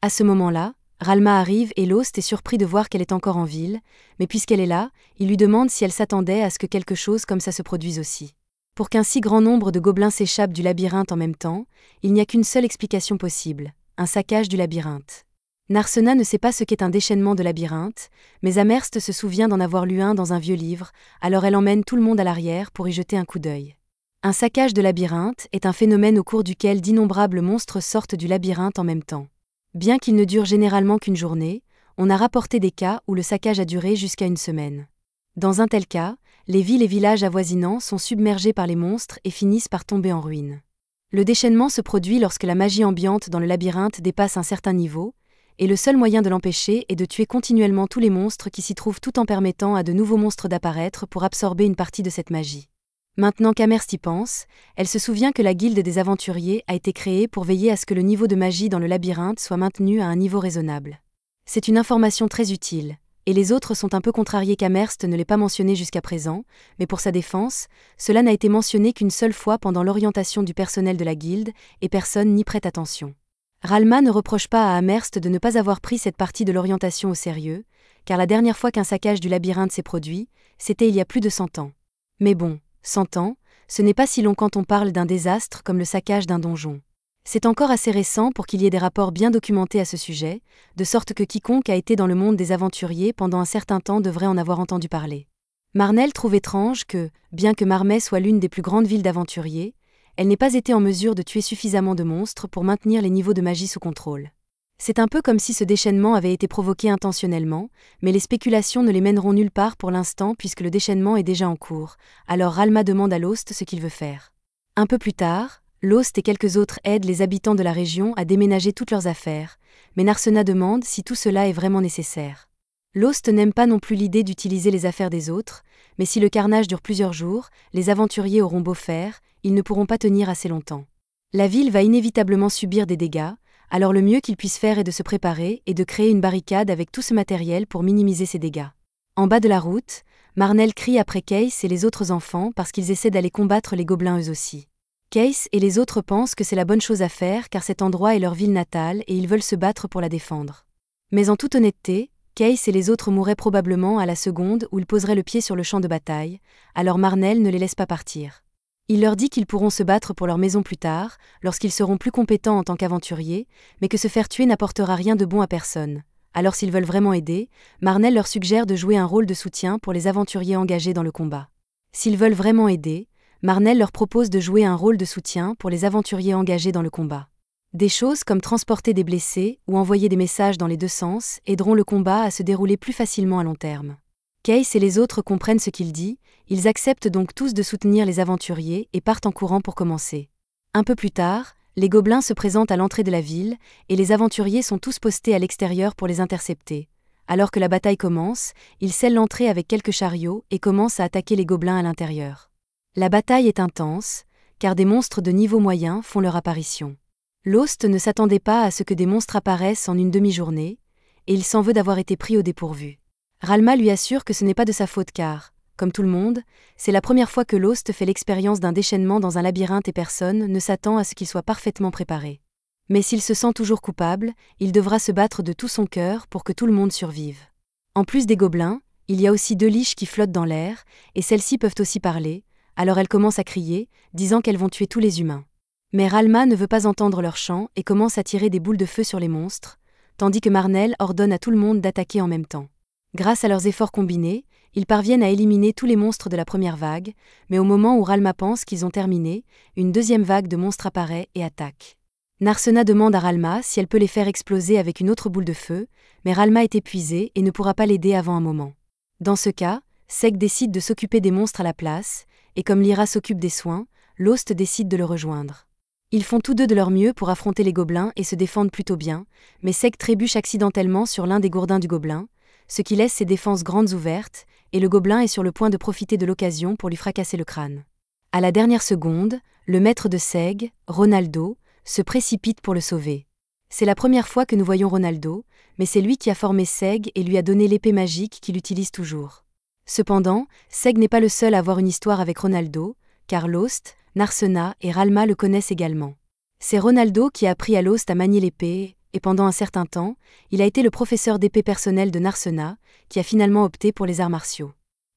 À ce moment-là, Ralma arrive et Lost est surpris de voir qu'elle est encore en ville, mais puisqu'elle est là, il lui demande si elle s'attendait à ce que quelque chose comme ça se produise aussi. Pour qu'un si grand nombre de gobelins s'échappent du labyrinthe en même temps, il n'y a qu'une seule explication possible, un saccage du labyrinthe. Narsena ne sait pas ce qu'est un déchaînement de labyrinthe, mais Amherst se souvient d'en avoir lu un dans un vieux livre, alors elle emmène tout le monde à l'arrière pour y jeter un coup d'œil. Un saccage de labyrinthe est un phénomène au cours duquel d'innombrables monstres sortent du labyrinthe en même temps. Bien qu'il ne dure généralement qu'une journée, on a rapporté des cas où le saccage a duré jusqu'à une semaine. Dans un tel cas, les villes et villages avoisinants sont submergés par les monstres et finissent par tomber en ruine. Le déchaînement se produit lorsque la magie ambiante dans le labyrinthe dépasse un certain niveau, et le seul moyen de l'empêcher est de tuer continuellement tous les monstres qui s'y trouvent tout en permettant à de nouveaux monstres d'apparaître pour absorber une partie de cette magie. Maintenant qu'Amherst y pense, elle se souvient que la guilde des aventuriers a été créée pour veiller à ce que le niveau de magie dans le labyrinthe soit maintenu à un niveau raisonnable. C'est une information très utile, et les autres sont un peu contrariés qu'Amherst ne l'ait pas mentionné jusqu'à présent, mais pour sa défense, cela n'a été mentionné qu'une seule fois pendant l'orientation du personnel de la guilde, et personne n'y prête attention. Ralma ne reproche pas à Amherst de ne pas avoir pris cette partie de l'orientation au sérieux, car la dernière fois qu'un saccage du labyrinthe s'est produit, c'était il y a plus de 100 ans. Mais bon, 100 ans, ce n'est pas si long quand on parle d'un désastre comme le saccage d'un donjon. C'est encore assez récent pour qu'il y ait des rapports bien documentés à ce sujet, de sorte que quiconque a été dans le monde des aventuriers pendant un certain temps devrait en avoir entendu parler. Marnell trouve étrange que, bien que Marmet soit l'une des plus grandes villes d'aventuriers, elle n'ait pas été en mesure de tuer suffisamment de monstres pour maintenir les niveaux de magie sous contrôle. C'est un peu comme si ce déchaînement avait été provoqué intentionnellement, mais les spéculations ne les mèneront nulle part pour l'instant puisque le déchaînement est déjà en cours, alors Ralma demande à Lost ce qu'il veut faire. Un peu plus tard, Lost et quelques autres aident les habitants de la région à déménager toutes leurs affaires, mais Narsena demande si tout cela est vraiment nécessaire. Lost n'aime pas non plus l'idée d'utiliser les affaires des autres, mais si le carnage dure plusieurs jours, les aventuriers auront beau faire, ils ne pourront pas tenir assez longtemps. La ville va inévitablement subir des dégâts, alors le mieux qu'ils puissent faire est de se préparer et de créer une barricade avec tout ce matériel pour minimiser ces dégâts. En bas de la route, Marnell crie après Case et les autres enfants parce qu'ils essaient d'aller combattre les gobelins eux aussi. Case et les autres pensent que c'est la bonne chose à faire car cet endroit est leur ville natale et ils veulent se battre pour la défendre. Mais en toute honnêteté, Case et les autres mourraient probablement à la seconde où ils poseraient le pied sur le champ de bataille, alors Marnell ne les laisse pas partir. Il leur dit qu'ils pourront se battre pour leur maison plus tard, lorsqu'ils seront plus compétents en tant qu'aventuriers, mais que se faire tuer n'apportera rien de bon à personne. Alors s'ils veulent vraiment aider, Marnell leur suggère de jouer un rôle de soutien pour les aventuriers engagés dans le combat. S'ils veulent vraiment aider, Marnell leur propose de jouer un rôle de soutien pour les aventuriers engagés dans le combat. Des choses comme transporter des blessés ou envoyer des messages dans les deux sens aideront le combat à se dérouler plus facilement à long terme. Case et les autres comprennent ce qu'il dit, ils acceptent donc tous de soutenir les aventuriers et partent en courant pour commencer. Un peu plus tard, les gobelins se présentent à l'entrée de la ville et les aventuriers sont tous postés à l'extérieur pour les intercepter. Alors que la bataille commence, ils scellent l'entrée avec quelques chariots et commencent à attaquer les gobelins à l'intérieur. La bataille est intense, car des monstres de niveau moyen font leur apparition. Lost ne s'attendait pas à ce que des monstres apparaissent en une demi-journée, et il s'en veut d'avoir été pris au dépourvu. Ralma lui assure que ce n'est pas de sa faute car, comme tout le monde, c'est la première fois que Lost fait l'expérience d'un déchaînement dans un labyrinthe et personne ne s'attend à ce qu'il soit parfaitement préparé. Mais s'il se sent toujours coupable, il devra se battre de tout son cœur pour que tout le monde survive. En plus des gobelins, il y a aussi 2 liches qui flottent dans l'air, et celles-ci peuvent aussi parler, alors elles commencent à crier, disant qu'elles vont tuer tous les humains. Mais Ralma ne veut pas entendre leur chant et commence à tirer des boules de feu sur les monstres, tandis que Marnell ordonne à tout le monde d'attaquer en même temps. Grâce à leurs efforts combinés, ils parviennent à éliminer tous les monstres de la première vague, mais au moment où Ralma pense qu'ils ont terminé, une deuxième vague de monstres apparaît et attaque. Narsena demande à Ralma si elle peut les faire exploser avec une autre boule de feu, mais Ralma est épuisée et ne pourra pas l'aider avant un moment. Dans ce cas, Seg décide de s'occuper des monstres à la place, et comme Lyra s'occupe des soins, Lost décide de le rejoindre. Ils font tous deux de leur mieux pour affronter les gobelins et se défendent plutôt bien, mais Seg trébuche accidentellement sur l'un des gourdins du gobelin, ce qui laisse ses défenses grandes ouvertes, et le gobelin est sur le point de profiter de l'occasion pour lui fracasser le crâne. À la dernière seconde, le maître de Seg, Ronaldo, se précipite pour le sauver. C'est la première fois que nous voyons Ronaldo, mais c'est lui qui a formé Seg et lui a donné l'épée magique qu'il utilise toujours. Cependant, Seg n'est pas le seul à avoir une histoire avec Ronaldo, car Lost, Narsena et Ralma le connaissent également. C'est Ronaldo qui a appris à Lost à manier l'épée, et pendant un certain temps, il a été le professeur d'épée personnel de Narsena, qui a finalement opté pour les arts martiaux.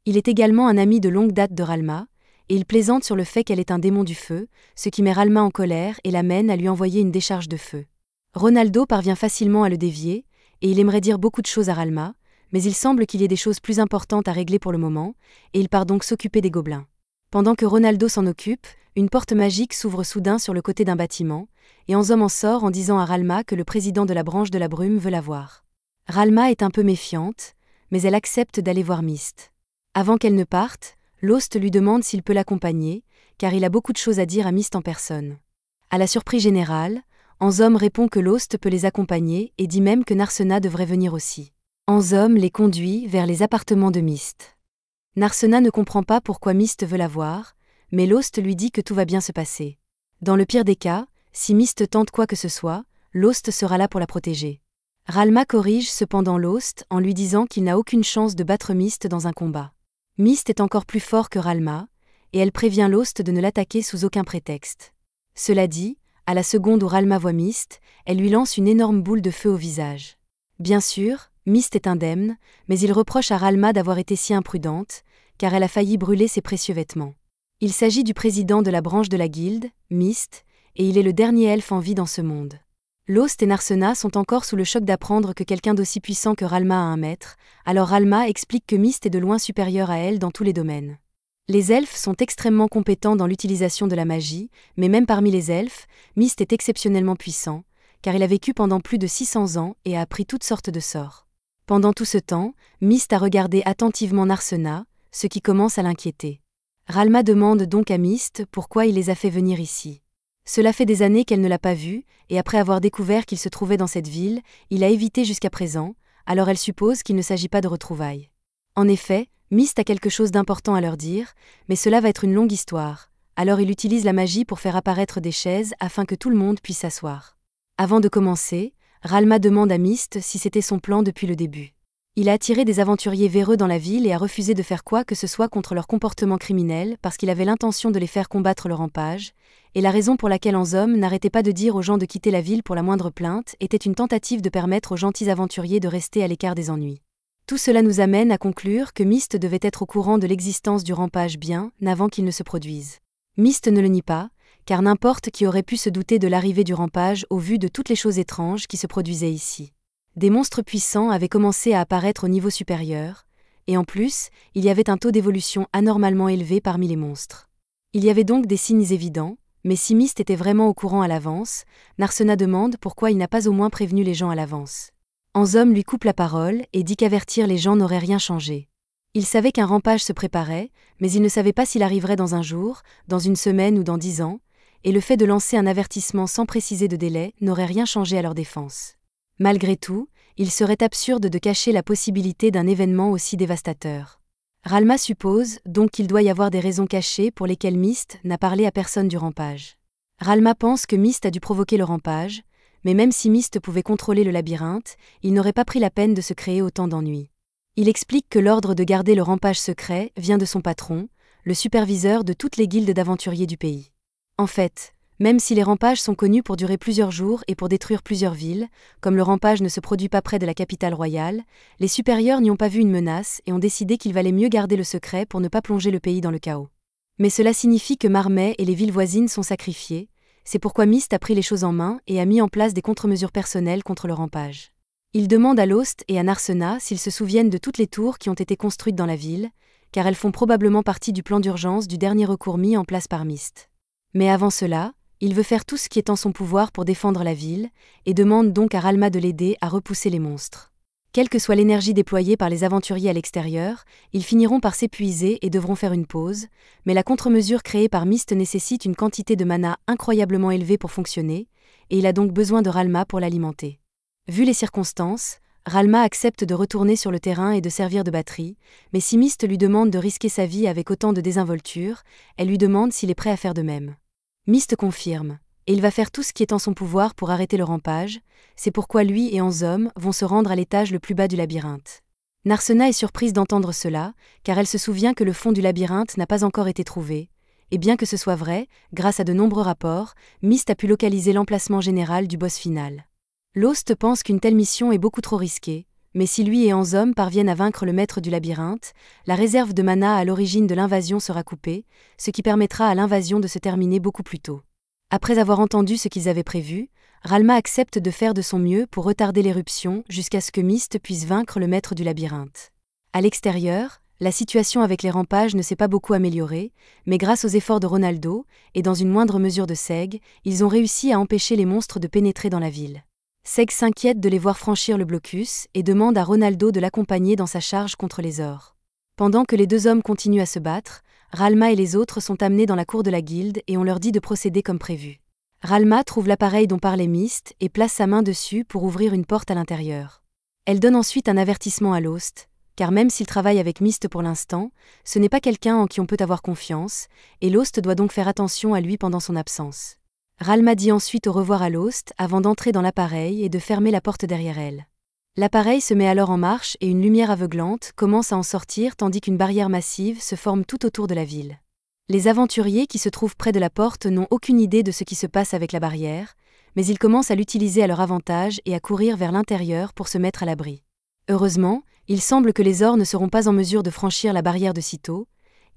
Il est également un ami de longue date de Ralma, et il plaisante sur le fait qu'elle est un démon du feu, ce qui met Ralma en colère et l'amène à lui envoyer une décharge de feu. Ronaldo parvient facilement à le dévier, et il aimerait dire beaucoup de choses à Ralma, mais il semble qu'il y ait des choses plus importantes à régler pour le moment, et il part donc s'occuper des gobelins. Pendant que Ronaldo s'en occupe, une porte magique s'ouvre soudain sur le côté d'un bâtiment, et Anzom en sort en disant à Ralma que le président de la branche de la brume veut la voir. Ralma est un peu méfiante, mais elle accepte d'aller voir Myst. Avant qu'elle ne parte, Lost lui demande s'il peut l'accompagner, car il a beaucoup de choses à dire à Myst en personne. À la surprise générale, Anzom répond que Lost peut les accompagner et dit même que Narsena devrait venir aussi. Anzom les conduit vers les appartements de Myst. Narsena ne comprend pas pourquoi Myst veut la voir, mais Lost lui dit que tout va bien se passer. Dans le pire des cas, si Myst tente quoi que ce soit, Lost sera là pour la protéger. Ralma corrige cependant Lost en lui disant qu'il n'a aucune chance de battre Myst dans un combat. Myst est encore plus fort que Ralma, et elle prévient Lost de ne l'attaquer sous aucun prétexte. Cela dit, à la seconde où Ralma voit Myst, elle lui lance une énorme boule de feu au visage. Bien sûr, Myst est indemne, mais il reproche à Ralma d'avoir été si imprudente, car elle a failli brûler ses précieux vêtements. Il s'agit du président de la branche de la guilde, Myst, et il est le dernier elfe en vie dans ce monde. Lost et Narsena sont encore sous le choc d'apprendre que quelqu'un d'aussi puissant que Ralma a un maître, alors Ralma explique que Myst est de loin supérieur à elle dans tous les domaines. Les elfes sont extrêmement compétents dans l'utilisation de la magie, mais même parmi les elfes, Myst est exceptionnellement puissant, car il a vécu pendant plus de 600 ans et a appris toutes sortes de sorts. Pendant tout ce temps, Myst a regardé attentivement Narsena, ce qui commence à l'inquiéter. Ralma demande donc à Myst pourquoi il les a fait venir ici. Cela fait des années qu'elle ne l'a pas vu, et après avoir découvert qu'il se trouvait dans cette ville, il a évité jusqu'à présent, alors elle suppose qu'il ne s'agit pas de retrouvailles. En effet, Myst a quelque chose d'important à leur dire, mais cela va être une longue histoire, alors il utilise la magie pour faire apparaître des chaises afin que tout le monde puisse s'asseoir. Avant de commencer, Ralma demande à Myst si c'était son plan depuis le début. Il a attiré des aventuriers véreux dans la ville et a refusé de faire quoi que ce soit contre leur comportement criminel parce qu'il avait l'intention de les faire combattre le rampage, et la raison pour laquelle Anzom n'arrêtait pas de dire aux gens de quitter la ville pour la moindre plainte était une tentative de permettre aux gentils aventuriers de rester à l'écart des ennuis. Tout cela nous amène à conclure que Myst devait être au courant de l'existence du rampage bien avant qu'il ne se produise. Myst ne le nie pas, car n'importe qui aurait pu se douter de l'arrivée du rampage au vu de toutes les choses étranges qui se produisaient ici. Des monstres puissants avaient commencé à apparaître au niveau supérieur, et en plus, il y avait un taux d'évolution anormalement élevé parmi les monstres. Il y avait donc des signes évidents, mais si Myst était vraiment au courant à l'avance, Narsena demande pourquoi il n'a pas au moins prévenu les gens à l'avance. Anzom lui coupe la parole et dit qu'avertir les gens n'aurait rien changé. Il savait qu'un rampage se préparait, mais il ne savait pas s'il arriverait dans un jour, dans une semaine ou dans 10 ans, et le fait de lancer un avertissement sans préciser de délai n'aurait rien changé à leur défense. Malgré tout, il serait absurde de cacher la possibilité d'un événement aussi dévastateur. Ralma suppose donc qu'il doit y avoir des raisons cachées pour lesquelles Myst n'a parlé à personne du rampage. Ralma pense que Myst a dû provoquer le rampage, mais même si Myst pouvait contrôler le labyrinthe, il n'aurait pas pris la peine de se créer autant d'ennuis. Il explique que l'ordre de garder le rampage secret vient de son patron, le superviseur de toutes les guildes d'aventuriers du pays. En fait, même si les rampages sont connus pour durer plusieurs jours et pour détruire plusieurs villes, comme le rampage ne se produit pas près de la capitale royale, les supérieurs n'y ont pas vu une menace et ont décidé qu'il valait mieux garder le secret pour ne pas plonger le pays dans le chaos. Mais cela signifie que Marmay et les villes voisines sont sacrifiées, c'est pourquoi Myst a pris les choses en main et a mis en place des contre-mesures personnelles contre le rampage. Il demande à Lost et à Narsena s'ils se souviennent de toutes les tours qui ont été construites dans la ville, car elles font probablement partie du plan d'urgence du dernier recours mis en place par Myst. Mais avant cela, il veut faire tout ce qui est en son pouvoir pour défendre la ville, et demande donc à Ralma de l'aider à repousser les monstres. Quelle que soit l'énergie déployée par les aventuriers à l'extérieur, ils finiront par s'épuiser et devront faire une pause, mais la contre-mesure créée par Myst nécessite une quantité de mana incroyablement élevée pour fonctionner, et il a donc besoin de Ralma pour l'alimenter. Vu les circonstances, Ralma accepte de retourner sur le terrain et de servir de batterie, mais si Myst lui demande de risquer sa vie avec autant de désinvolture, elle lui demande s'il est prêt à faire de même. Myst confirme, et il va faire tout ce qui est en son pouvoir pour arrêter le rampage, c'est pourquoi lui et Anzom vont se rendre à l'étage le plus bas du labyrinthe. Narsena est surprise d'entendre cela, car elle se souvient que le fond du labyrinthe n'a pas encore été trouvé, et bien que ce soit vrai, grâce à de nombreux rapports, Myst a pu localiser l'emplacement général du boss final. Lost pense qu'une telle mission est beaucoup trop risquée, mais si lui et Anzom parviennent à vaincre le maître du labyrinthe, la réserve de mana à l'origine de l'invasion sera coupée, ce qui permettra à l'invasion de se terminer beaucoup plus tôt. Après avoir entendu ce qu'ils avaient prévu, Ralma accepte de faire de son mieux pour retarder l'éruption jusqu'à ce que Myst puisse vaincre le maître du labyrinthe. À l'extérieur, la situation avec les rampages ne s'est pas beaucoup améliorée, mais grâce aux efforts de Ronaldo, et dans une moindre mesure de Seg, ils ont réussi à empêcher les monstres de pénétrer dans la ville. Seg s'inquiète de les voir franchir le blocus et demande à Ronaldo de l'accompagner dans sa charge contre les ors. Pendant que les deux hommes continuent à se battre, Ralma et les autres sont amenés dans la cour de la guilde et on leur dit de procéder comme prévu. Ralma trouve l'appareil dont parlait Myst et place sa main dessus pour ouvrir une porte à l'intérieur. Elle donne ensuite un avertissement à Lost, car même s'il travaille avec Myst pour l'instant, ce n'est pas quelqu'un en qui on peut avoir confiance, et Lost doit donc faire attention à lui pendant son absence. Ralma dit ensuite au revoir à Lost avant d'entrer dans l'appareil et de fermer la porte derrière elle. L'appareil se met alors en marche et une lumière aveuglante commence à en sortir tandis qu'une barrière massive se forme tout autour de la ville. Les aventuriers qui se trouvent près de la porte n'ont aucune idée de ce qui se passe avec la barrière, mais ils commencent à l'utiliser à leur avantage et à courir vers l'intérieur pour se mettre à l'abri. Heureusement, il semble que les ors ne seront pas en mesure de franchir la barrière de sitôt,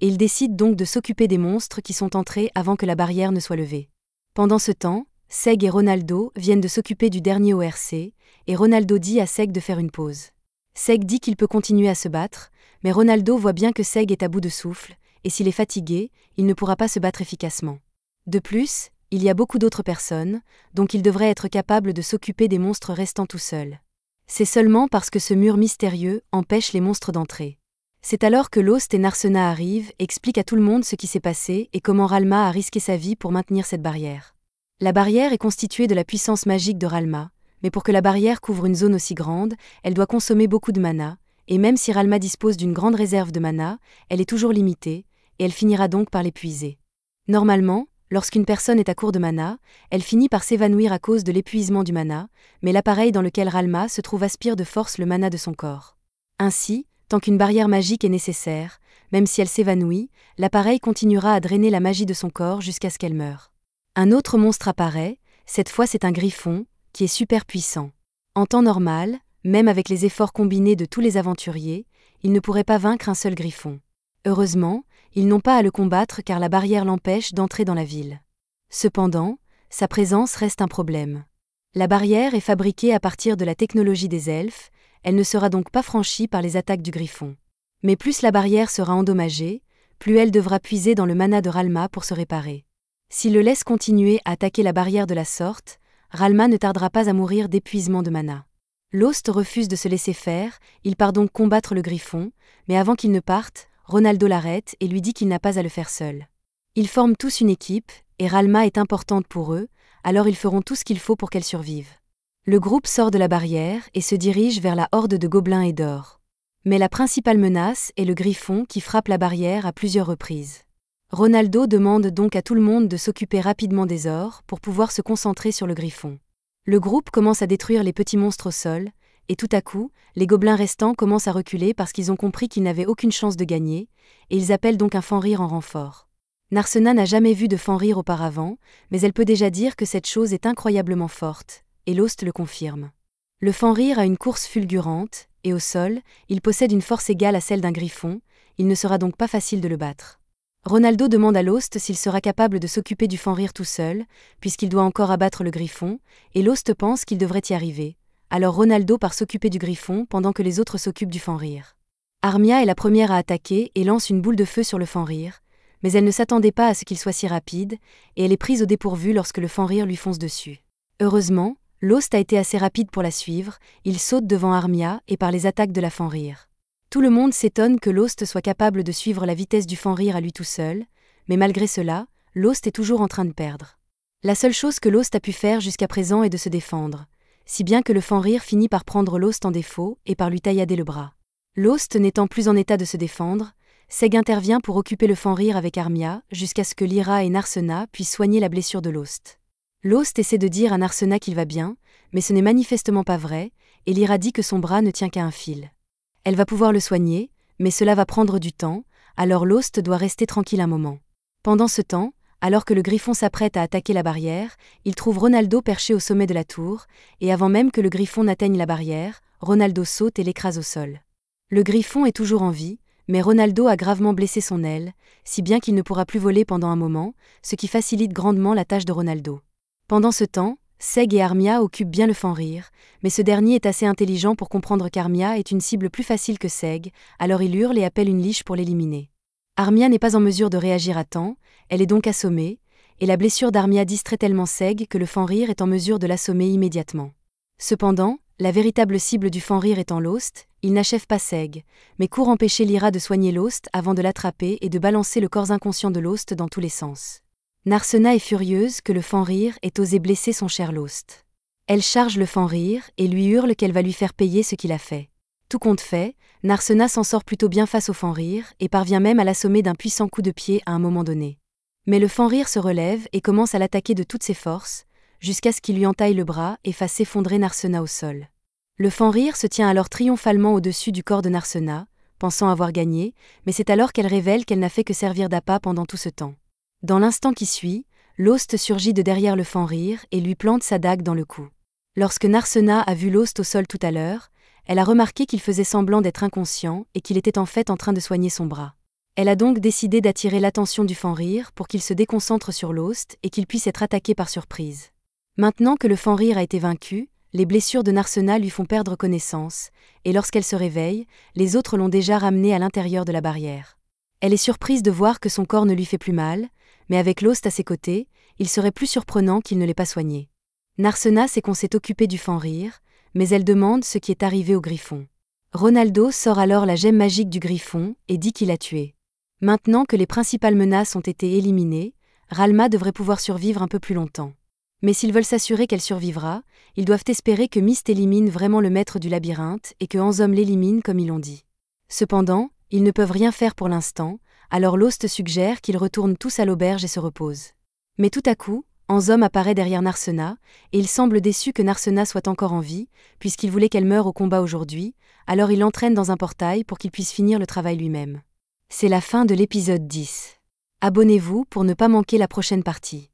et ils décident donc de s'occuper des monstres qui sont entrés avant que la barrière ne soit levée. Pendant ce temps, Seg et Ronaldo viennent de s'occuper du dernier ORC, et Ronaldo dit à Seg de faire une pause. Seg dit qu'il peut continuer à se battre, mais Ronaldo voit bien que Seg est à bout de souffle, et s'il est fatigué, il ne pourra pas se battre efficacement. De plus, il y a beaucoup d'autres personnes, donc il devrait être capable de s'occuper des monstres restants tout seul. C'est seulement parce que ce mur mystérieux empêche les monstres d'entrer. C'est alors que Lost et Narsena arrivent, expliquent à tout le monde ce qui s'est passé et comment Ralma a risqué sa vie pour maintenir cette barrière. La barrière est constituée de la puissance magique de Ralma, mais pour que la barrière couvre une zone aussi grande, elle doit consommer beaucoup de mana, et même si Ralma dispose d'une grande réserve de mana, elle est toujours limitée, et elle finira donc par l'épuiser. Normalement, lorsqu'une personne est à court de mana, elle finit par s'évanouir à cause de l'épuisement du mana, mais l'appareil dans lequel Ralma se trouve aspire de force le mana de son corps. Ainsi, tant qu'une barrière magique est nécessaire, même si elle s'évanouit, l'appareil continuera à drainer la magie de son corps jusqu'à ce qu'elle meure. Un autre monstre apparaît, cette fois c'est un griffon, qui est super puissant. En temps normal, même avec les efforts combinés de tous les aventuriers, ils ne pourraient pas vaincre un seul griffon. Heureusement, ils n'ont pas à le combattre car la barrière l'empêche d'entrer dans la ville. Cependant, sa présence reste un problème. La barrière est fabriquée à partir de la technologie des elfes, elle ne sera donc pas franchie par les attaques du griffon. Mais plus la barrière sera endommagée, plus elle devra puiser dans le mana de Ralma pour se réparer. S'il le laisse continuer à attaquer la barrière de la sorte, Ralma ne tardera pas à mourir d'épuisement de mana. Lost refuse de se laisser faire, il part donc combattre le griffon, mais avant qu'il ne parte, Ronaldo l'arrête et lui dit qu'il n'a pas à le faire seul. Ils forment tous une équipe, et Ralma est importante pour eux, alors ils feront tout ce qu'il faut pour qu'elle survive. Le groupe sort de la barrière et se dirige vers la horde de gobelins et d'or. Mais la principale menace est le griffon qui frappe la barrière à plusieurs reprises. Ronaldo demande donc à tout le monde de s'occuper rapidement des ors pour pouvoir se concentrer sur le griffon. Le groupe commence à détruire les petits monstres au sol, et tout à coup, les gobelins restants commencent à reculer parce qu'ils ont compris qu'ils n'avaient aucune chance de gagner, et ils appellent donc un Fenrir en renfort. Narsena n'a jamais vu de Fenrir auparavant, mais elle peut déjà dire que cette chose est incroyablement forte, et Lost le confirme. Le Fenrir a une course fulgurante, et au sol, il possède une force égale à celle d'un griffon, il ne sera donc pas facile de le battre. Ronaldo demande à Lost s'il sera capable de s'occuper du Fenrir tout seul, puisqu'il doit encore abattre le griffon, et Lost pense qu'il devrait y arriver. Alors Ronaldo part s'occuper du griffon pendant que les autres s'occupent du Fenrir. Armia est la première à attaquer et lance une boule de feu sur le Fenrir, mais elle ne s'attendait pas à ce qu'il soit si rapide, et elle est prise au dépourvu lorsque le Fenrir lui fonce dessus. Heureusement, Lost a été assez rapide pour la suivre, il saute devant Armia et par les attaques de la Fenrir. Tout le monde s'étonne que Lost soit capable de suivre la vitesse du Fenrir à lui tout seul, mais malgré cela, Lost est toujours en train de perdre. La seule chose que Lost a pu faire jusqu'à présent est de se défendre, si bien que le Fenrir finit par prendre Lost en défaut et par lui taillader le bras. Lost n'étant plus en état de se défendre, Seg intervient pour occuper le Fenrir avec Armia jusqu'à ce que Lyra et Narsena puissent soigner la blessure de Lost. Lost essaie de dire à Narsena qu'il va bien, mais ce n'est manifestement pas vrai, et Lyra dit que son bras ne tient qu'à un fil. Elle va pouvoir le soigner, mais cela va prendre du temps, alors Lost doit rester tranquille un moment. Pendant ce temps, alors que le griffon s'apprête à attaquer la barrière, il trouve Ronaldo perché au sommet de la tour, et avant même que le griffon n'atteigne la barrière, Ronaldo saute et l'écrase au sol. Le griffon est toujours en vie, mais Ronaldo a gravement blessé son aile, si bien qu'il ne pourra plus voler pendant un moment, ce qui facilite grandement la tâche de Ronaldo. Pendant ce temps, Seg et Armia occupent bien le Fenrir, mais ce dernier est assez intelligent pour comprendre qu'Armia est une cible plus facile que Seg, alors il hurle et appelle une liche pour l'éliminer. Armia n'est pas en mesure de réagir à temps, elle est donc assommée, et la blessure d'Armia distrait tellement Seg que le Fenrir est en mesure de l'assommer immédiatement. Cependant, la véritable cible du Fenrir étant Lost, il n'achève pas Seg, mais court empêcher Lyra de soigner Lost avant de l'attraper et de balancer le corps inconscient de Lost dans tous les sens. Narsena est furieuse que le Fenrir ait osé blesser son cher Lost. Elle charge le Fenrir et lui hurle qu'elle va lui faire payer ce qu'il a fait. Tout compte fait, Narsena s'en sort plutôt bien face au Fenrir et parvient même à l'assommer d'un puissant coup de pied à un moment donné. Mais le Fenrir se relève et commence à l'attaquer de toutes ses forces, jusqu'à ce qu'il lui entaille le bras et fasse s'effondrer Narsena au sol. Le Fenrir se tient alors triomphalement au-dessus du corps de Narsena, pensant avoir gagné, mais c'est alors qu'elle révèle qu'elle n'a fait que servir d'appât pendant tout ce temps. Dans l'instant qui suit, Lost surgit de derrière le Fenrir et lui plante sa dague dans le cou. Lorsque Narsena a vu Lost au sol tout à l'heure, elle a remarqué qu'il faisait semblant d'être inconscient et qu'il était en fait en train de soigner son bras. Elle a donc décidé d'attirer l'attention du Fenrir pour qu'il se déconcentre sur Lost et qu'il puisse être attaqué par surprise. Maintenant que le Fenrir a été vaincu, les blessures de Narsena lui font perdre connaissance, et lorsqu'elle se réveille, les autres l'ont déjà ramenée à l'intérieur de la barrière. Elle est surprise de voir que son corps ne lui fait plus mal, mais avec Lost à ses côtés, il serait plus surprenant qu'il ne l'ait pas soigné. Narsena sait qu'on s'est occupé du Fenrir, mais elle demande ce qui est arrivé au griffon. Ronaldo sort alors la gemme magique du griffon et dit qu'il l'a tué. Maintenant que les principales menaces ont été éliminées, Ralma devrait pouvoir survivre un peu plus longtemps. Mais s'ils veulent s'assurer qu'elle survivra, ils doivent espérer que Myst élimine vraiment le maître du labyrinthe et que Anzom l'élimine comme ils l'ont dit. Cependant, ils ne peuvent rien faire pour l'instant, alors Lost suggère qu'ils retournent tous à l'auberge et se reposent. Mais tout à coup, Anzom apparaît derrière Narsena, et il semble déçu que Narsena soit encore en vie, puisqu'il voulait qu'elle meure au combat aujourd'hui, alors il l'entraîne dans un portail pour qu'il puisse finir le travail lui-même. C'est la fin de l'épisode 10. Abonnez-vous pour ne pas manquer la prochaine partie.